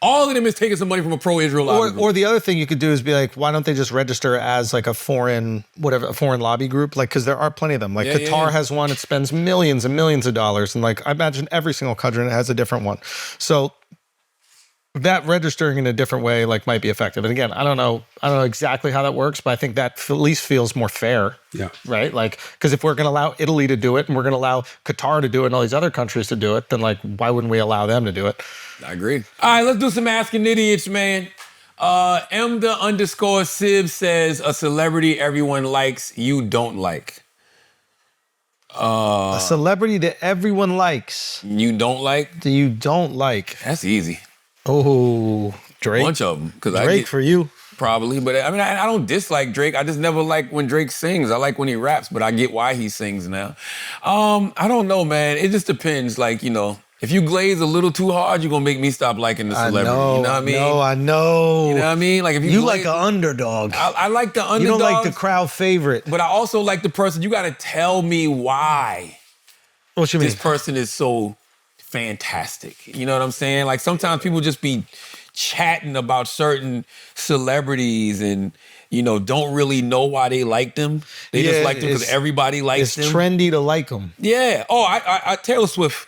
Speaker 1: all of them is taking some money from a pro-Israel lobby group.
Speaker 2: Or the other thing you could do is be like, why don't they just register as like a foreign lobby group? Like, because there are plenty of them. Like Qatar has one, it spends millions and millions of dollars. And like, I imagine every single country has a different one. So that registering in a different way like might be effective. And again, I don't know exactly how that works, but I think that at least feels more fair.
Speaker 3: Yeah.
Speaker 2: Right? Like, because if we're going to allow Italy to do it, and we're going to allow Qatar to do it, and all these other countries to do it, then like, why wouldn't we allow them to do it?
Speaker 1: I agree. All right, let's do some Asking Idiots, man. _Sib says, a celebrity everyone likes, you don't like.
Speaker 2: A celebrity that everyone likes.
Speaker 1: You don't like?
Speaker 2: You don't like.
Speaker 1: That's easy.
Speaker 2: Oh, Drake.
Speaker 1: A bunch of them.
Speaker 2: Drake for you.
Speaker 1: Probably, but I don't dislike Drake. I just never like when Drake sings. I like when he raps, but I get why he sings now. I don't know, man. It just depends. Like, if you glaze a little too hard, you're gonna make me stop liking the celebrity. You know what I mean?
Speaker 2: I know.
Speaker 1: You know what I mean? Like, if
Speaker 2: you like an underdog.
Speaker 1: I like the underdog.
Speaker 2: You don't like the crowd favorite.
Speaker 1: But I also like the person. You got to tell me why.
Speaker 2: What you mean?
Speaker 1: This person is so fantastic. You know what I'm saying? Like, sometimes people just be chatting about certain celebrities and, don't really know why they like them. They just like them because everybody likes them.
Speaker 2: It's trendy to like them.
Speaker 1: Yeah. Oh, I Taylor Swift.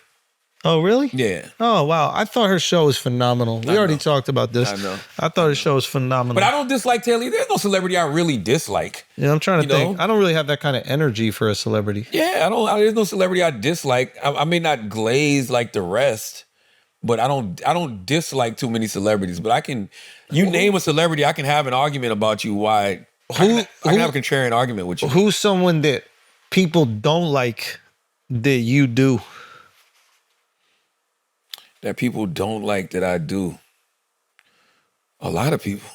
Speaker 2: Oh, really?
Speaker 1: Yeah.
Speaker 2: Oh, wow. I thought her show was phenomenal. We already talked about this.
Speaker 1: I know.
Speaker 2: I thought her show was phenomenal.
Speaker 1: But I don't dislike Taylor. There's no celebrity I really dislike.
Speaker 2: Yeah, I'm trying to think. I don't really have that kind of energy for a celebrity.
Speaker 1: Yeah, there's no celebrity I dislike. I may not glaze like the rest, but I don't dislike too many celebrities. But you name a celebrity, I can have an argument about you why. I can have a contrarian argument with you.
Speaker 2: Who's someone that people don't like that you do?
Speaker 1: That people don't like that I do? A lot of people.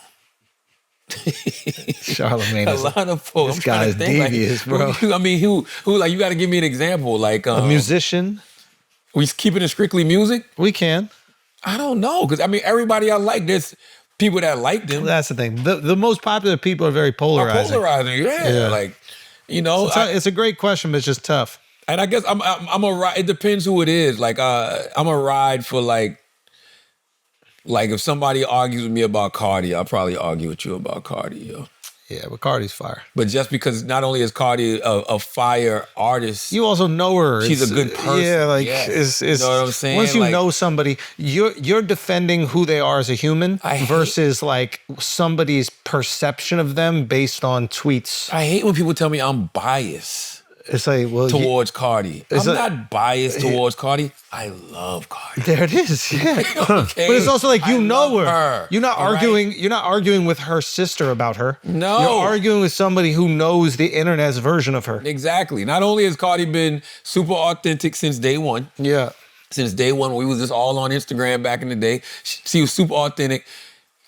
Speaker 2: Charlamagne.
Speaker 1: A lot of folks.
Speaker 2: This guy is devious, bro.
Speaker 1: Who like, you got to give me an example. Like
Speaker 2: a musician.
Speaker 1: We keep it in strictly music?
Speaker 2: We can.
Speaker 1: I don't know, because everybody I like, there's people that like them.
Speaker 2: That's the thing. The most popular people are very polarizing.
Speaker 1: Yeah. Like,
Speaker 2: it's a great question, but it's just tough.
Speaker 1: And I guess I'm a ride. It depends who it is. Like, I'm a ride for like Like if somebody argues with me about Cardi, I'll probably argue with you about Cardi, yo.
Speaker 2: Yeah, but Cardi's fire.
Speaker 1: But just because not only is Cardi a fire artist,
Speaker 2: you also know her.
Speaker 1: She's a good person.
Speaker 2: Yeah, like
Speaker 1: Yes.
Speaker 2: it's,
Speaker 1: You know what I'm saying?
Speaker 2: once you
Speaker 1: Like-
Speaker 2: know somebody, you're defending who they are as a human versus like somebody's perception of them based on tweets.
Speaker 1: I hate when people tell me I'm biased.
Speaker 2: It's like, well,
Speaker 1: towards Cardi.
Speaker 2: It's
Speaker 1: I'm
Speaker 2: like-
Speaker 1: not biased towards Cardi. I love Cardi.
Speaker 2: There it is. Yeah.
Speaker 1: Okay.
Speaker 2: But it's also like you
Speaker 1: I
Speaker 2: know
Speaker 1: love
Speaker 2: her.
Speaker 1: her.
Speaker 2: You're not
Speaker 1: All right?
Speaker 2: arguing. You're not arguing with her sister about her.
Speaker 1: No.
Speaker 2: You're arguing with somebody who knows the internet's version of her.
Speaker 1: Exactly. Not only has Cardi been super authentic since day one.
Speaker 2: Yeah.
Speaker 1: Since day one, we was just all on Instagram back in the day. She was super authentic.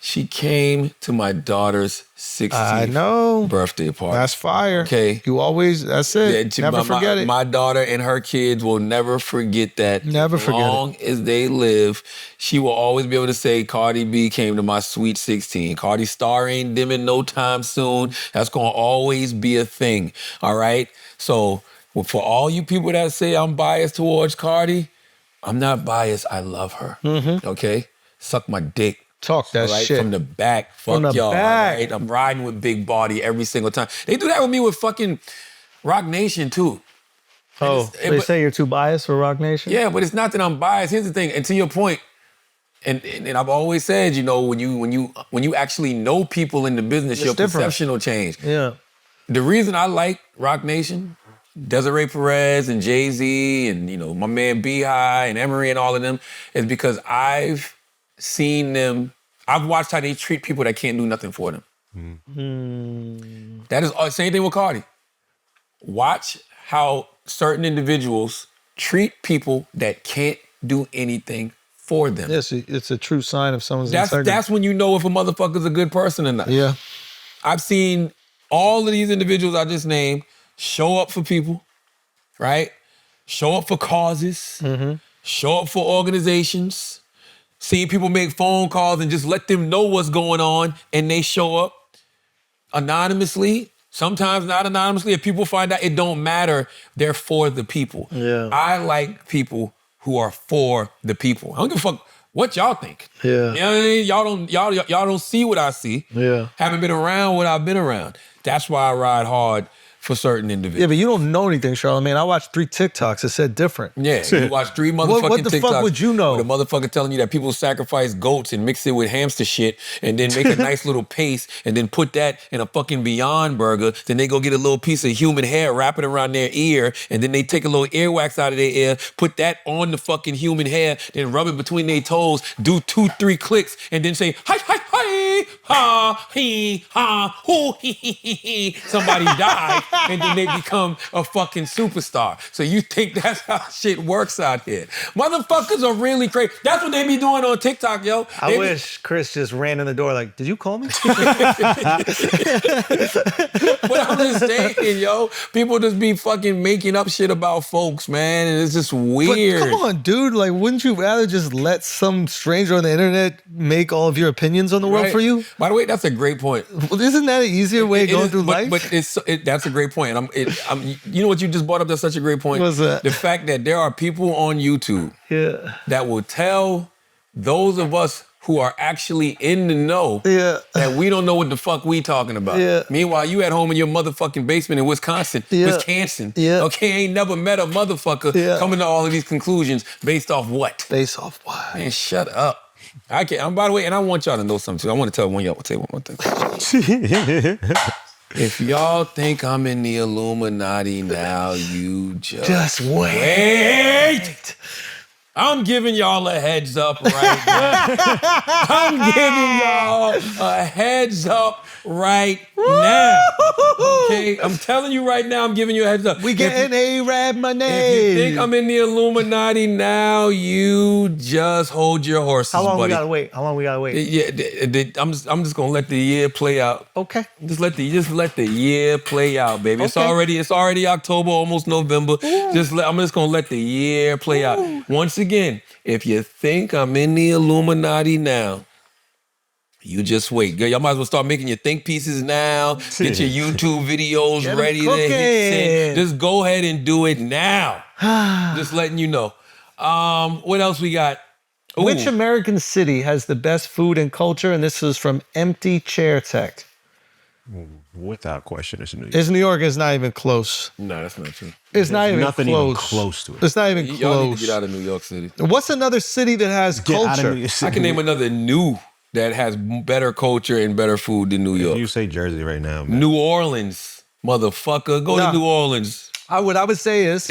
Speaker 1: She came to my daughter's 16th birthday party.
Speaker 2: That's fire.
Speaker 1: Okay.
Speaker 2: You always, that's it. Never forget it.
Speaker 1: My daughter and her kids will never forget that.
Speaker 2: Never forget it.
Speaker 1: As long as they live, she will always be able to say, Cardi B came to my sweet 16. Cardi star ain't dimming no time soon. That's going to always be a thing. All right? So for all you people that say I'm biased towards Cardi, I'm not biased. I love her. Okay? Suck my dick.
Speaker 2: Talk that
Speaker 1: All right?
Speaker 2: shit.
Speaker 1: From the back.
Speaker 2: From
Speaker 1: Fuck
Speaker 2: the
Speaker 1: y'all.
Speaker 2: back.
Speaker 1: All right? I'm riding with Big Body every single time. They do that with me with fucking Rock Nation too.
Speaker 2: Oh, they
Speaker 1: but-
Speaker 2: say you're too biased for Rock Nation?
Speaker 1: Yeah, but it's not that I'm biased. Here's the thing, and to your point, and I've always said, you know, when you actually know people in the business,
Speaker 2: It's
Speaker 1: your
Speaker 2: different.
Speaker 1: perception will change.
Speaker 2: Yeah.
Speaker 1: The reason I like Rock Nation, Desiree Perez and Jay-Z and, you know, my man B-High and Emery and all of them is because I've seen them, I've watched how they treat people that can't do nothing for them. That is same thing with Cardi. Watch how certain individuals treat people that can't do anything for them.
Speaker 2: Yes, it's a true sign of someone's integrity.
Speaker 1: That's when you know if a motherfucker's a good person or not.
Speaker 2: Yeah.
Speaker 1: I've seen all of these individuals I just named show up for people, right? Show up for causes, show up for organizations, seeing people make phone calls and just let them know what's going on, and they show up anonymously, sometimes not anonymously. If people find out, it don't matter. They're for the people.
Speaker 2: Yeah.
Speaker 1: I like people who are for the people. I don't give a fuck what y'all think.
Speaker 2: Yeah.
Speaker 1: You know what I mean? Y'all don't see what I see.
Speaker 2: Yeah.
Speaker 1: Haven't been around what I've been around. That's why I ride hard for certain individuals.
Speaker 2: Yeah, but you don't know anything, Charlamagne. I watched 3 TikToks that said different.
Speaker 1: Yeah, you watch 3 motherfucking
Speaker 2: What the
Speaker 1: TikToks.
Speaker 2: fuck would you know?
Speaker 1: With a motherfucker telling you that people sacrifice goats and mix it with hamster shit and then make a nice little paste and then put that in a fucking Beyond Burger. Then they go get a little piece of human hair, wrap it around their ear, and then they take a little earwax out of their ear, put that on the fucking human hair, then rub it between their toes, do 2-3 clicks, and then say, hi, hi, hi, ha, he, ha, hoo, he, he. Somebody died, and then they become a fucking superstar. So you think that's how shit works out here. Motherfuckers are really crazy. That's what they be doing on TikTok, yo.
Speaker 2: I wish Chris just ran in the door like, did you call me?
Speaker 1: But I'm just saying, yo, people just be fucking making up shit about folks, man, and it's just weird.
Speaker 2: But come on, dude. Like, wouldn't you rather just let some stranger on the internet make all of your opinions on the world
Speaker 1: Right.
Speaker 2: for you?
Speaker 1: By the way, that's a great point.
Speaker 2: Well, isn't that an easier way of
Speaker 1: It
Speaker 2: going
Speaker 1: is,
Speaker 2: through life?
Speaker 1: But that's a great point. And you know what you just brought up? That's such a great point.
Speaker 2: What's that?
Speaker 1: The fact that there are people on YouTube
Speaker 2: Yeah.
Speaker 1: that will tell those of us who are actually in the know that we don't know what the fuck we talking about.
Speaker 2: Yeah.
Speaker 1: Meanwhile, you at home in your motherfucking basement in Wisconsin, Wisconsin.
Speaker 2: Yeah.
Speaker 1: Okay, ain't never met a motherfucker coming to all of these conclusions based off what?
Speaker 2: Based off what?
Speaker 1: Man, shut up. I can't. By the way, and I want y'all to know something too. I want to tell one y'all. Say one more thing. If y'all think I'm in the Illuminati now, you just
Speaker 2: wait.
Speaker 1: I'm giving y'all a heads up right now. I'm giving y'all a heads up right now. Okay? I'm telling you right now, I'm giving you a heads up.
Speaker 2: We getting A-Rab money.
Speaker 1: If you think I'm in the Illuminati now, you just hold your horses,
Speaker 2: How long
Speaker 1: buddy.
Speaker 2: we gotta wait? How long we gotta wait?
Speaker 1: Yeah, I'm just gonna let the year play out.
Speaker 2: Okay.
Speaker 1: Just let the year play out, baby. It's
Speaker 2: Okay.
Speaker 1: already October, almost November. I'm just gonna let the year play out. Once again, if you think I'm in the Illuminati now, you just wait. Girl, y'all might as well start making your think pieces now. Get your YouTube videos
Speaker 2: Get 'em
Speaker 1: ready to hit send.
Speaker 2: cooking.
Speaker 1: Just go ahead and do it now. Just letting you know. What else we got?
Speaker 2: Which American city has the best food and culture? And this is from Empty Chair Tech.
Speaker 4: Without question, it's New York.
Speaker 2: Is New York is not even close.
Speaker 1: No, that's not true.
Speaker 2: It's not even
Speaker 4: nothing
Speaker 2: close.
Speaker 4: even close to it.
Speaker 2: It's not even close.
Speaker 1: Y'all need to get out of New York City.
Speaker 2: What's another city that has culture?
Speaker 1: I can name another new that has better culture and better food than New York.
Speaker 4: You say Jersey right now, man.
Speaker 1: New Orleans, motherfucker. Go to New Orleans.
Speaker 2: What I would say is,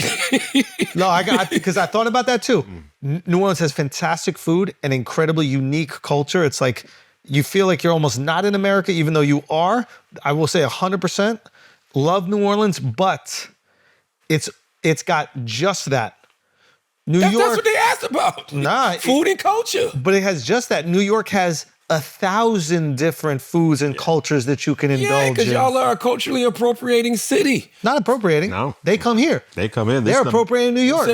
Speaker 2: because I thought about that too. New Orleans has fantastic food and incredibly unique culture. It's like you feel like you're almost not in America, even though you are. I will say 100% love New Orleans, but it's got just that. That's
Speaker 1: what they asked about.
Speaker 2: Nah,
Speaker 1: food and culture.
Speaker 2: But it has just that. New York has 1,000 different foods and cultures that you can indulge in.
Speaker 1: Because y'all are a culturally appropriating city.
Speaker 2: Not appropriating.
Speaker 4: No.
Speaker 2: They come here.
Speaker 4: They come in.
Speaker 2: They're appropriating New York.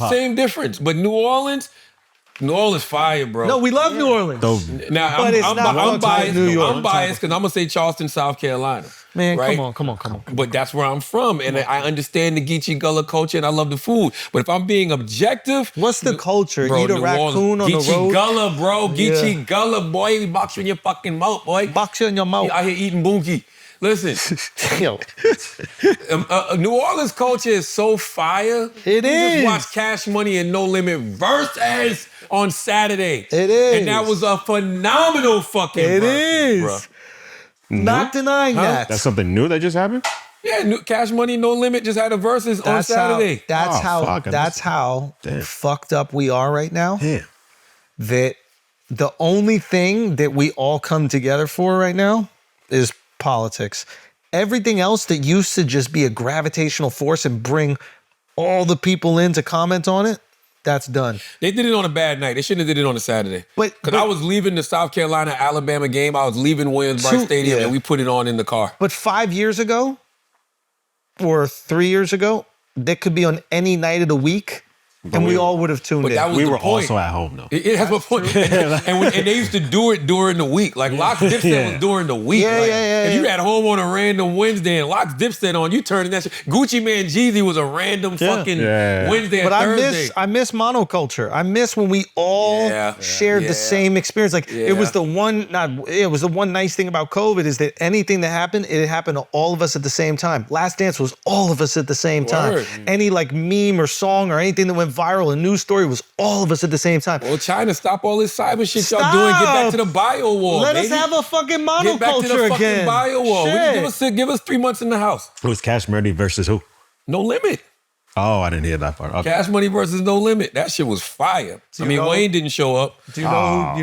Speaker 1: Same difference. But New Orleans fire, bro.
Speaker 2: No, we love New Orleans.
Speaker 1: Now,
Speaker 2: But it's not
Speaker 1: I'm biased.
Speaker 2: New York.
Speaker 1: I'm biased because I'm going to say Charleston, South Carolina.
Speaker 2: Man,
Speaker 1: right?
Speaker 2: come on.
Speaker 1: But that's where I'm from. And I understand the Geechee Gullah culture and I love the food. But if I'm being objective.
Speaker 2: What's the culture?
Speaker 1: Bro,
Speaker 2: Eat a
Speaker 1: New
Speaker 2: raccoon
Speaker 1: Orleans.
Speaker 2: on the road?
Speaker 1: Geechee Gullah, bro. Geechee
Speaker 2: Yeah.
Speaker 1: Gullah, boy. We box you in your fucking mouth, boy.
Speaker 2: Box you in your mouth.
Speaker 1: You out here eating boonkie. Listen.
Speaker 2: Yo.
Speaker 1: New Orleans culture is so fire.
Speaker 2: It is.
Speaker 1: Just watch Cash Money and No Limit versus on Saturday.
Speaker 2: It is.
Speaker 1: And that was a phenomenal fucking
Speaker 2: It
Speaker 1: versus,
Speaker 2: is.
Speaker 1: bro.
Speaker 2: Not denying that.
Speaker 4: That's something new that just happened?
Speaker 1: Yeah, Cash Money, No Limit just had a versus on Saturday.
Speaker 2: That's how fucked up we are right now.
Speaker 4: Yeah.
Speaker 2: That the only thing that we all come together for right now is politics. Everything else that used to just be a gravitational force and bring all the people in to comment on it, that's done.
Speaker 1: They did it on a bad night. They shouldn't have did it on a Saturday.
Speaker 2: But
Speaker 1: I was leaving the South Carolina-Alabama game. I was leaving Williams-Brice Stadium,
Speaker 2: yeah.
Speaker 1: and we put it on in the car.
Speaker 2: But 5 years ago, or 3 years ago, that could be on any night of the week, and we all would have tuned in.
Speaker 1: That was
Speaker 4: we
Speaker 1: the
Speaker 4: were
Speaker 1: point.
Speaker 4: also at home, though.
Speaker 1: It has a point. And they used to do it during the week. Like Locks Dipset was during the week.
Speaker 2: Yeah,
Speaker 1: like,
Speaker 2: yeah.
Speaker 1: If you at home on a random Wednesday and Locks Dipset on, you turning that shit. Gucci Man Jeezy was a random fucking Wednesday and
Speaker 2: But
Speaker 1: Thursday.
Speaker 2: I miss monoculture. I miss when we all shared the same experience. Like it was the one nice thing about COVID is that anything that happened, it happened to all of us at the same time. Last Dance was all of us at the same time.
Speaker 1: Word.
Speaker 2: Any like meme or song or anything that went viral, a news story was all of us at the same time.
Speaker 1: Well, China, stop all this cyber shit y'all doing. Get back to the bio war.
Speaker 2: Let
Speaker 1: baby.
Speaker 2: us have a fucking monoculture
Speaker 1: Get back to the fucking
Speaker 2: again.
Speaker 1: bio war.
Speaker 2: Shit.
Speaker 1: Give us 3 months in the house.
Speaker 4: It was Cash Money versus who?
Speaker 1: No Limit.
Speaker 4: Oh, I didn't hear that part. Okay.
Speaker 1: Cash Money versus No Limit. That shit was fire.
Speaker 2: Do you know-
Speaker 1: Wayne didn't show up.
Speaker 2: Do you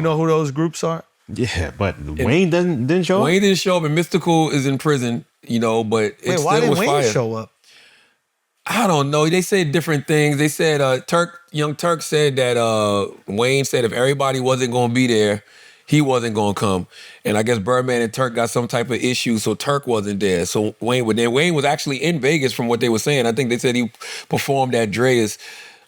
Speaker 2: know who those groups are?
Speaker 4: Yeah, but Wayne didn't show up?
Speaker 1: Wayne didn't show up, and Mystical is in prison, but it
Speaker 2: Wait,
Speaker 1: still
Speaker 2: why didn't
Speaker 1: was
Speaker 2: Wayne
Speaker 1: fire.
Speaker 2: show up?
Speaker 1: I don't know. They said different things. They said Young Turk said that Wayne said if everybody wasn't going to be there, he wasn't going to come. And I guess Birdman and Turk got some type of issue, so Turk wasn't there. So Wayne was actually in Vegas from what they were saying. I think they said he performed at Dre's.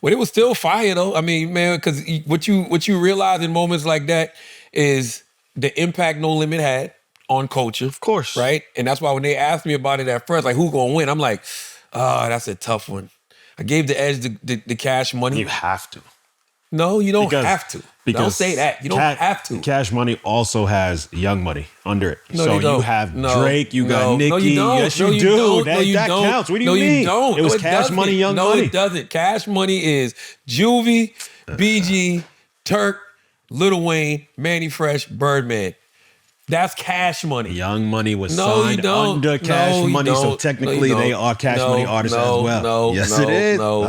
Speaker 1: But it was still fire though. I mean, man, because what you realize in moments like that is the impact No Limit had on culture. Of
Speaker 2: course.
Speaker 1: Right? And that's why when they asked me about it at first, like who gonna win? I'm like, that's a tough one. I gave the edge the Cash Money.
Speaker 4: You have to.
Speaker 1: No, you don't have to.
Speaker 4: Because
Speaker 1: Don't say that. You don't have to.
Speaker 4: Cash Money also has Young Money under it.
Speaker 1: No,
Speaker 4: so
Speaker 1: you don't.
Speaker 4: you have
Speaker 1: No.
Speaker 4: Drake, you got
Speaker 1: No.
Speaker 4: Nicki.
Speaker 1: No, you don't.
Speaker 4: Yes,
Speaker 1: No,
Speaker 4: you
Speaker 1: you
Speaker 4: do.
Speaker 1: don't.
Speaker 4: That,
Speaker 1: No, you
Speaker 4: that
Speaker 1: don't.
Speaker 4: counts. What do you
Speaker 1: No,
Speaker 4: mean?
Speaker 1: you don't.
Speaker 4: It was
Speaker 1: No,
Speaker 4: Cash
Speaker 1: doesn't.
Speaker 4: Money, Young
Speaker 1: no,
Speaker 4: Money.
Speaker 1: it doesn't. Cash Money is Juvie, BG, Turk, Lil Wayne, Manny Fresh, Birdman. That's Cash Money.
Speaker 4: Young Money was
Speaker 1: No, you
Speaker 4: signed
Speaker 1: don't.
Speaker 4: under Cash
Speaker 1: No, you
Speaker 4: Money, so
Speaker 1: don't.
Speaker 4: technically
Speaker 1: No, you
Speaker 4: they
Speaker 1: don't.
Speaker 4: are Cash
Speaker 1: No,
Speaker 4: Money artists
Speaker 1: no,
Speaker 4: as well.
Speaker 1: No,
Speaker 4: yes,
Speaker 1: no,
Speaker 4: it is.
Speaker 1: No,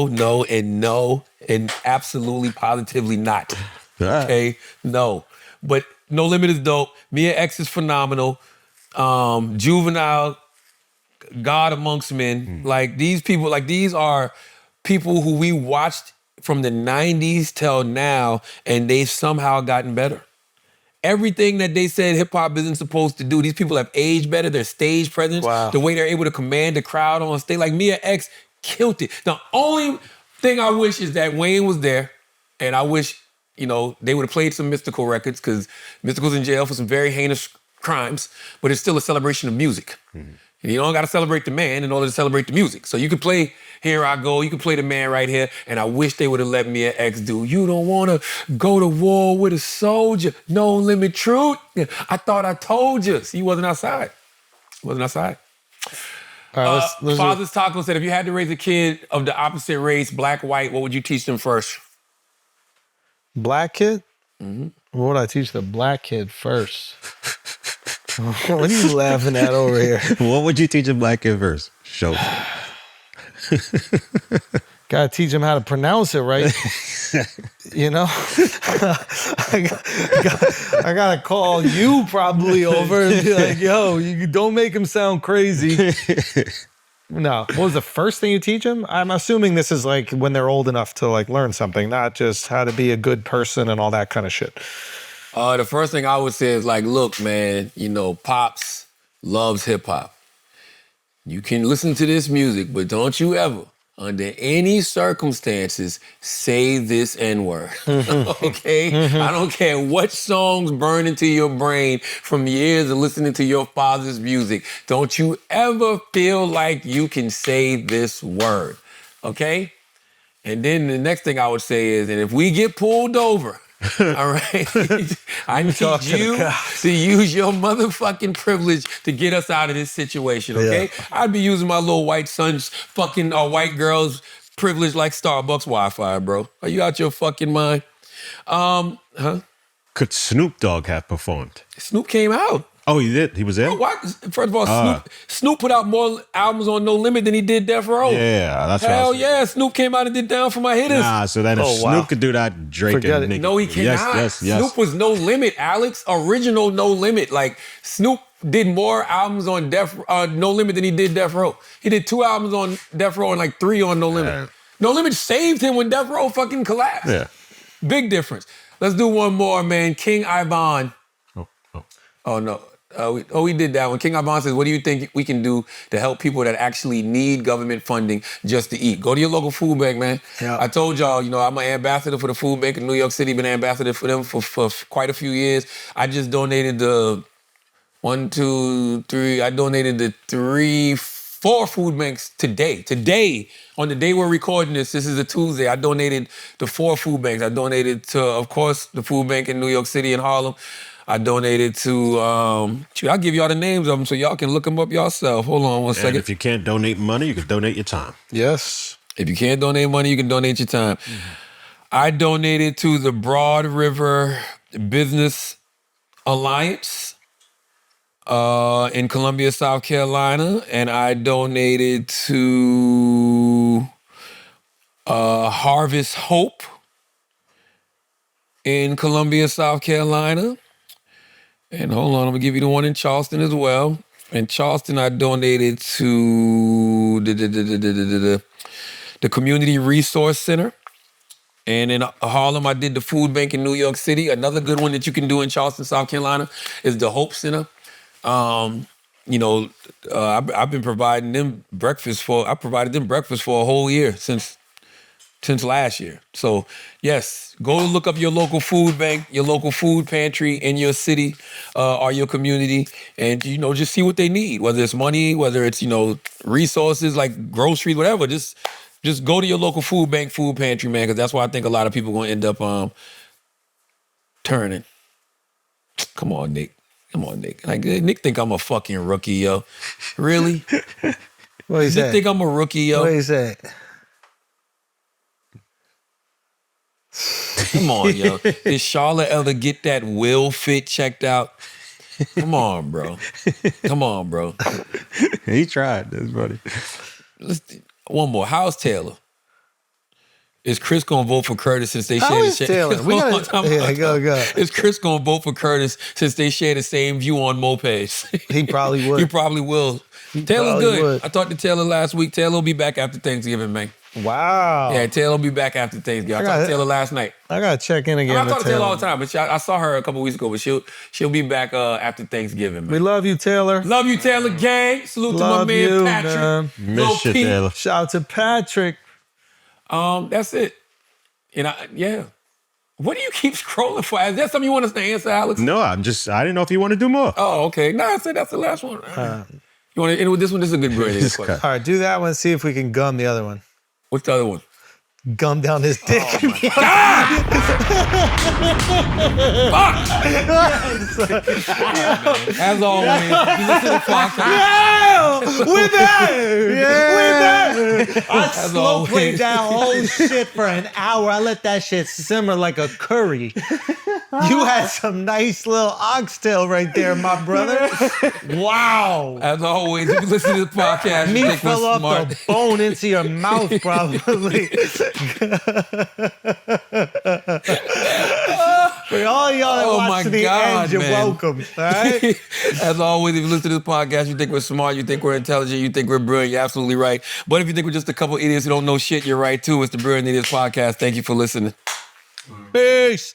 Speaker 1: no, and absolutely, positively not. Okay, no. But No Limit is dope. Mia X is phenomenal. Juvenile, God Amongst Men. Like these people, these are people who we watched from the 90s till now, and they've somehow gotten better. Everything that they said hip hop isn't supposed to do, these people have aged better. Their stage presence, the way they're able to command the crowd on stage. Like Mia X killed it. The only thing I wish is that Wayne was there, and I wish, they would have played some Mystical records because Mystical's in jail for some very heinous crimes, but it's still a celebration of music. And you don't got to celebrate the man in order to celebrate the music. So you can play Here I Go, you can play the man right here, and I wish they would have let me and X do. You don't want to go to war with a soldier, no limit truth. I thought I told you. See, he wasn't outside. He wasn't outside.
Speaker 2: All right, let's
Speaker 1: Father's Taco said, if you had to raise a kid of the opposite race, black, white, what would you teach them first?
Speaker 2: Black kid?
Speaker 1: Mm-hmm.
Speaker 2: What would I teach the black kid first? What are you laughing at over here?
Speaker 4: What would you teach a black kid first? Show.
Speaker 2: Gotta teach him how to pronounce it right. You know? I gotta call you probably over and be like, yo, you don't make him sound crazy. No. What was the first thing you teach them? I'm assuming this is like when they're old enough to like learn something, not just how to be a good person and all that kind of shit.
Speaker 1: The first thing I would say is like, look, man, you know, Pops loves hip hop. You can listen to this music, but don't you ever, under any circumstances, say this N-word, okay? I don't care what songs burn into your brain from years of listening to your father's music. Don't you ever feel like you can say this word, okay? And then the next thing I would say is, and if we get pulled over, all right, I need you to use your motherfucking privilege to get us out of this situation, okay? Yeah. I'd be using my little white son's fucking white girl's privilege like Starbucks Wi-Fi, bro. Are you out your fucking mind?
Speaker 4: Could Snoop Dogg have performed?
Speaker 1: Snoop came out.
Speaker 4: Oh, he did? He was there?
Speaker 1: Why? First of all, Snoop put out more albums on No Limit than he did Death Row.
Speaker 4: Yeah, that's right.
Speaker 1: Hell yeah, Snoop came out and did Down for My Hitters.
Speaker 4: Nah, so then if Snoop could do that, Drake
Speaker 1: Forget
Speaker 4: and
Speaker 1: it. No, he cannot.
Speaker 4: Yes.
Speaker 1: Snoop was No Limit, Alex. Original No Limit. Like, Snoop did more albums on No Limit than he did Death Row. He did 2 albums on Death Row and like 3 on No Limit. No Limit saved him when Death Row fucking collapsed.
Speaker 4: Yeah.
Speaker 1: Big difference. Let's do one more, man. King Ivan. Oh no. We did that one. King Ivan says, what do you think we can do to help people that actually need government funding just to eat? Go to your local food bank, man. Yeah. I told y'all, you know, I'm an ambassador for the food bank in New York City, been an ambassador for them for quite a few years. I just donated the 4 food banks today. Today, on the day we're recording this is a Tuesday, I donated to 4 food banks. I donated to, of course, the food bank in New York City and Harlem. I donated to, I'll give y'all the names of them so y'all can look them up yourself. Hold on one second.
Speaker 4: And if you can't donate money, you can donate your time.
Speaker 2: Yes.
Speaker 1: If you can't donate money, you can donate your time. I donated to the Broad River Business Alliance in Columbia, South Carolina, and I donated to Harvest Hope in Columbia, South Carolina. And hold on, I'm gonna give you the one in Charleston as well. In Charleston, I donated to the Community Resource Center. And in Harlem, I did the food bank in New York City. Another good one that you can do in Charleston, South Carolina is the Hope Center. I've been providing them breakfast for a whole year since last year. So yes, go look up your local food bank, your local food pantry in your city or your community, and just see what they need. Whether it's money, whether it's resources like groceries, whatever. Just go to your local food bank, food pantry, man, because that's why I think a lot of people are gonna end up turning. Come on, Nick. Like Nick think I'm a fucking rookie, yo. Really?
Speaker 2: What is that?
Speaker 1: Nick think I'm a rookie, yo.
Speaker 2: What is that?
Speaker 1: Come on, yo. Did Charlotte ever get that will fit checked out? Come on, bro.
Speaker 4: He tried. That's funny.
Speaker 1: One more. How's Taylor? Is Chris gonna vote for Curtis since they share the same?
Speaker 2: Taylor? Go.
Speaker 1: Is Chris gonna vote for Curtis since they share the same view on mopeds?
Speaker 2: He probably would.
Speaker 1: He probably will. Taylor's good. I talked to Taylor last week. Taylor will be back after Thanksgiving, man.
Speaker 2: Wow.
Speaker 1: Yeah, Taylor will be back after Thanksgiving. I talked to Taylor last night.
Speaker 2: I gotta check in again.
Speaker 1: I talk to Taylor all the time, but I saw her a couple weeks ago. But she'll be back after Thanksgiving, man.
Speaker 2: We love you, Taylor.
Speaker 1: Love you, Taylor gang. Salute
Speaker 2: love
Speaker 1: to my man Patrick.
Speaker 2: Man.
Speaker 4: Miss you, Taylor.
Speaker 2: Shout out to Patrick.
Speaker 1: That's it. Yeah. What do you keep scrolling for? Is that something you want us to answer, Alex?
Speaker 4: No, I didn't know if you want to do more.
Speaker 1: Oh, okay. No, I said that's the last one. You want to end with this one? This is a good brilliant
Speaker 2: All
Speaker 1: question.
Speaker 2: right, do that one. See if we can gum the other one.
Speaker 1: What's the other one?
Speaker 2: Gum down his dick.
Speaker 1: Oh my God! As always, you listen to the podcast.
Speaker 2: We're back! We're back! I
Speaker 1: As
Speaker 2: slow
Speaker 1: always.
Speaker 2: played that whole shit for an hour. I let that shit simmer like a curry. You had some nice little oxtail right there, my brother. Wow.
Speaker 1: As always, if you listen to the podcast, you
Speaker 2: Meat
Speaker 1: think we're
Speaker 2: fell off
Speaker 1: smart.
Speaker 2: the bone into your mouth, probably. For all y'all that watch to the end, you're welcome. All right?
Speaker 1: As always, if you listen to this podcast, you think we're smart, you think we're intelligent, you think we're brilliant, you're absolutely right. But if you think we're just a couple idiots who don't know shit, you're right too. It's the Brilliant Idiots Podcast. Thank you for listening.
Speaker 2: Peace.